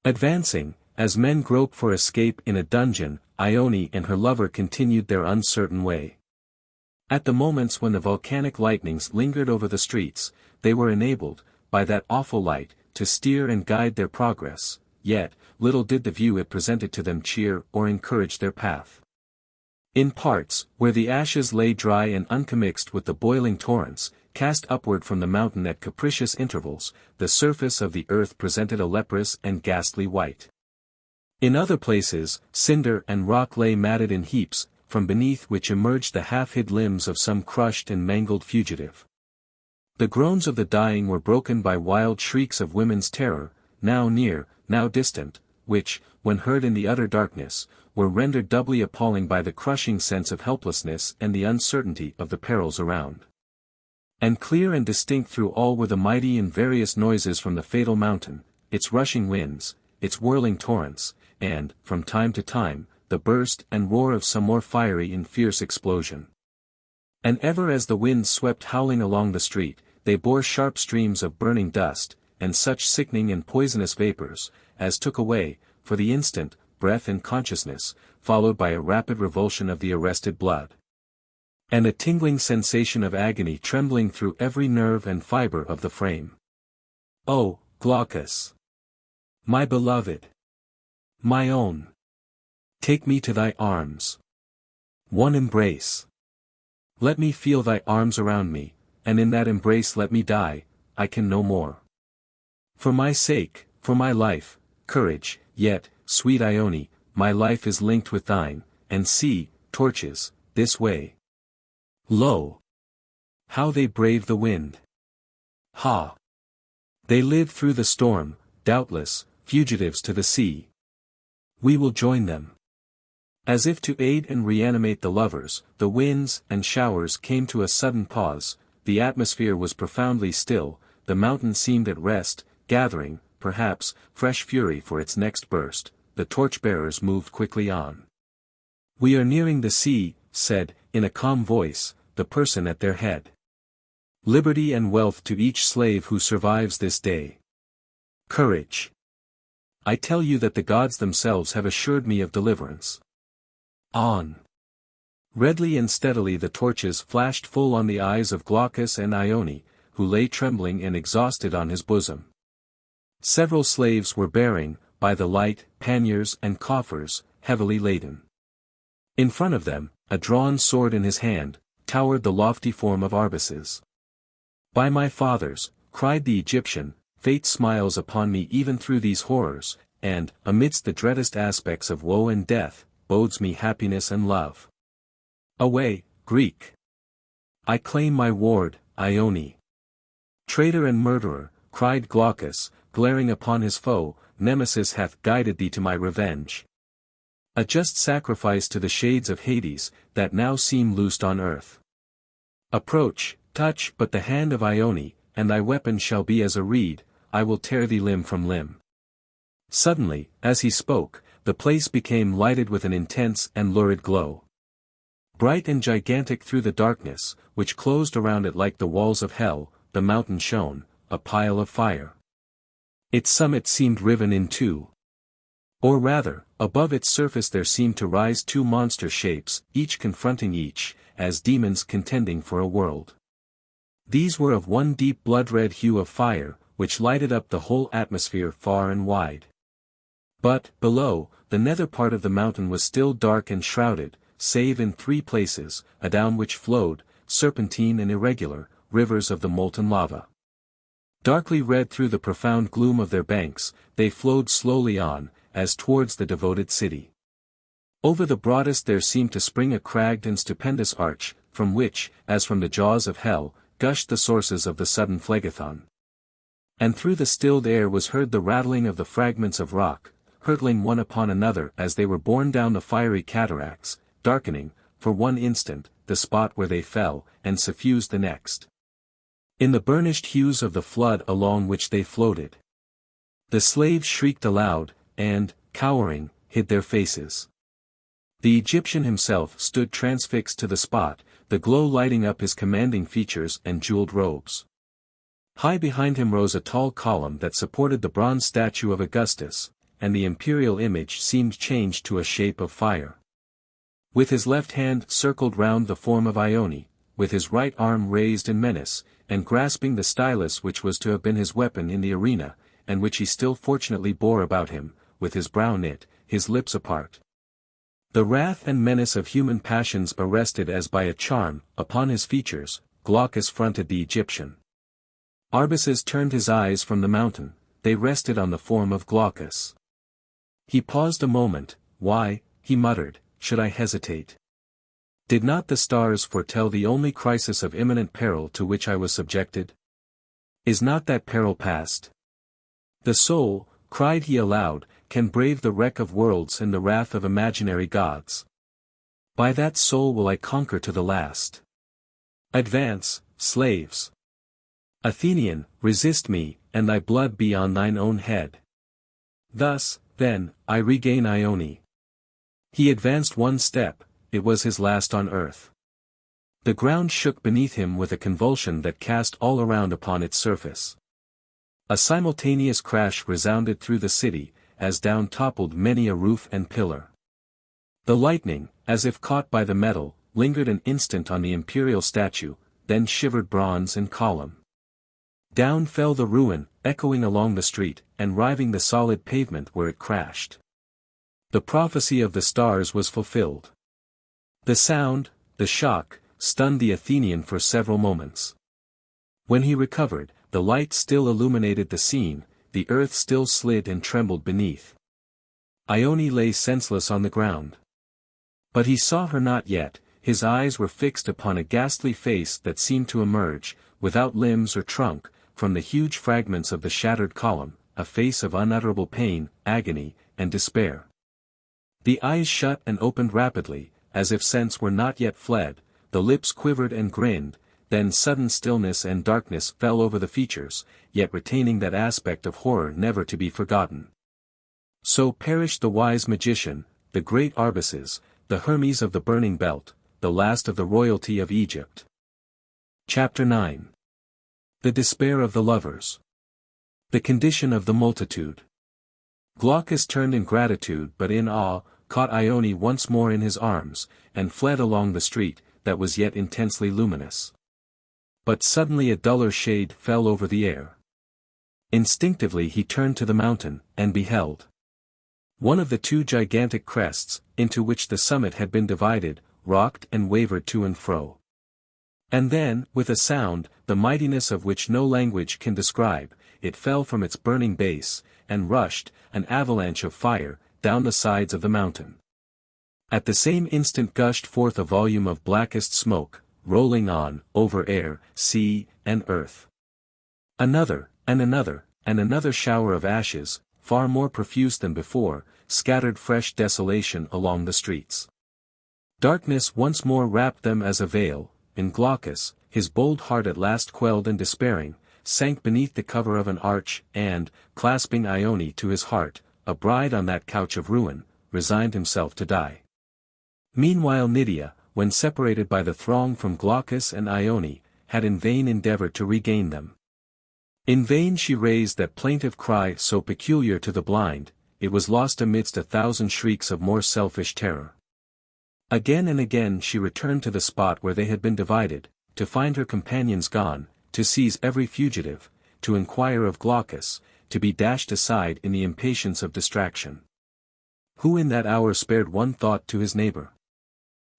Advancing, as men grope for escape in a dungeon, Ione and her lover continued their uncertain way. At the moments when the volcanic lightnings lingered over the streets, they were enabled, by that awful light, to steer and guide their progress, yet, little did the view it presented to them cheer or encourage their path. In parts, where the ashes lay dry and uncommixed with the boiling torrents, cast upward from the mountain at capricious intervals, the surface of the earth presented a leprous and ghastly white. In other places, cinder and rock lay matted in heaps, from beneath which emerged the half-hid limbs of some crushed and mangled fugitive. The groans of the dying were broken by wild shrieks of women's terror, now near, now distant, which, when heard in the utter darkness, were rendered doubly appalling by the crushing sense of helplessness and the uncertainty of the perils around. And clear and distinct through all were the mighty and various noises from the fatal mountain, its rushing winds, its whirling torrents, and, from time to time, the burst and roar of some more fiery and fierce explosion. And ever as the winds swept howling along the street, they bore sharp streams of burning dust, and such sickening and poisonous vapors, as took away, for the instant, breath and consciousness, followed by a rapid revulsion of the arrested blood. And a tingling sensation of agony trembling through every nerve and fibre of the frame. "Oh, Glaucus! My beloved! My own! Take me to thy arms. One embrace. Let me feel thy arms around me, and in that embrace let me die, I can no more. For my sake, for my life, courage, yet, sweet Ione, my life is linked with thine, and see, torches, this way. Lo! How they brave the wind! Ha! They live through the storm, doubtless, fugitives to the sea. We will join them." As if to aid and reanimate the lovers, the winds and showers came to a sudden pause, the atmosphere was profoundly still, the mountain seemed at rest, gathering, perhaps, fresh fury for its next burst. The torch-bearers moved quickly on. "We are nearing the sea," said, in a calm voice, the person at their head. "Liberty and wealth to each slave who survives this day. Courage! I tell you that the gods themselves have assured me of deliverance. On!" Redly and steadily the torches flashed full on the eyes of Glaucus and Ione, who lay trembling and exhausted on his bosom. Several slaves were bearing, by the light, panniers and coffers, heavily laden. In front of them, a drawn sword in his hand, towered the lofty form of Arbaces. "By my fathers," cried the Egyptian, "fate smiles upon me even through these horrors, and, amidst the dreadest aspects of woe and death, bodes me happiness and love. Away, Greek! I claim my ward, Ione." "Traitor and murderer," cried Glaucus, glaring upon his foe, "Nemesis hath guided thee to my revenge. A just sacrifice to the shades of Hades, that now seem loosed on earth. Approach, touch but the hand of Ione, and thy weapon shall be as a reed, I will tear thee limb from limb." Suddenly, as he spoke, the place became lighted with an intense and lurid glow. Bright and gigantic through the darkness, which closed around it like the walls of hell, the mountain shone, a pile of fire. Its summit seemed riven in two. Or rather, above its surface there seemed to rise two monster shapes, each confronting each, as demons contending for a world. These were of one deep blood-red hue of fire, which lighted up the whole atmosphere far and wide. But, below, the nether part of the mountain was still dark and shrouded, save in three places, adown which flowed, serpentine and irregular, rivers of the molten lava. Darkly red through the profound gloom of their banks, they flowed slowly on, as towards the devoted city. Over the broadest there seemed to spring a cragged and stupendous arch, from which, as from the jaws of hell, gushed the sources of the sudden phlegethon. And through the stilled air was heard the rattling of the fragments of rock, hurtling one upon another as they were borne down the fiery cataracts, darkening, for one instant, the spot where they fell, and suffused the next. In the burnished hues of the flood along which they floated, the slaves shrieked aloud, and, cowering, hid their faces. The Egyptian himself stood transfixed to the spot, the glow lighting up his commanding features and jeweled robes. High behind him rose a tall column that supported the bronze statue of Augustus, and the imperial image seemed changed to a shape of fire. With his left hand circled round the form of Ione, with his right arm raised in menace, and grasping the stylus which was to have been his weapon in the arena, and which he still fortunately bore about him, with his brow knit, his lips apart. The wrath and menace of human passions arrested as by a charm, upon his features, Glaucus fronted the Egyptian. Arbaces turned his eyes from the mountain, they rested on the form of Glaucus. He paused a moment. Why, he muttered, should I hesitate? Did not the stars foretell the only crisis of imminent peril to which I was subjected? Is not that peril past? The soul, cried he aloud, can brave the wreck of worlds and the wrath of imaginary gods. By that soul will I conquer to the last. Advance, slaves. Athenian, resist me, and thy blood be on thine own head. Thus, then, I regain Ione. He advanced one step, it was his last on earth. The ground shook beneath him with a convulsion that cast all around upon its surface. A simultaneous crash resounded through the city, as down toppled many a roof and pillar. The lightning, as if caught by the metal, lingered an instant on the imperial statue, then shivered bronze and column. Down fell the ruin, echoing along the street, and riving the solid pavement where it crashed. The prophecy of the stars was fulfilled. The sound, the shock, stunned the Athenian for several moments. When he recovered, the light still illuminated the scene, the earth still slid and trembled beneath. Ione lay senseless on the ground. But he saw her not yet, his eyes were fixed upon a ghastly face that seemed to emerge, without limbs or trunk, from the huge fragments of the shattered column, a face of unutterable pain, agony, and despair. The eyes shut and opened rapidly, as if sense were not yet fled, the lips quivered and grinned, then sudden stillness and darkness fell over the features, yet retaining that aspect of horror never to be forgotten. So perished the wise magician, the great Arbaces, the Hermes of the burning belt, the last of the royalty of Egypt. Chapter 9. The despair of the lovers. The condition of the multitude. Glaucus turned in gratitude but in awe, caught Ione once more in his arms, and fled along the street, that was yet intensely luminous. But suddenly a duller shade fell over the air. Instinctively he turned to the mountain, and beheld. One of the two gigantic crests, into which the summit had been divided, rocked and wavered to and fro. And then, with a sound, the mightiness of which no language can describe, it fell from its burning base, and rushed, an avalanche of fire, down the sides of the mountain. At the same instant gushed forth a volume of blackest smoke, rolling on, over air, sea, and earth. Another, and another, and another shower of ashes, far more profuse than before, scattered fresh desolation along the streets. Darkness once more wrapped them as a veil, and Glaucus, his bold heart at last quelled and despairing, sank beneath the cover of an arch, and, clasping Ione to his heart, a bride on that couch of ruin, resigned himself to die. Meanwhile Nydia, when separated by the throng from Glaucus and Ione, had in vain endeavored to regain them. In vain she raised that plaintive cry so peculiar to the blind, it was lost amidst 1,000 shrieks of more selfish terror. Again and again she returned to the spot where they had been divided, to find her companions gone, to seize every fugitive, to inquire of Glaucus, to be dashed aside in the impatience of distraction. Who in that hour spared one thought to his neighbor?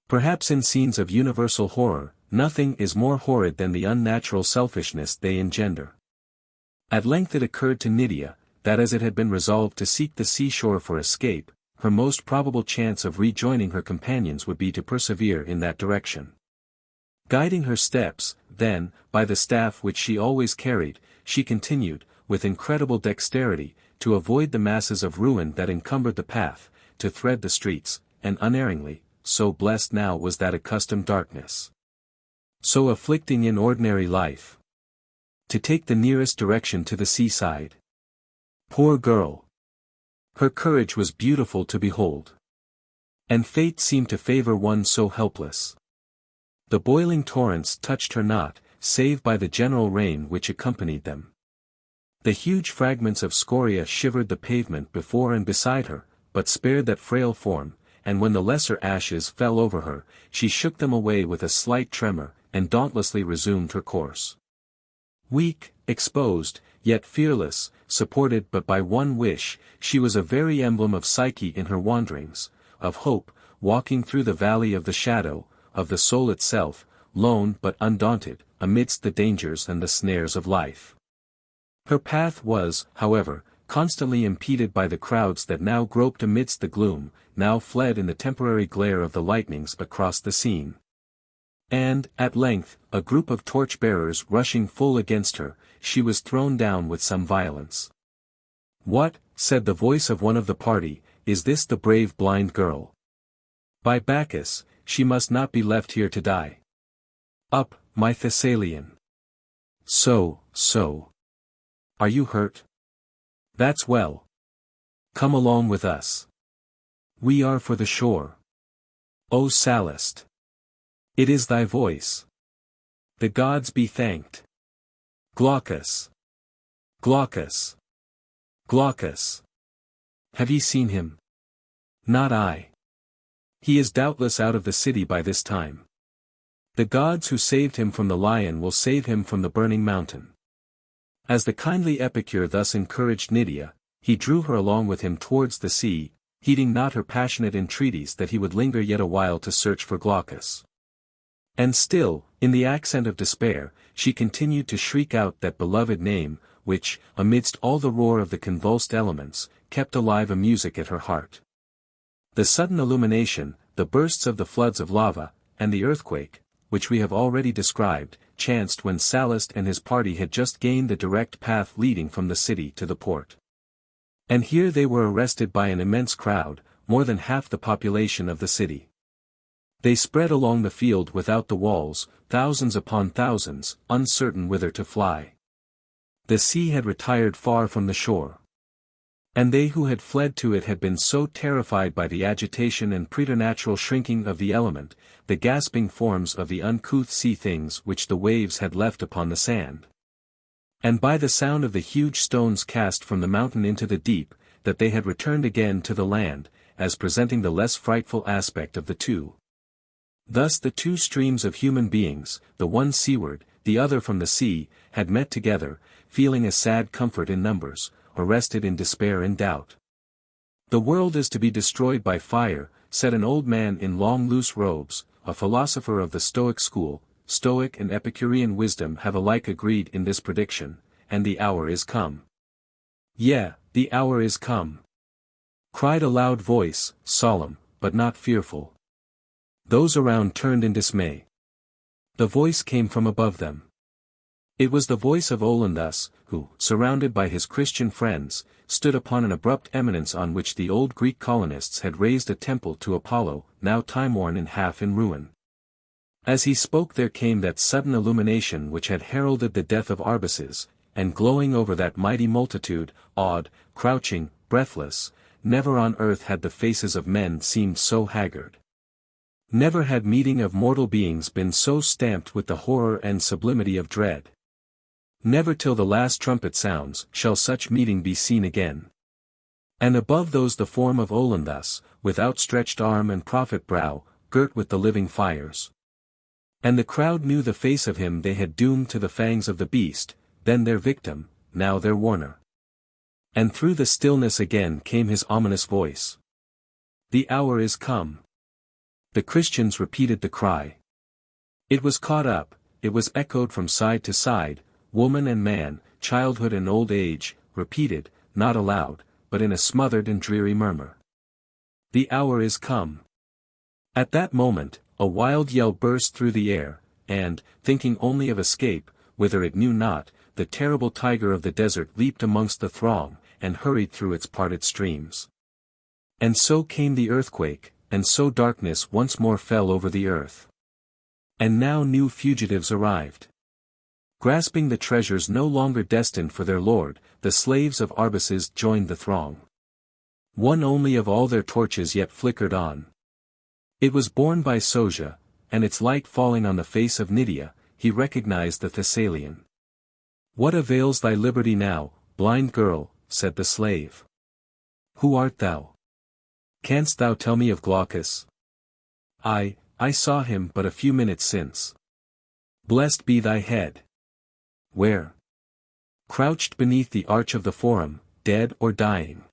Perhaps in scenes of universal horror, nothing is more horrid than the unnatural selfishness they engender. At length it occurred to Nydia, that as it had been resolved to seek the seashore for escape, her most probable chance of rejoining her companions would be to persevere in that direction. Guiding her steps, then, by the staff which she always carried, she continued, with incredible dexterity, to avoid the masses of ruin that encumbered the path, to thread the streets, and unerringly, so blessed now was that accustomed darkness, so afflicting in ordinary life, to take the nearest direction to the seaside. Poor girl! Her courage was beautiful to behold. And fate seemed to favor one so helpless. The boiling torrents touched her not, save by the general rain which accompanied them. The huge fragments of scoria shivered the pavement before and beside her, but spared that frail form, and when the lesser ashes fell over her, she shook them away with a slight tremor, and dauntlessly resumed her course. Weak, exposed, yet fearless, supported but by one wish, she was a very emblem of Psyche in her wanderings, of hope, walking through the valley of the shadow, of the soul itself, lone but undaunted, amidst the dangers and the snares of life. Her path was, however, constantly impeded by the crowds that now groped amidst the gloom, now fled in the temporary glare of the lightnings across the scene. And, at length, a group of torch-bearers rushing full against her, she was thrown down with some violence. "What," said the voice of one of the party, "is this the brave blind girl? By Bacchus, she must not be left here to die. Up, my Thessalian. So. Are you hurt? That's well. Come along with us. We are for the shore. O Sallust! It is thy voice. The gods be thanked. Glaucus! Glaucus! Glaucus! Have ye seen him? Not I. He is doubtless out of the city by this time. The gods who saved him from the lion will save him from the burning mountain." As the kindly epicure thus encouraged Nydia, he drew her along with him towards the sea, heeding not her passionate entreaties that he would linger yet a while to search for Glaucus. And still, in the accent of despair, she continued to shriek out that beloved name, which, amidst all the roar of the convulsed elements, kept alive a music at her heart. The sudden illumination, the bursts of the floods of lava, and the earthquake, which we have already described, chanced when Sallust and his party had just gained the direct path leading from the city to the port. And here they were arrested by an immense crowd, more than half the population of the city. They spread along the field without the walls, thousands upon thousands, uncertain whither to fly. The sea had retired far from the shore. And they who had fled to it had been so terrified by the agitation and preternatural shrinking of the element, the gasping forms of the uncouth sea things which the waves had left upon the sand. And by the sound of the huge stones cast from the mountain into the deep, that they had returned again to the land, as presenting the less frightful aspect of the two. Thus the two streams of human beings, the one seaward, the other from the sea, had met together, feeling a sad comfort in numbers, arrested in despair and doubt. "The world is to be destroyed by fire," said an old man in long loose robes, a philosopher of the Stoic school. Stoic and Epicurean wisdom have alike agreed in this prediction, and the hour is come. "Yea, the hour is come," cried a loud voice, solemn, but not fearful. Those around turned in dismay. The voice came from above them. It was the voice of Olinthus, who, surrounded by his Christian friends, stood upon an abrupt eminence on which the old Greek colonists had raised a temple to Apollo, now time-worn and half in ruin. As he spoke there came that sudden illumination which had heralded the death of Arbaces, and glowing over that mighty multitude, awed, crouching, breathless, never on earth had the faces of men seemed so haggard. Never had meeting of mortal beings been so stamped with the horror and sublimity of dread. Never till the last trumpet sounds shall such meeting be seen again. And above those the form of Olinthus, with outstretched arm and prophet brow, girt with the living fires. And the crowd knew the face of him they had doomed to the fangs of the beast, then their victim, now their warner. And through the stillness again came his ominous voice. The hour is come. The Christians repeated the cry. It was caught up, it was echoed from side to side, woman and man, childhood and old age, repeated, not aloud, but in a smothered and dreary murmur. The hour is come. At that moment, a wild yell burst through the air, and, thinking only of escape, whither it knew not, the terrible tiger of the desert leaped amongst the throng, and hurried through its parted streams. And so came the earthquake, and so darkness once more fell over the earth. And now new fugitives arrived. Grasping the treasures no longer destined for their lord, the slaves of Arbaces joined the throng. One only of all their torches yet flickered on. It was borne by Sosia, and its light falling on the face of Nydia, he recognized the Thessalian. What avails thy liberty now, blind girl, said the slave. Who art thou? Canst thou tell me of Glaucus? I saw him but a few minutes since. Blessed be thy head. Where? Crouched beneath the arch of the forum, dead or dying.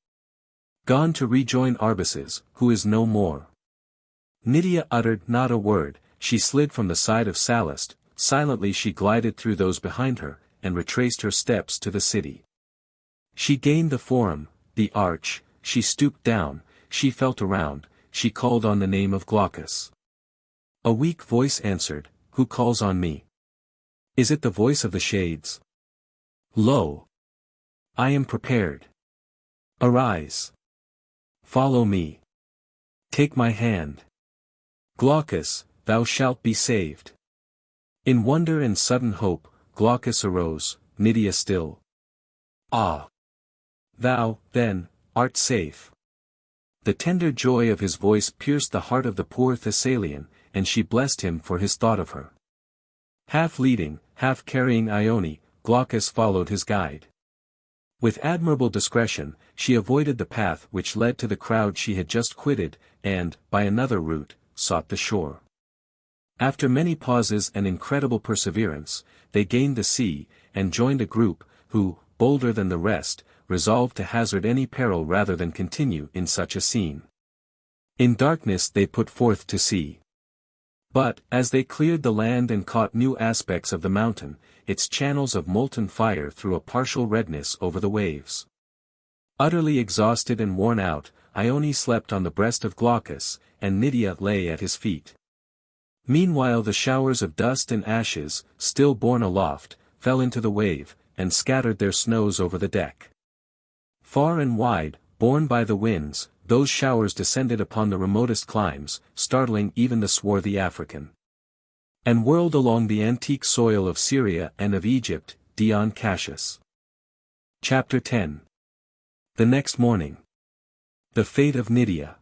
Gone to rejoin Arbaces, who is no more. Nydia uttered not a word, she slid from the side of Sallust, silently she glided through those behind her, and retraced her steps to the city. She gained the forum, the arch, she stooped down, she felt around, she called on the name of Glaucus. A weak voice answered, who calls on me? Is it the voice of the shades? Lo! I am prepared. Arise. Follow me. Take my hand. Glaucus, thou shalt be saved. In wonder and sudden hope, Glaucus arose, Nydia still. Ah! Thou, then, art safe. The tender joy of his voice pierced the heart of the poor Thessalian, and she blessed him for his thought of her. Half leading, half carrying Ione, Glaucus followed his guide. With admirable discretion, she avoided the path which led to the crowd she had just quitted, and, by another route, sought the shore. After many pauses and incredible perseverance, they gained the sea, and joined a group, who, bolder than the rest, resolved to hazard any peril rather than continue in such a scene. In darkness they put forth to sea. But, as they cleared the land and caught new aspects of the mountain, its channels of molten fire threw a partial redness over the waves. Utterly exhausted and worn out, Ione slept on the breast of Glaucus, and Nydia lay at his feet. Meanwhile the showers of dust and ashes, still borne aloft, fell into the wave, and scattered their snows over the deck. Far and wide, borne by the winds, those showers descended upon the remotest climes, startling even the swarthy African. And whirled along the antique soil of Syria and of Egypt, Dion Cassius. Chapter 10. The next morning. The fate of Nydia.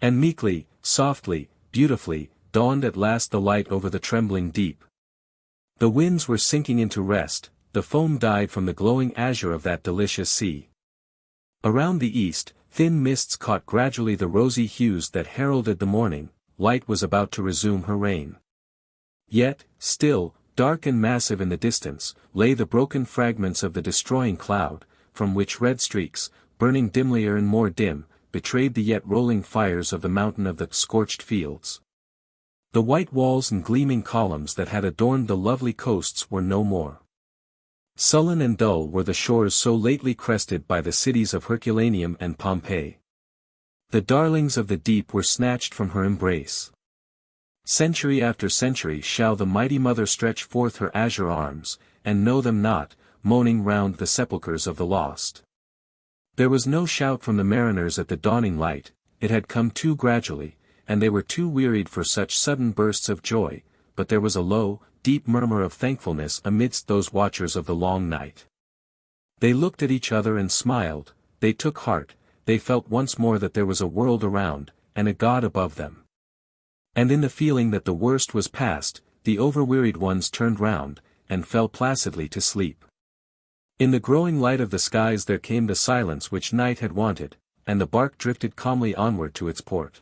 And meekly, softly, beautifully, dawned at last the light over the trembling deep. The winds were sinking into rest, the foam died from the glowing azure of that delicious sea. Around the east, thin mists caught gradually the rosy hues that heralded the morning, light was about to resume her reign. Yet, still, dark and massive in the distance, lay the broken fragments of the destroying cloud, from which red streaks, burning dimlier and more dim, betrayed the yet rolling fires of the mountain of the scorched fields. The white walls and gleaming columns that had adorned the lovely coasts were no more. Sullen and dull were the shores so lately crested by the cities of Herculaneum and Pompeii. The darlings of the deep were snatched from her embrace. Century after century shall the mighty mother stretch forth her azure arms, and know them not, moaning round the sepulchres of the lost. There was no shout from the mariners at the dawning light, it had come too gradually, and they were too wearied for such sudden bursts of joy, but there was a low, deep murmur of thankfulness amidst those watchers of the long night. They looked at each other and smiled, they took heart, they felt once more that there was a world around, and a god above them. And in the feeling that the worst was past, the overwearied ones turned round, and fell placidly to sleep. In the growing light of the skies there came the silence which night had wanted, and the bark drifted calmly onward to its port.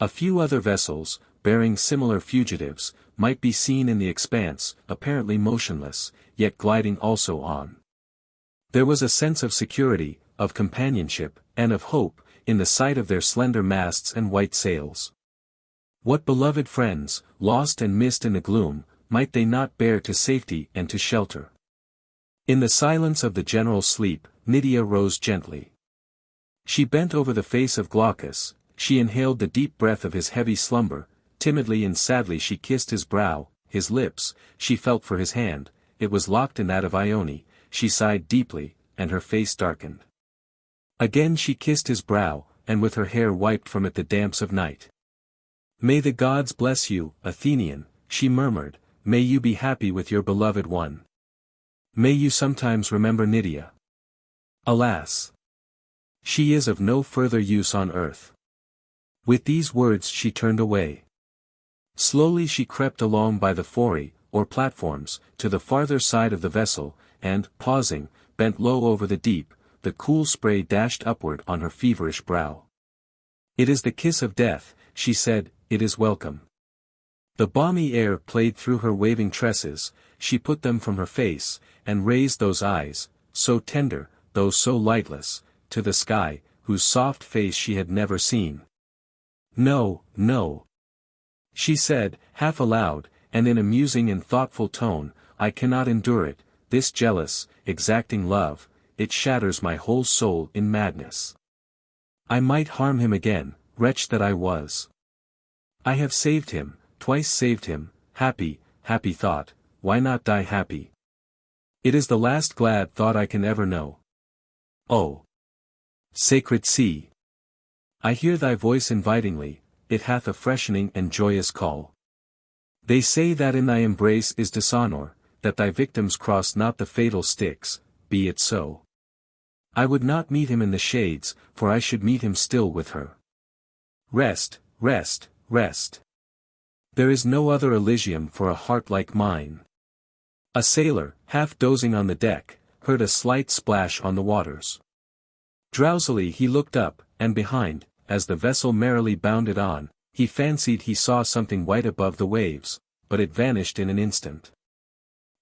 A few other vessels, bearing similar fugitives, might be seen in the expanse, apparently motionless, yet gliding also on. There was a sense of security, of companionship, and of hope, in the sight of their slender masts and white sails. What beloved friends, lost and missed in the gloom, might they not bear to safety and to shelter? In the silence of the general sleep, Nydia rose gently. She bent over the face of Glaucus, she inhaled the deep breath of his heavy slumber, timidly and sadly she kissed his brow, his lips, she felt for his hand, it was locked in that of Ione, she sighed deeply, and her face darkened. Again she kissed his brow, and with her hair wiped from it the damps of night. "May the gods bless you, Athenian," she murmured, "may you be happy with your beloved one. May you sometimes remember Nydia. Alas! She is of no further use on earth." With these words she turned away. Slowly she crept along by the fori, or platforms, to the farther side of the vessel, and, pausing, bent low over the deep, the cool spray dashed upward on her feverish brow. "It is the kiss of death," she said, "it is welcome." The balmy air played through her waving tresses, she put them from her face, and raised those eyes, so tender, though so lightless, to the sky, whose soft face she had never seen. "No, no," she said, half aloud, and in a musing and thoughtful tone, "I cannot endure it, this jealous, exacting love, it shatters my whole soul in madness. I might harm him again, wretch that I was. I have saved him, twice saved him, happy, happy thought, why not die happy? It is the last glad thought I can ever know. Oh! Sacred sea! I hear thy voice invitingly, it hath a freshening and joyous call. They say that in thy embrace is dishonor, that thy victims cross not the fatal Styx, be it so. I would not meet him in the shades, for I should meet him still with her. Rest, rest, rest. There is no other Elysium for a heart like mine." A sailor, half dozing on the deck, heard a slight splash on the waters. Drowsily he looked up, and behind, as the vessel merrily bounded on, he fancied he saw something white above the waves, but it vanished in an instant.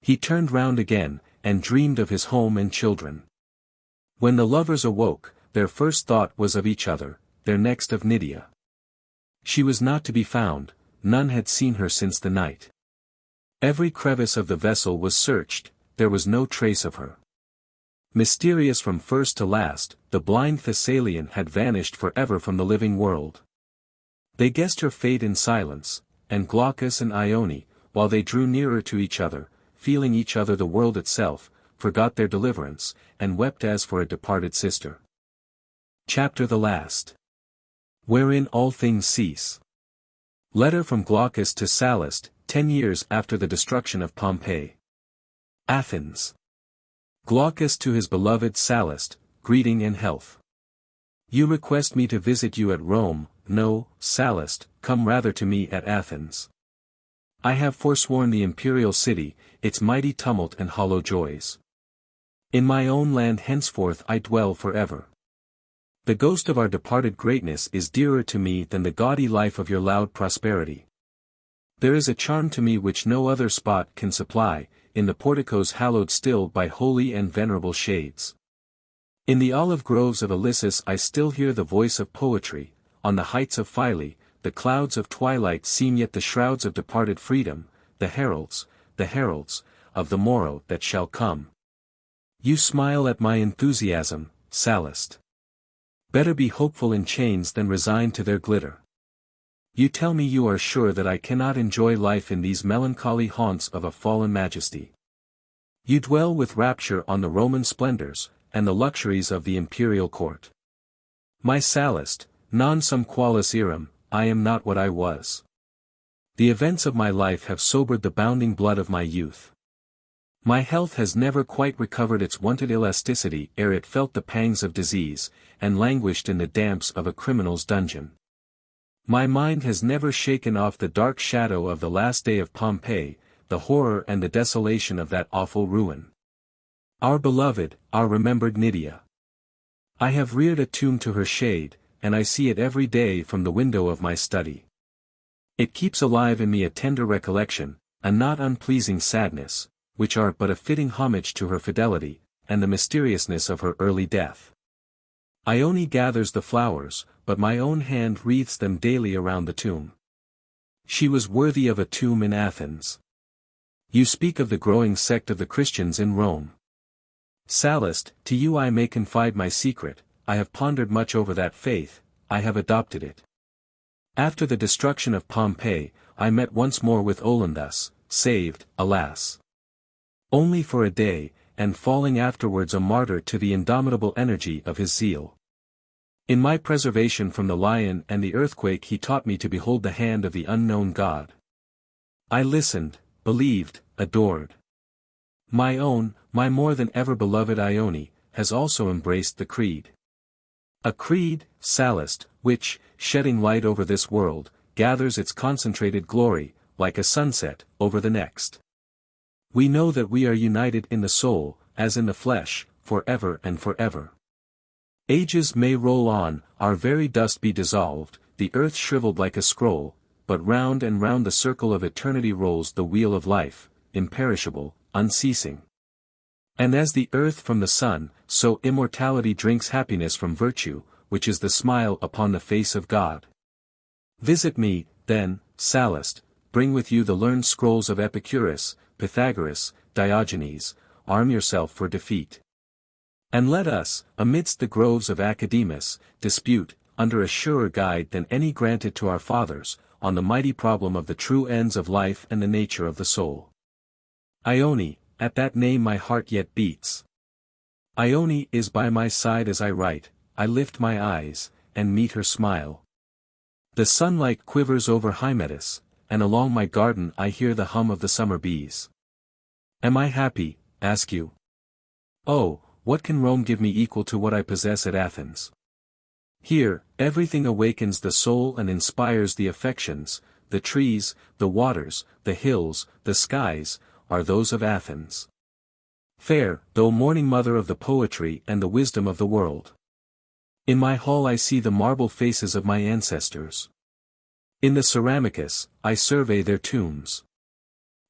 He turned round again, and dreamed of his home and children. When the lovers awoke, their first thought was of each other, their next of Nydia. She was not to be found, none had seen her since the night. Every crevice of the vessel was searched, there was no trace of her. Mysterious from first to last, the blind Thessalian had vanished forever from the living world. They guessed her fate in silence, and Glaucus and Ione, while they drew nearer to each other, feeling each other the world itself, forgot their deliverance, and wept as for a departed sister. Chapter the last. Wherein all things cease. Letter from Glaucus to Sallust, 10 years after the destruction of Pompeii. Athens. Glaucus to his beloved Sallust, greeting and health. You request me to visit you at Rome, no, Sallust, come rather to me at Athens. I have forsworn the imperial city, its mighty tumult and hollow joys. In my own land henceforth I dwell forever. The ghost of our departed greatness is dearer to me than the gaudy life of your loud prosperity. There is a charm to me which no other spot can supply, in the porticos hallowed still by holy and venerable shades. In the olive groves of Ilyssus I still hear the voice of poetry, on the heights of Philae, the clouds of twilight seem yet the shrouds of departed freedom, the heralds, of the morrow that shall come. You smile at my enthusiasm, Sallust. Better be hopeful in chains than resigned to their glitter. You tell me you are sure that I cannot enjoy life in these melancholy haunts of a fallen majesty. You dwell with rapture on the Roman splendors, and the luxuries of the imperial court. My Sallust, non sum qualis eram, I am not what I was. The events of my life have sobered the bounding blood of my youth. My health has never quite recovered its wonted elasticity ere it felt the pangs of disease, and languished in the damps of a criminal's dungeon. My mind has never shaken off the dark shadow of the last day of Pompeii, the horror and the desolation of that awful ruin. Our beloved, our remembered Nydia. I have reared a tomb to her shade, and I see it every day from the window of my study. It keeps alive in me a tender recollection, a not unpleasing sadness, which are but a fitting homage to her fidelity, and the mysteriousness of her early death. Ione gathers the flowers, but my own hand wreathes them daily around the tomb. She was worthy of a tomb in Athens. You speak of the growing sect of the Christians in Rome. Sallust, to you I may confide my secret, I have pondered much over that faith, I have adopted it. After the destruction of Pompeii, I met once more with Olinthus, saved, alas, only for a day, and falling afterwards a martyr to the indomitable energy of his zeal. In my preservation from the lion and the earthquake he taught me to behold the hand of the unknown God. I listened, believed, adored. My own, my more than ever beloved Ione, has also embraced the creed. A creed, Sallust, which, shedding light over this world, gathers its concentrated glory, like a sunset, over the next. We know that we are united in the soul, as in the flesh, forever and forever. Ages may roll on, our very dust be dissolved, the earth shriveled like a scroll, but round and round the circle of eternity rolls the wheel of life, imperishable, unceasing. And as the earth from the sun, so immortality drinks happiness from virtue, which is the smile upon the face of God. Visit me, then, Sallust, bring with you the learned scrolls of Epicurus, Pythagoras, Diogenes, arm yourself for defeat. And let us, amidst the groves of Academus, dispute, under a surer guide than any granted to our fathers, on the mighty problem of the true ends of life and the nature of the soul. Ione, at that name my heart yet beats. Ione is by my side as I write, I lift my eyes, and meet her smile. The sunlight quivers over Hymettus, and along my garden I hear the hum of the summer bees. Am I happy, ask you? Oh, what can Rome give me equal to what I possess at Athens? Here, everything awakens the soul and inspires the affections, the trees, the waters, the hills, the skies, are those of Athens. Fair, though morning mother of the poetry and the wisdom of the world. In my hall I see the marble faces of my ancestors. In the Ceramicus, I survey their tombs.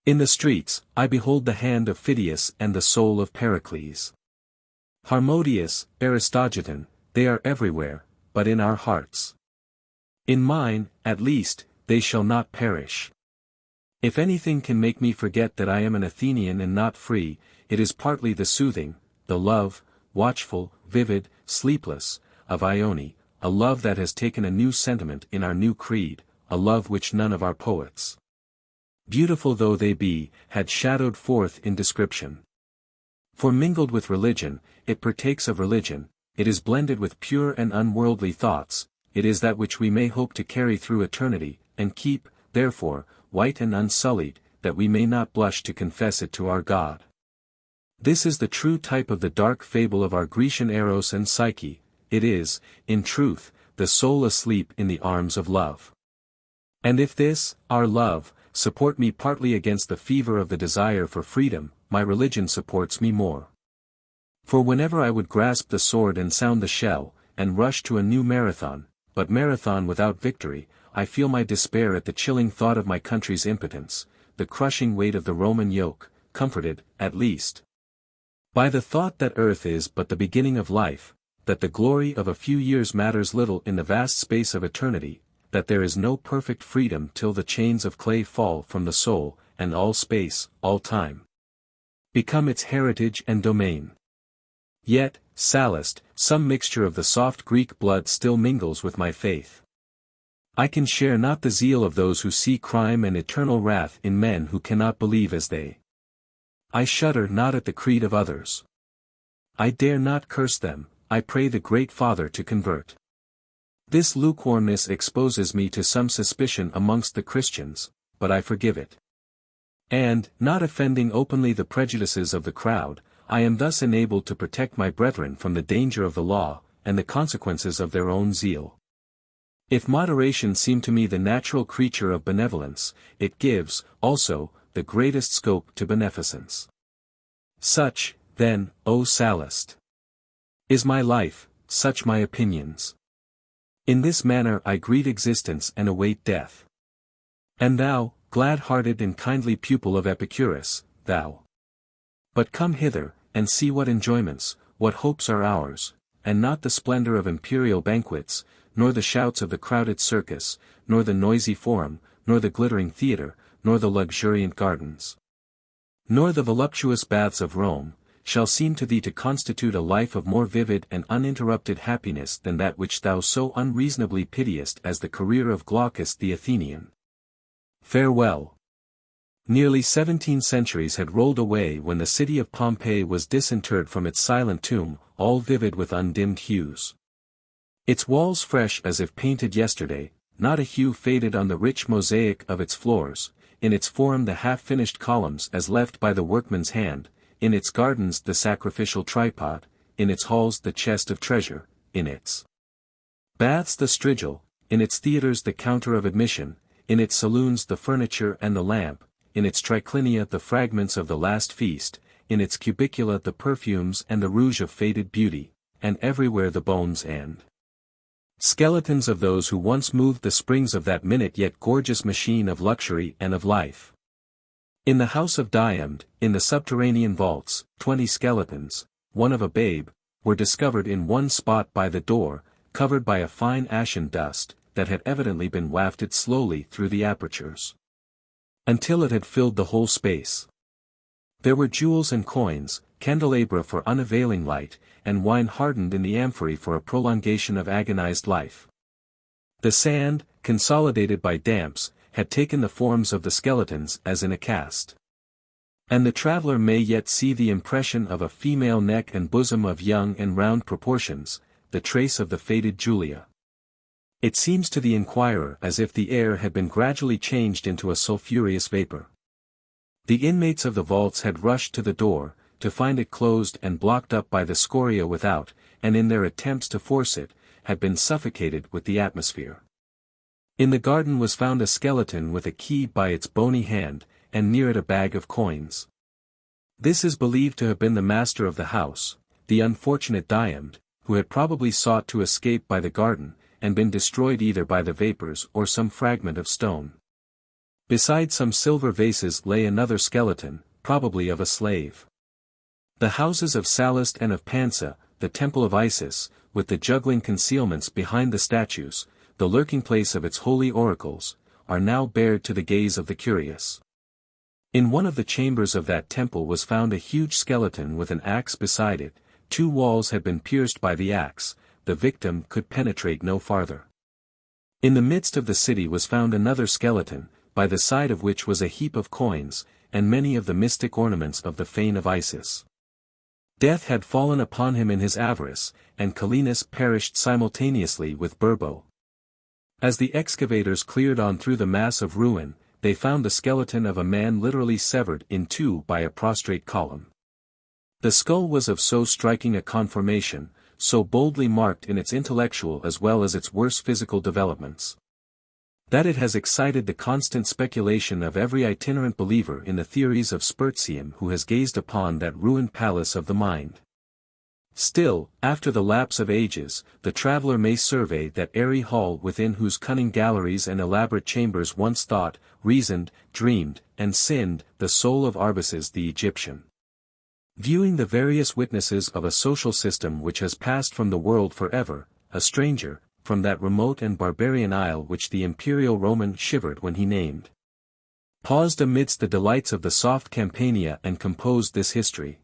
In the streets, I behold the hand of Phidias and the soul of Pericles. Harmodius, Aristogiton, they are everywhere, but in our hearts. In mine, at least, they shall not perish. If anything can make me forget that I am an Athenian and not free, it is partly the soothing, the love, watchful, vivid, sleepless, of Ione, a love that has taken a new sentiment in our new creed, a love which none of our poets, beautiful though they be, had shadowed forth in description. For mingled with religion, it partakes of religion, it is blended with pure and unworldly thoughts, it is that which we may hope to carry through eternity, and keep, therefore, white and unsullied, that we may not blush to confess it to our God. This is the true type of the dark fable of our Grecian Eros and Psyche, it is, in truth, the soul asleep in the arms of love. And if this, our love, support me partly against the fever of the desire for freedom, my religion supports me more. For whenever I would grasp the sword and sound the shell, and rush to a new marathon, but marathon without victory, I feel my despair at the chilling thought of my country's impotence, the crushing weight of the Roman yoke, comforted, at least, by the thought that earth is but the beginning of life, that the glory of a few years matters little in the vast space of eternity, that there is no perfect freedom till the chains of clay fall from the soul, and all space, all time, become its heritage and domain. Yet, Sallust, some mixture of the soft Greek blood still mingles with my faith. I can share not the zeal of those who see crime and eternal wrath in men who cannot believe as they. I shudder not at the creed of others. I dare not curse them, I pray the Great Father to convert. This lukewarmness exposes me to some suspicion amongst the Christians, but I forgive it. And, not offending openly the prejudices of the crowd, I am thus enabled to protect my brethren from the danger of the law, and the consequences of their own zeal. If moderation seem to me the natural creature of benevolence, it gives, also, the greatest scope to beneficence. Such, then, O Sallust, is my life, such my opinions. In this manner I greet existence and await death. And thou, glad-hearted and kindly pupil of Epicurus, thou. But come hither, and see what enjoyments, what hopes are ours, and not the splendor of imperial banquets, nor the shouts of the crowded circus, nor the noisy forum, nor the glittering theatre, nor the luxuriant gardens, nor the voluptuous baths of Rome, shall seem to thee to constitute a life of more vivid and uninterrupted happiness than that which thou so unreasonably pitiest as the career of Glaucus the Athenian. Farewell. Nearly 17 centuries had rolled away when the city of Pompeii was disinterred from its silent tomb, all vivid with undimmed hues. Its walls fresh as if painted yesterday, not a hue faded on the rich mosaic of its floors, in its forum the half-finished columns as left by the workman's hand, in its gardens the sacrificial tripod, in its halls the chest of treasure, in its baths the strigil, in its theatres the counter of admission, in its saloons the furniture and the lamp, in its triclinia the fragments of the last feast, in its cubicula the perfumes and the rouge of faded beauty, and everywhere the bones and skeletons of those who once moved the springs of that minute yet gorgeous machine of luxury and of life. In the house of Diomede, in the subterranean vaults, 20 skeletons, one of a babe, were discovered in one spot by the door, covered by a fine ashen dust, that had evidently been wafted slowly through the apertures, until it had filled the whole space. There were jewels and coins, candelabra for unavailing light, and wine hardened in the amphorae for a prolongation of agonized life. The sand, consolidated by damps, had taken the forms of the skeletons as in a cast. And the traveller may yet see the impression of a female neck and bosom of young and round proportions, the trace of the faded Julia. It seems to the inquirer as if the air had been gradually changed into a sulphureous vapor. The inmates of the vaults had rushed to the door, to find it closed and blocked up by the scoria without, and in their attempts to force it, had been suffocated with the atmosphere. In the garden was found a skeleton with a key by its bony hand, and near it a bag of coins. This is believed to have been the master of the house, the unfortunate Diomede, who had probably sought to escape by the garden, and been destroyed either by the vapors or some fragment of stone. Beside some silver vases lay another skeleton, probably of a slave. The houses of Sallust and of Pansa, the temple of Isis, with the juggling concealments behind the statues, the lurking place of its holy oracles, are now bared to the gaze of the curious. In one of the chambers of that temple was found a huge skeleton with an axe beside it. 2 walls had been pierced by the axe, the victim could penetrate no farther. In the midst of the city was found another skeleton, by the side of which was a heap of coins, and many of the mystic ornaments of the fane of Isis. Death had fallen upon him in his avarice, and Calenus perished simultaneously with Burbo. As the excavators cleared on through the mass of ruin, they found the skeleton of a man literally severed in 2 by a prostrate column. The skull was of so striking a conformation, so boldly marked in its intellectual as well as its worse physical developments, that it has excited the constant speculation of every itinerant believer in the theories of Spurzheim who has gazed upon that ruined palace of the mind. Still, after the lapse of ages, the traveller may survey that airy hall within whose cunning galleries and elaborate chambers once thought, reasoned, dreamed, and sinned, the soul of Arbaces the Egyptian. Viewing the various witnesses of a social system which has passed from the world forever, a stranger, from that remote and barbarian isle which the imperial Roman shivered when he named, paused amidst the delights of the soft Campania and composed this history.